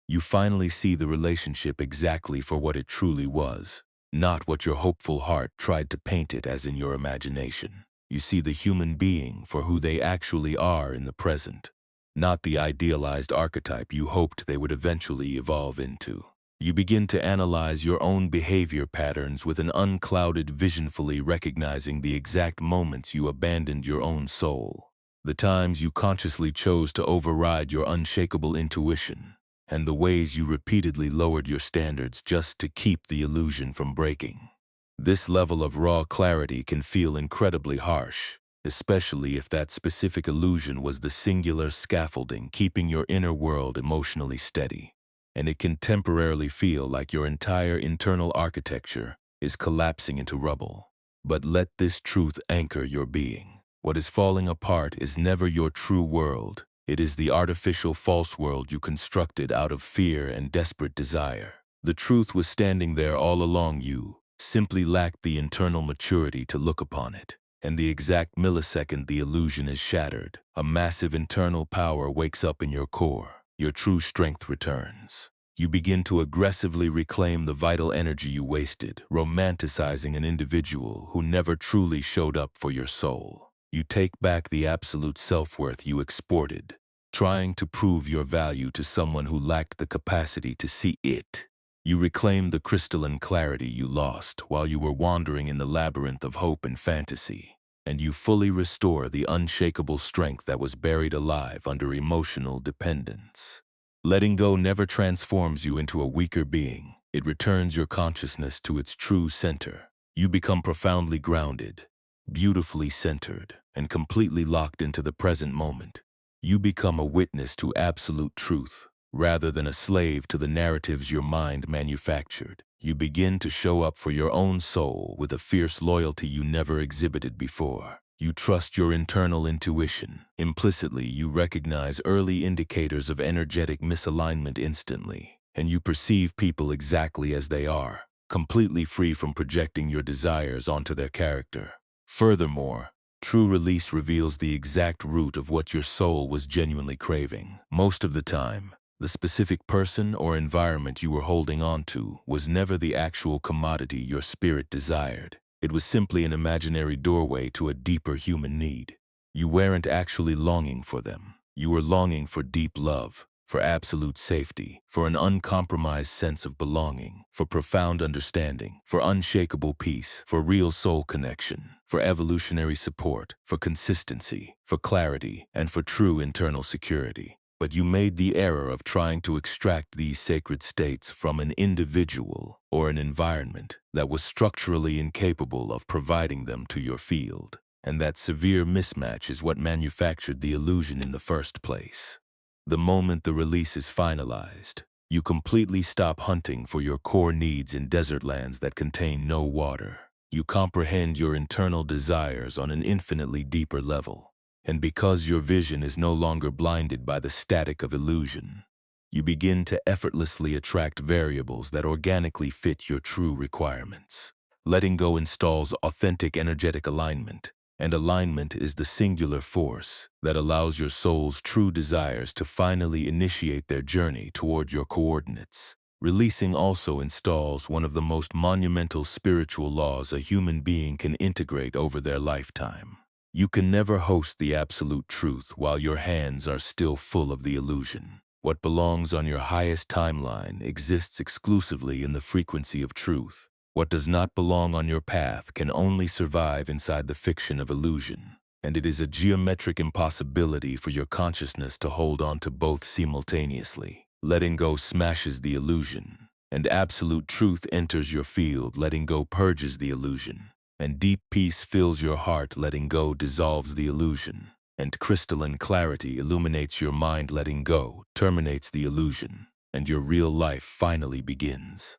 You finally see the relationship exactly for what it truly was, not what your hopeful heart tried to paint it as in your imagination. You see the human being for who they actually are in the present, not the idealized archetype you hoped they would eventually evolve into. You begin to analyze your own behavior patterns with an unclouded vision, fully recognizing the exact moments you abandoned your own soul, the times you consciously chose to override your unshakable intuition, and the ways you repeatedly lowered your standards just to keep the illusion from breaking. This level of raw clarity can feel incredibly harsh, especially if that specific illusion was the singular scaffolding keeping your inner world emotionally steady. And it can temporarily feel like your entire internal architecture is collapsing into rubble. But let this truth anchor your being. What is falling apart is never your true world. It is the artificial false world you constructed out of fear and desperate desire. The truth was standing there all along, you simply lacked the internal maturity to look upon it. And the exact millisecond the illusion is shattered, a massive internal power wakes up in your core. Your true strength returns. You begin to aggressively reclaim the vital energy you wasted, romanticizing an individual who never truly showed up for your soul. You take back the absolute self-worth you exported, trying to prove your value to someone who lacked the capacity to see it. You reclaim the crystalline clarity you lost while you were wandering in the labyrinth of hope and fantasy, and you fully restore the unshakable strength that was buried alive under emotional dependence. Letting go never transforms you into a weaker being. It returns your consciousness to its true center. You become profoundly grounded, beautifully centered, and completely locked into the present moment. You become a witness to absolute truth, rather than a slave to the narratives your mind manufactured. You begin to show up for your own soul with a fierce loyalty you never exhibited before. You trust your internal intuition. Implicitly, you recognize early indicators of energetic misalignment instantly, and you perceive people exactly as they are, completely free from projecting your desires onto their character. Furthermore, true release reveals the exact root of what your soul was genuinely craving. Most of the time, the specific person or environment you were holding on to was never the actual commodity your spirit desired. It was simply an imaginary doorway to a deeper human need. You weren't actually longing for them. You were longing for deep love, for absolute safety, for an uncompromised sense of belonging, for profound understanding, for unshakable peace, for real soul connection, for evolutionary support, for consistency, for clarity, and for true internal security. But you made the error of trying to extract these sacred states from an individual or an environment that was structurally incapable of providing them to your field. And that severe mismatch is what manufactured the illusion in the first place. The moment the release is finalized, you completely stop hunting for your core needs in desert lands that contain no water. You comprehend your internal desires on an infinitely deeper level. And because your vision is no longer blinded by the static of illusion, you begin to effortlessly attract variables that organically fit your true requirements. Letting go installs authentic energetic alignment, and alignment is the singular force that allows your soul's true desires to finally initiate their journey toward your coordinates. Releasing also installs one of the most monumental spiritual laws a human being can integrate over their lifetime. You can never host the absolute truth while your hands are still full of the illusion. What belongs on your highest timeline exists exclusively in the frequency of truth. What does not belong on your path can only survive inside the fiction of illusion. And it is a geometric impossibility for your consciousness to hold on to both simultaneously. Letting go smashes the illusion, and absolute truth enters your field. Letting go purges the illusion. And deep peace fills your heart. Letting go dissolves the illusion, and crystalline clarity illuminates your mind. Letting go terminates the illusion, and your real life finally begins.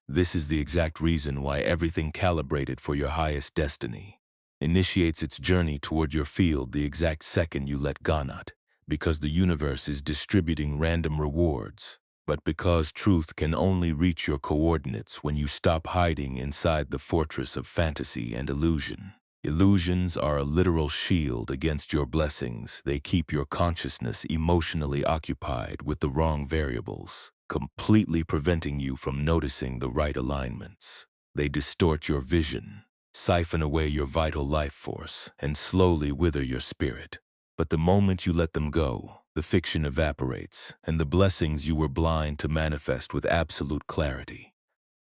This is the exact reason why everything calibrated for your highest destiny initiates its journey toward your field the exact second you let go. because the universe is distributing random rewards, but because truth can only reach your coordinates when you stop hiding inside the fortress of fantasy and illusion. Illusions are a literal shield against your blessings. They keep your consciousness emotionally occupied with the wrong variables, completely preventing you from noticing the right alignments. They distort your vision, siphon away your vital life force, and slowly wither your spirit. But the moment you let them go, the fiction evaporates, and the blessings you were blind to manifest with absolute clarity.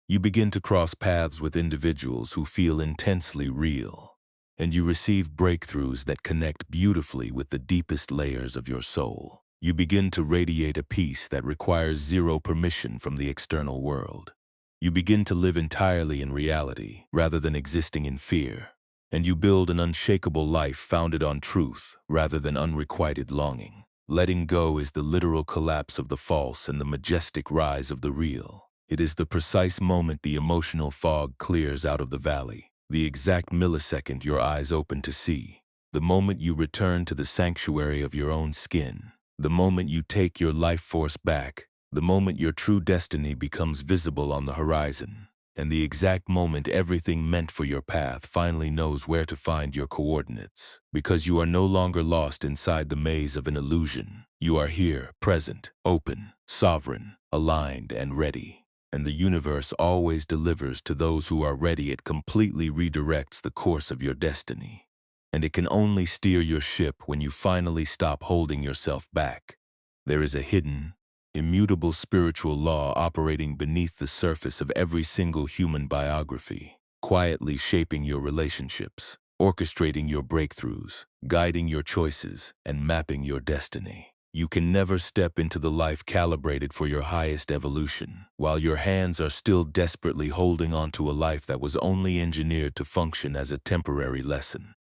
You begin to cross paths with individuals who feel intensely real, and you receive breakthroughs that connect beautifully with the deepest layers of your soul. You begin to radiate a peace that requires zero permission from the external world. You begin to live entirely in reality rather than existing in fear, and you build an unshakable life founded on truth rather than unrequited longing. Letting go is the literal collapse of the false and the majestic rise of the real. It is the precise moment the emotional fog clears out of the valley, the exact millisecond your eyes open to see, the moment you return to the sanctuary of your own skin, the moment you take your life force back, the moment your true destiny becomes visible on the horizon, and the exact moment everything meant for your path finally knows where to find your coordinates. Because you are no longer lost inside the maze of an illusion. You are here, present, open, sovereign, aligned, and ready. And the universe always delivers to those who are ready. It completely redirects the course of your destiny. And it can only steer your ship when you finally stop holding yourself back. There is a hidden, immutable spiritual law operating beneath the surface of every single human biography, quietly shaping your relationships, orchestrating your breakthroughs, guiding your choices, and mapping your destiny. You can never step into the life calibrated for your highest evolution, while your hands are still desperately holding on to a life that was only engineered to function as a temporary lesson.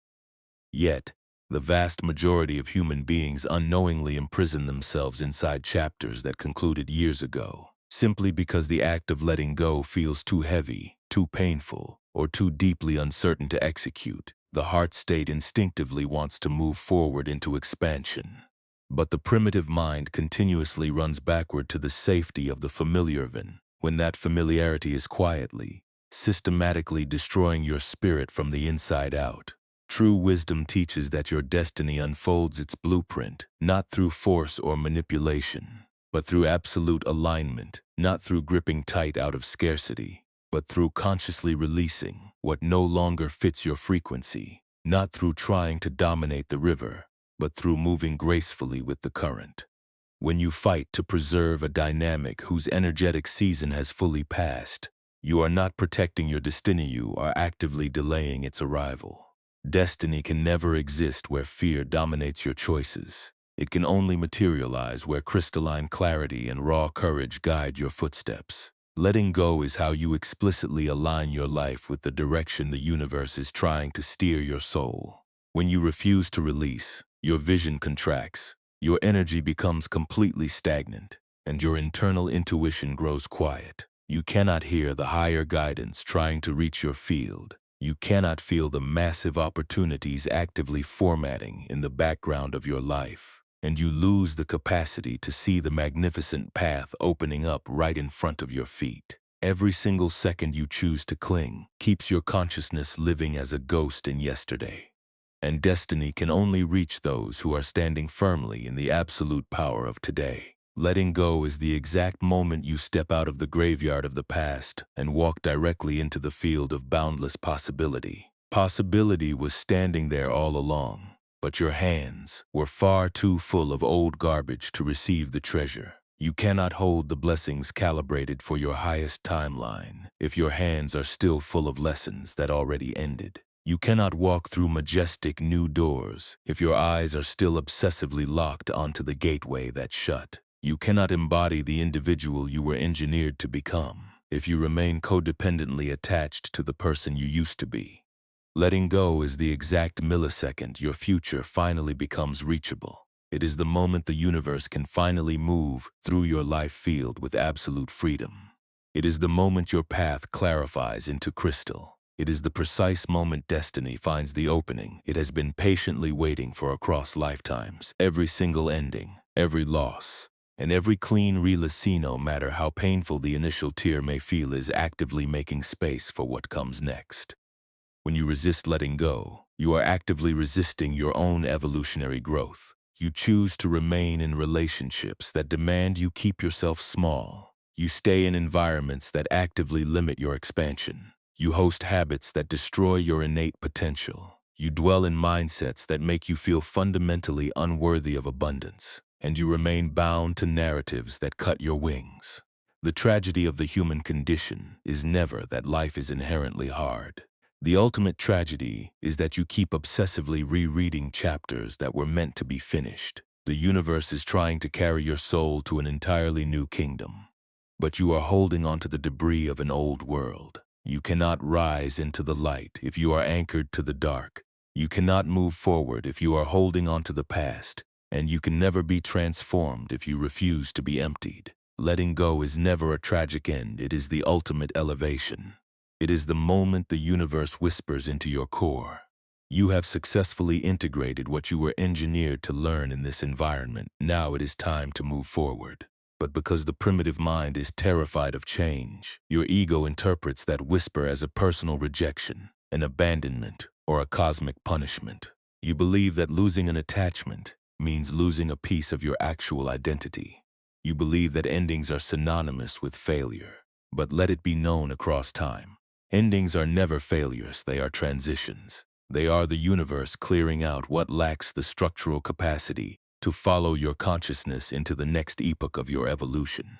Yet, the vast majority of human beings unknowingly imprison themselves inside chapters that concluded years ago, simply because the act of letting go feels too heavy, too painful, or too deeply uncertain to execute. The heart state instinctively wants to move forward into expansion. But the primitive mind continuously runs backward to the safety of the familiar when that familiarity is quietly, systematically destroying your spirit from the inside out. True wisdom teaches that your destiny unfolds its blueprint, not through force or manipulation, but through absolute alignment, not through gripping tight out of scarcity, but through consciously releasing what no longer fits your frequency, not through trying to dominate the river, but through moving gracefully with the current. When you fight to preserve a dynamic whose energetic season has fully passed, you are not protecting your destiny, you are actively delaying its arrival. Destiny can never exist where fear dominates your choices. It can only materialize where crystalline clarity and raw courage guide your footsteps. Letting go is how you explicitly align your life with the direction the universe is trying to steer your soul. When you refuse to release, your vision contracts, your energy becomes completely stagnant, and your internal intuition grows quiet. You cannot hear the higher guidance trying to reach your field. You cannot feel the massive opportunities actively formatting in the background of your life, and you lose the capacity to see the magnificent path opening up right in front of your feet. Every single second you choose to cling keeps your consciousness living as a ghost in yesterday. And destiny can only reach those who are standing firmly in the absolute power of today. Letting go is the exact moment you step out of the graveyard of the past and walk directly into the field of boundless possibility. Possibility was standing there all along, but your hands were far too full of old garbage to receive the treasure. You cannot hold the blessings calibrated for your highest timeline if your hands are still full of lessons that already ended. You cannot walk through majestic new doors if your eyes are still obsessively locked onto the gateway that shut. You cannot embody the individual you were engineered to become if you remain codependently attached to the person you used to be. Letting go is the exact millisecond your future finally becomes reachable. It is the moment the universe can finally move through your life field with absolute freedom. It is the moment your path clarifies into crystal. It is the precise moment destiny finds the opening it has been patiently waiting for across lifetimes. Every single ending, every loss, and every clean release, no matter how painful the initial tear may feel, is actively making space for what comes next. When you resist letting go, you are actively resisting your own evolutionary growth. You choose to remain in relationships that demand you keep yourself small. You stay in environments that actively limit your expansion. You host habits that destroy your innate potential. You dwell in mindsets that make you feel fundamentally unworthy of abundance. And you remain bound to narratives that cut your wings. The tragedy of the human condition is never that life is inherently hard. The ultimate tragedy is that you keep obsessively rereading chapters that were meant to be finished. The universe is trying to carry your soul to an entirely new kingdom, but you are holding onto the debris of an old world. You cannot rise into the light if you are anchored to the dark. You cannot move forward if you are holding onto the past, and you can never be transformed if you refuse to be emptied. Letting go is never a tragic end, it is the ultimate elevation. It is the moment the universe whispers into your core. You have successfully integrated what you were engineered to learn in this environment. Now it is time to move forward. But because the primitive mind is terrified of change, your ego interprets that whisper as a personal rejection, an abandonment, or a cosmic punishment. You believe that losing an attachment means losing a piece of your actual identity. You believe that endings are synonymous with failure. But let it be known across time, endings are never failures, they are transitions. They are the universe clearing out what lacks the structural capacity to follow your consciousness into the next epoch of your evolution.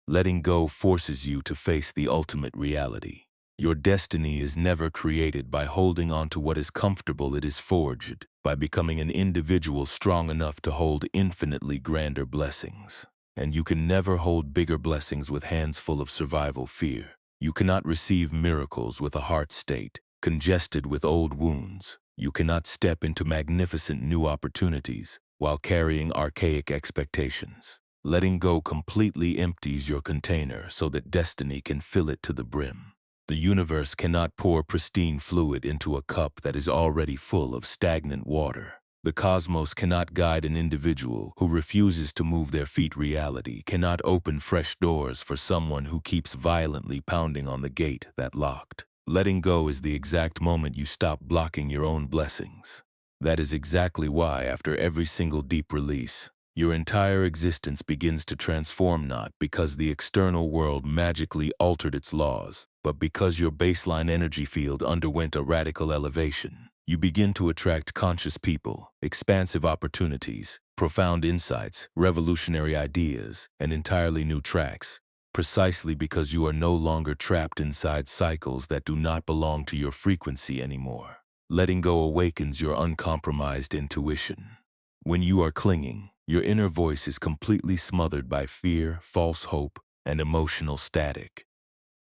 Letting go forces you to face the ultimate reality. Your destiny is never created by holding on to what is comfortable, it is forged by becoming an individual strong enough to hold infinitely grander blessings. And you can never hold bigger blessings with hands full of survival fear. You cannot receive miracles with a heart state congested with old wounds. You cannot step into magnificent new opportunities while carrying archaic expectations. Letting go completely empties your container so that destiny can fill it to the brim. The universe cannot pour pristine fluid into a cup that is already full of stagnant water. The cosmos cannot guide an individual who refuses to move their feet. Reality cannot open fresh doors for someone who keeps violently pounding on the gate that locked. Letting go is the exact moment you stop blocking your own blessings. That is exactly why, after every single deep release, your entire existence begins to transform, not because the external world magically altered its laws, but because your baseline energy field underwent a radical elevation. You begin to attract conscious people, expansive opportunities, profound insights, revolutionary ideas, and entirely new tracks, precisely because you are no longer trapped inside cycles that do not belong to your frequency anymore. Letting go awakens your uncompromised intuition. When you are clinging, your inner voice is completely smothered by fear, false hope, and emotional static.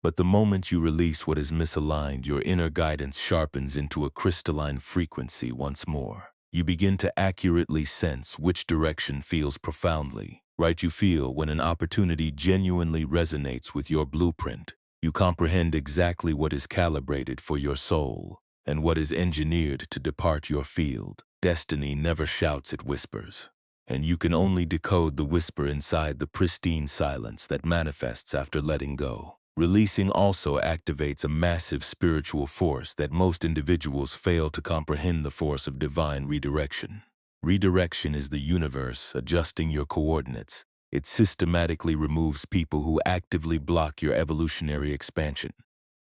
But the moment you release what is misaligned, your inner guidance sharpens into a crystalline frequency once more. You begin to accurately sense which direction feels profoundly right. You feel when an opportunity genuinely resonates with your blueprint. You comprehend exactly what is calibrated for your soul and what is engineered to depart your field. Destiny never shouts, it whispers. And you can only decode the whisper inside the pristine silence that manifests after letting go. Releasing also activates a massive spiritual force that most individuals fail to comprehend: the force of divine redirection. Redirection is the universe adjusting your coordinates. It systematically removes people who actively block your evolutionary expansion.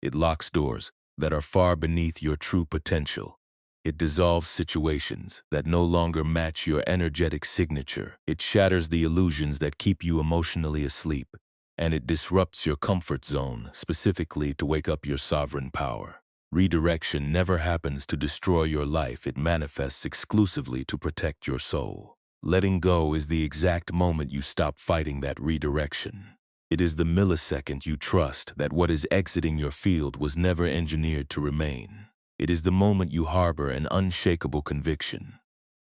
It locks doors that are far beneath your true potential. It dissolves situations that no longer match your energetic signature. It shatters the illusions that keep you emotionally asleep. And it disrupts your comfort zone, specifically to wake up your sovereign power. Redirection never happens to destroy your life, it manifests exclusively to protect your soul. Letting go is the exact moment you stop fighting that redirection. It is the millisecond you trust that what is exiting your field was never engineered to remain. It is the moment you harbor an unshakable conviction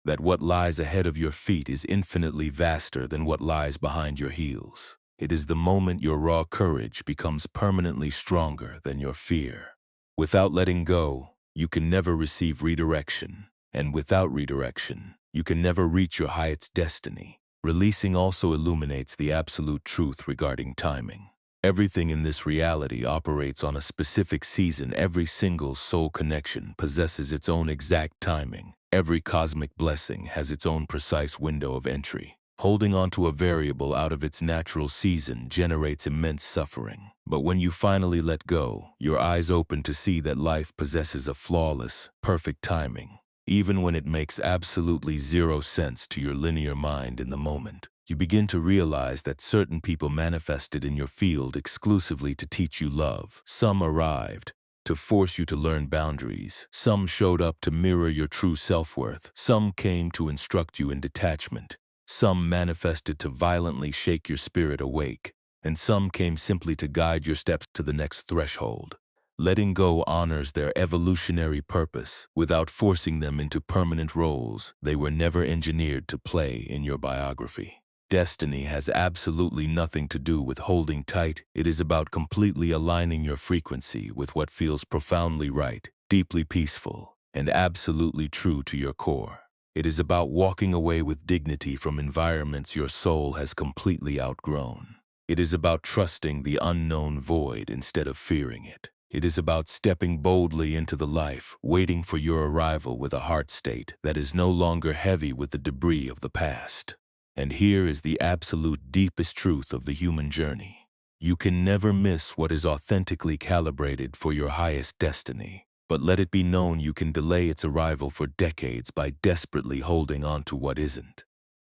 that what lies ahead of your feet is infinitely vaster than what lies behind your heels. It is the moment your raw courage becomes permanently stronger than your fear. Without letting go, you can never receive redirection. And without redirection, you can never reach your highest destiny. Releasing also illuminates the absolute truth regarding timing. Everything in this reality operates on a specific season. Every single soul connection possesses its own exact timing. Every cosmic blessing has its own precise window of entry. Holding on to a variable out of its natural season generates immense suffering. But when you finally let go, your eyes open to see that life possesses a flawless, perfect timing. Even when it makes absolutely zero sense to your linear mind in the moment, you begin to realize that certain people manifested in your field exclusively to teach you love. Some arrived to force you to learn boundaries. Some showed up to mirror your true self-worth. Some came to instruct you in detachment. Some manifested to violently shake your spirit awake. And some came simply to guide your steps to the next threshold. Letting go honors their evolutionary purpose without forcing them into permanent roles they were never engineered to play in your biography. Destiny has absolutely nothing to do with holding tight. It is about completely aligning your frequency with what feels profoundly right, deeply peaceful, and absolutely true to your core. It is about walking away with dignity from environments your soul has completely outgrown. It is about trusting the unknown void instead of fearing it. It is about stepping boldly into the life, waiting for your arrival with a heart state that is no longer heavy with the debris of the past. And here is the absolute deepest truth of the human journey. You can never miss what is authentically calibrated for your highest destiny. But let it be known you can delay its arrival for decades by desperately holding on to what isn't.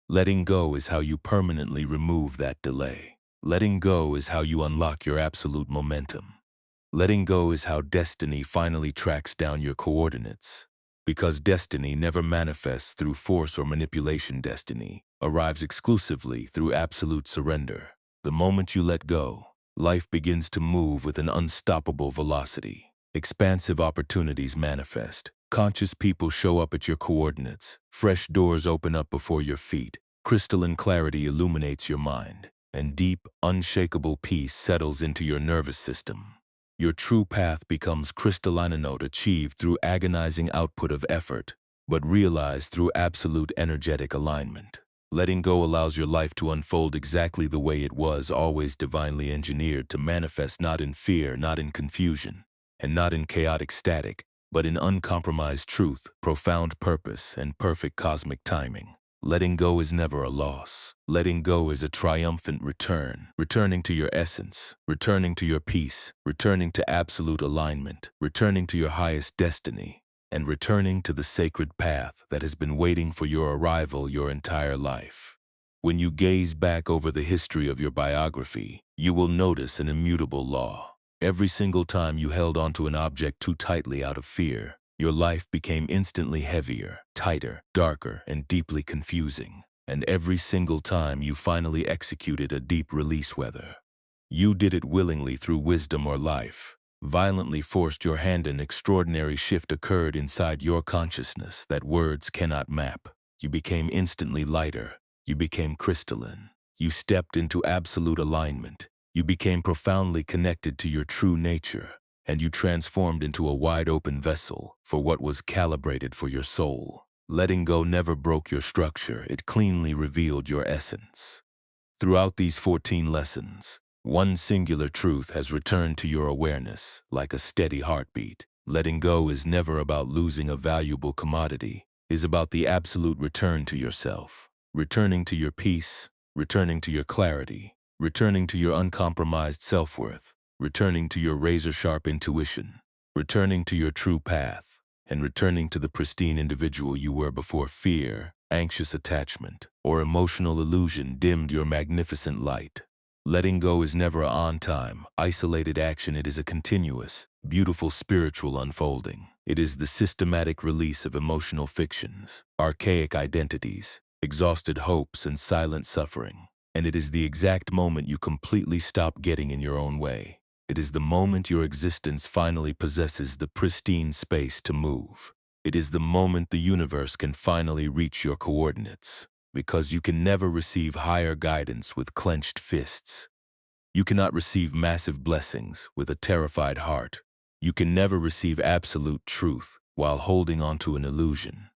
Letting go is how you permanently remove that delay. Letting go is how you unlock your absolute momentum. Letting go is how destiny finally tracks down your coordinates. Because destiny never manifests through force or manipulation. Destiny arrives exclusively through absolute surrender. The moment you let go, life begins to move with an unstoppable velocity. Expansive opportunities manifest. Conscious people show up at your coordinates. Fresh doors open up before your feet. Crystalline clarity illuminates your mind. And deep, unshakable peace settles into your nervous system. Your true path becomes crystalline, note achieved through agonizing output of effort, but realized through absolute energetic alignment. Letting go allows your life to unfold exactly the way it was always divinely engineered to manifest, not in fear, not in confusion, and not in chaotic static, but in uncompromised truth, profound purpose, and perfect cosmic timing. Letting go is never a loss. Letting go is a triumphant return, returning to your essence, returning to your peace, returning to absolute alignment, returning to your highest destiny, and returning to the sacred path that has been waiting for your arrival your entire life. When you gaze back over the history of your biography, you will notice an immutable law. Every single time you held onto an object too tightly out of fear, your life became instantly heavier, tighter, darker, and deeply confusing. And every single time you finally executed a deep release, whether you did it willingly through wisdom or life, violently forced your hand, an extraordinary shift occurred inside your consciousness that words cannot map. You became instantly lighter. You became crystalline. You stepped into absolute alignment. You became profoundly connected to your true nature. And you transformed into a wide-open vessel for what was calibrated for your soul. Letting go never broke your structure, it cleanly revealed your essence. Throughout these 14 lessons, one singular truth has returned to your awareness like a steady heartbeat. Letting go is never about losing a valuable commodity, it is about the absolute return to yourself, returning to your peace, returning to your clarity, returning to your uncompromised self-worth, returning to your razor-sharp intuition, returning to your true path, and returning to the pristine individual you were before fear, anxious attachment, or emotional illusion dimmed your magnificent light. Letting go is never a on-time, isolated action. It is a continuous, beautiful spiritual unfolding. It is the systematic release of emotional fictions, archaic identities, exhausted hopes, and silent suffering. And it is the exact moment you completely stop getting in your own way. It is the moment your existence finally possesses the pristine space to move. It is the moment the universe can finally reach your coordinates, because you can never receive higher guidance with clenched fists. You cannot receive massive blessings with a terrified heart. You can never receive absolute truth while holding on to an illusion.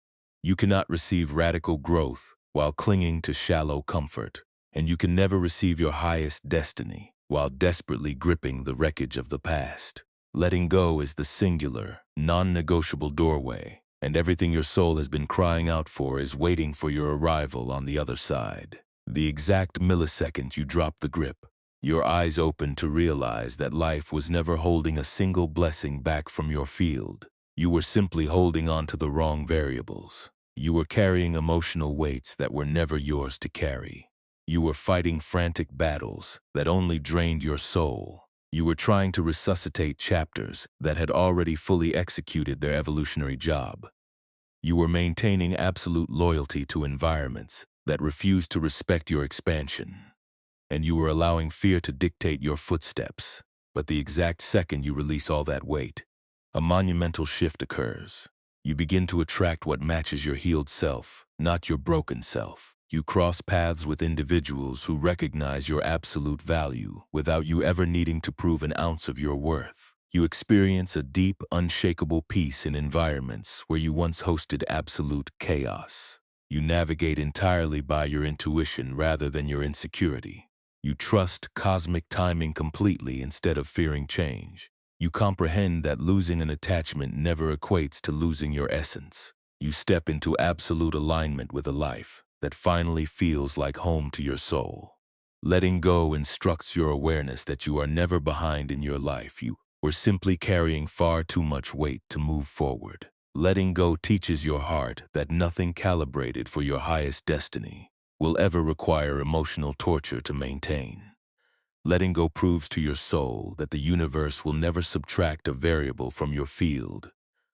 You cannot receive radical growth while clinging to shallow comfort. And you can never receive your highest destiny while desperately gripping the wreckage of the past. Letting go is the singular, non-negotiable doorway, and everything your soul has been crying out for is waiting for your arrival on the other side. The exact millisecond you drop the grip, your eyes open to realize that life was never holding a single blessing back from your field. You were simply holding on to the wrong variables. You were carrying emotional weights that were never yours to carry. You were fighting frantic battles that only drained your soul. You were trying to resuscitate chapters that had already fully executed their evolutionary job. You were maintaining absolute loyalty to environments that refused to respect your expansion. And you were allowing fear to dictate your footsteps. But the exact second you release all that weight, a monumental shift occurs. You begin to attract what matches your healed self, not your broken self. You cross paths with individuals who recognize your absolute value without you ever needing to prove an ounce of your worth. You experience a deep, unshakable peace in environments where you once hosted absolute chaos. You navigate entirely by your intuition rather than your insecurity. You trust cosmic timing completely instead of fearing change. You comprehend that losing an attachment never equates to losing your essence. You step into absolute alignment with a life that finally feels like home to your soul. Letting go instructs your awareness that you are never behind in your life. You were simply carrying far too much weight to move forward. Letting go teaches your heart that nothing calibrated for your highest destiny will ever require emotional torture to maintain. Letting go proves to your soul that the universe will never subtract a variable from your field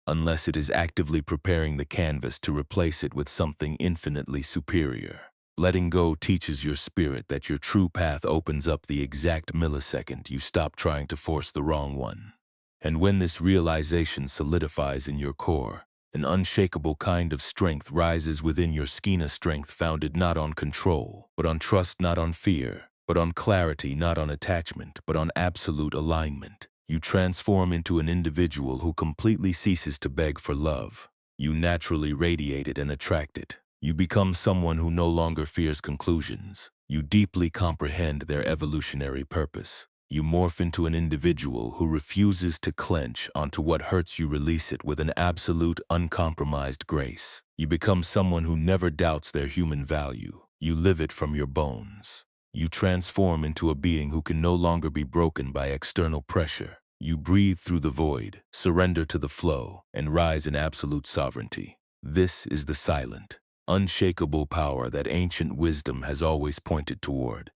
unless it is actively preparing the canvas to replace it with something infinitely superior. Letting go teaches your spirit that your true path opens up the exact millisecond you stop trying to force the wrong one. And when this realization solidifies in your core, an unshakable kind of strength rises within your skeena, strength founded not on control, but on trust, not on fear, but on clarity, not on attachment, but on absolute alignment. You transform into an individual who completely ceases to beg for love. You naturally radiate it and attract it. You become someone who no longer fears conclusions. You deeply comprehend their evolutionary purpose. You morph into an individual who refuses to clench onto what hurts. You release it with an absolute, uncompromised grace. You become someone who never doubts their human value. You live it from your bones. You transform into a being who can no longer be broken by external pressure. You breathe through the void, surrender to the flow, and rise in absolute sovereignty. This is the silent, unshakable power that ancient wisdom has always pointed toward.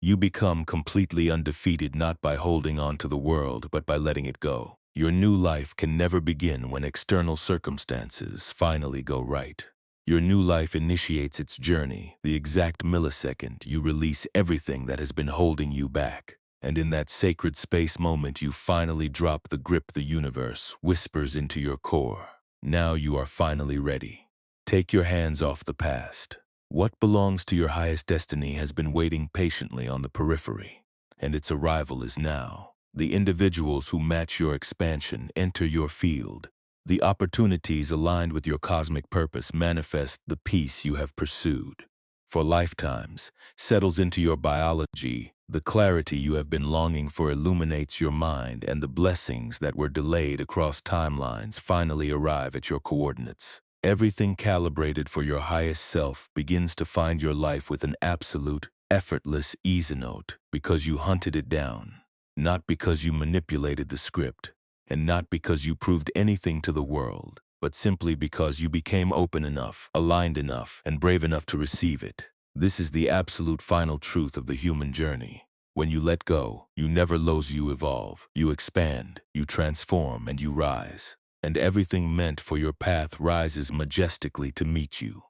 You become completely undefeated not by holding on to the world, but by letting it go. Your new life can never begin when external circumstances finally go right. Your new life initiates its journey the exact millisecond you release everything that has been holding you back. And in that sacred space moment, you finally drop the grip. The universe whispers into your core. Now you are finally ready. Take your hands off the past. What belongs to your highest destiny has been waiting patiently on the periphery, and its arrival is now. The individuals who match your expansion enter your field. The opportunities aligned with your cosmic purpose manifest. The peace you have pursued for lifetimes settles into your biology. The clarity you have been longing for illuminates your mind, and the blessings that were delayed across timelines finally arrive at your coordinates. Everything calibrated for your highest self begins to find your life with an absolute, effortless ease note because you hunted it down, not because you manipulated the script, and not because you proved anything to the world, but simply because you became open enough, aligned enough, and brave enough to receive it. This is the absolute final truth of the human journey. When you let go, you never lose, you evolve, you expand, you transform, and you rise. And everything meant for your path rises majestically to meet you.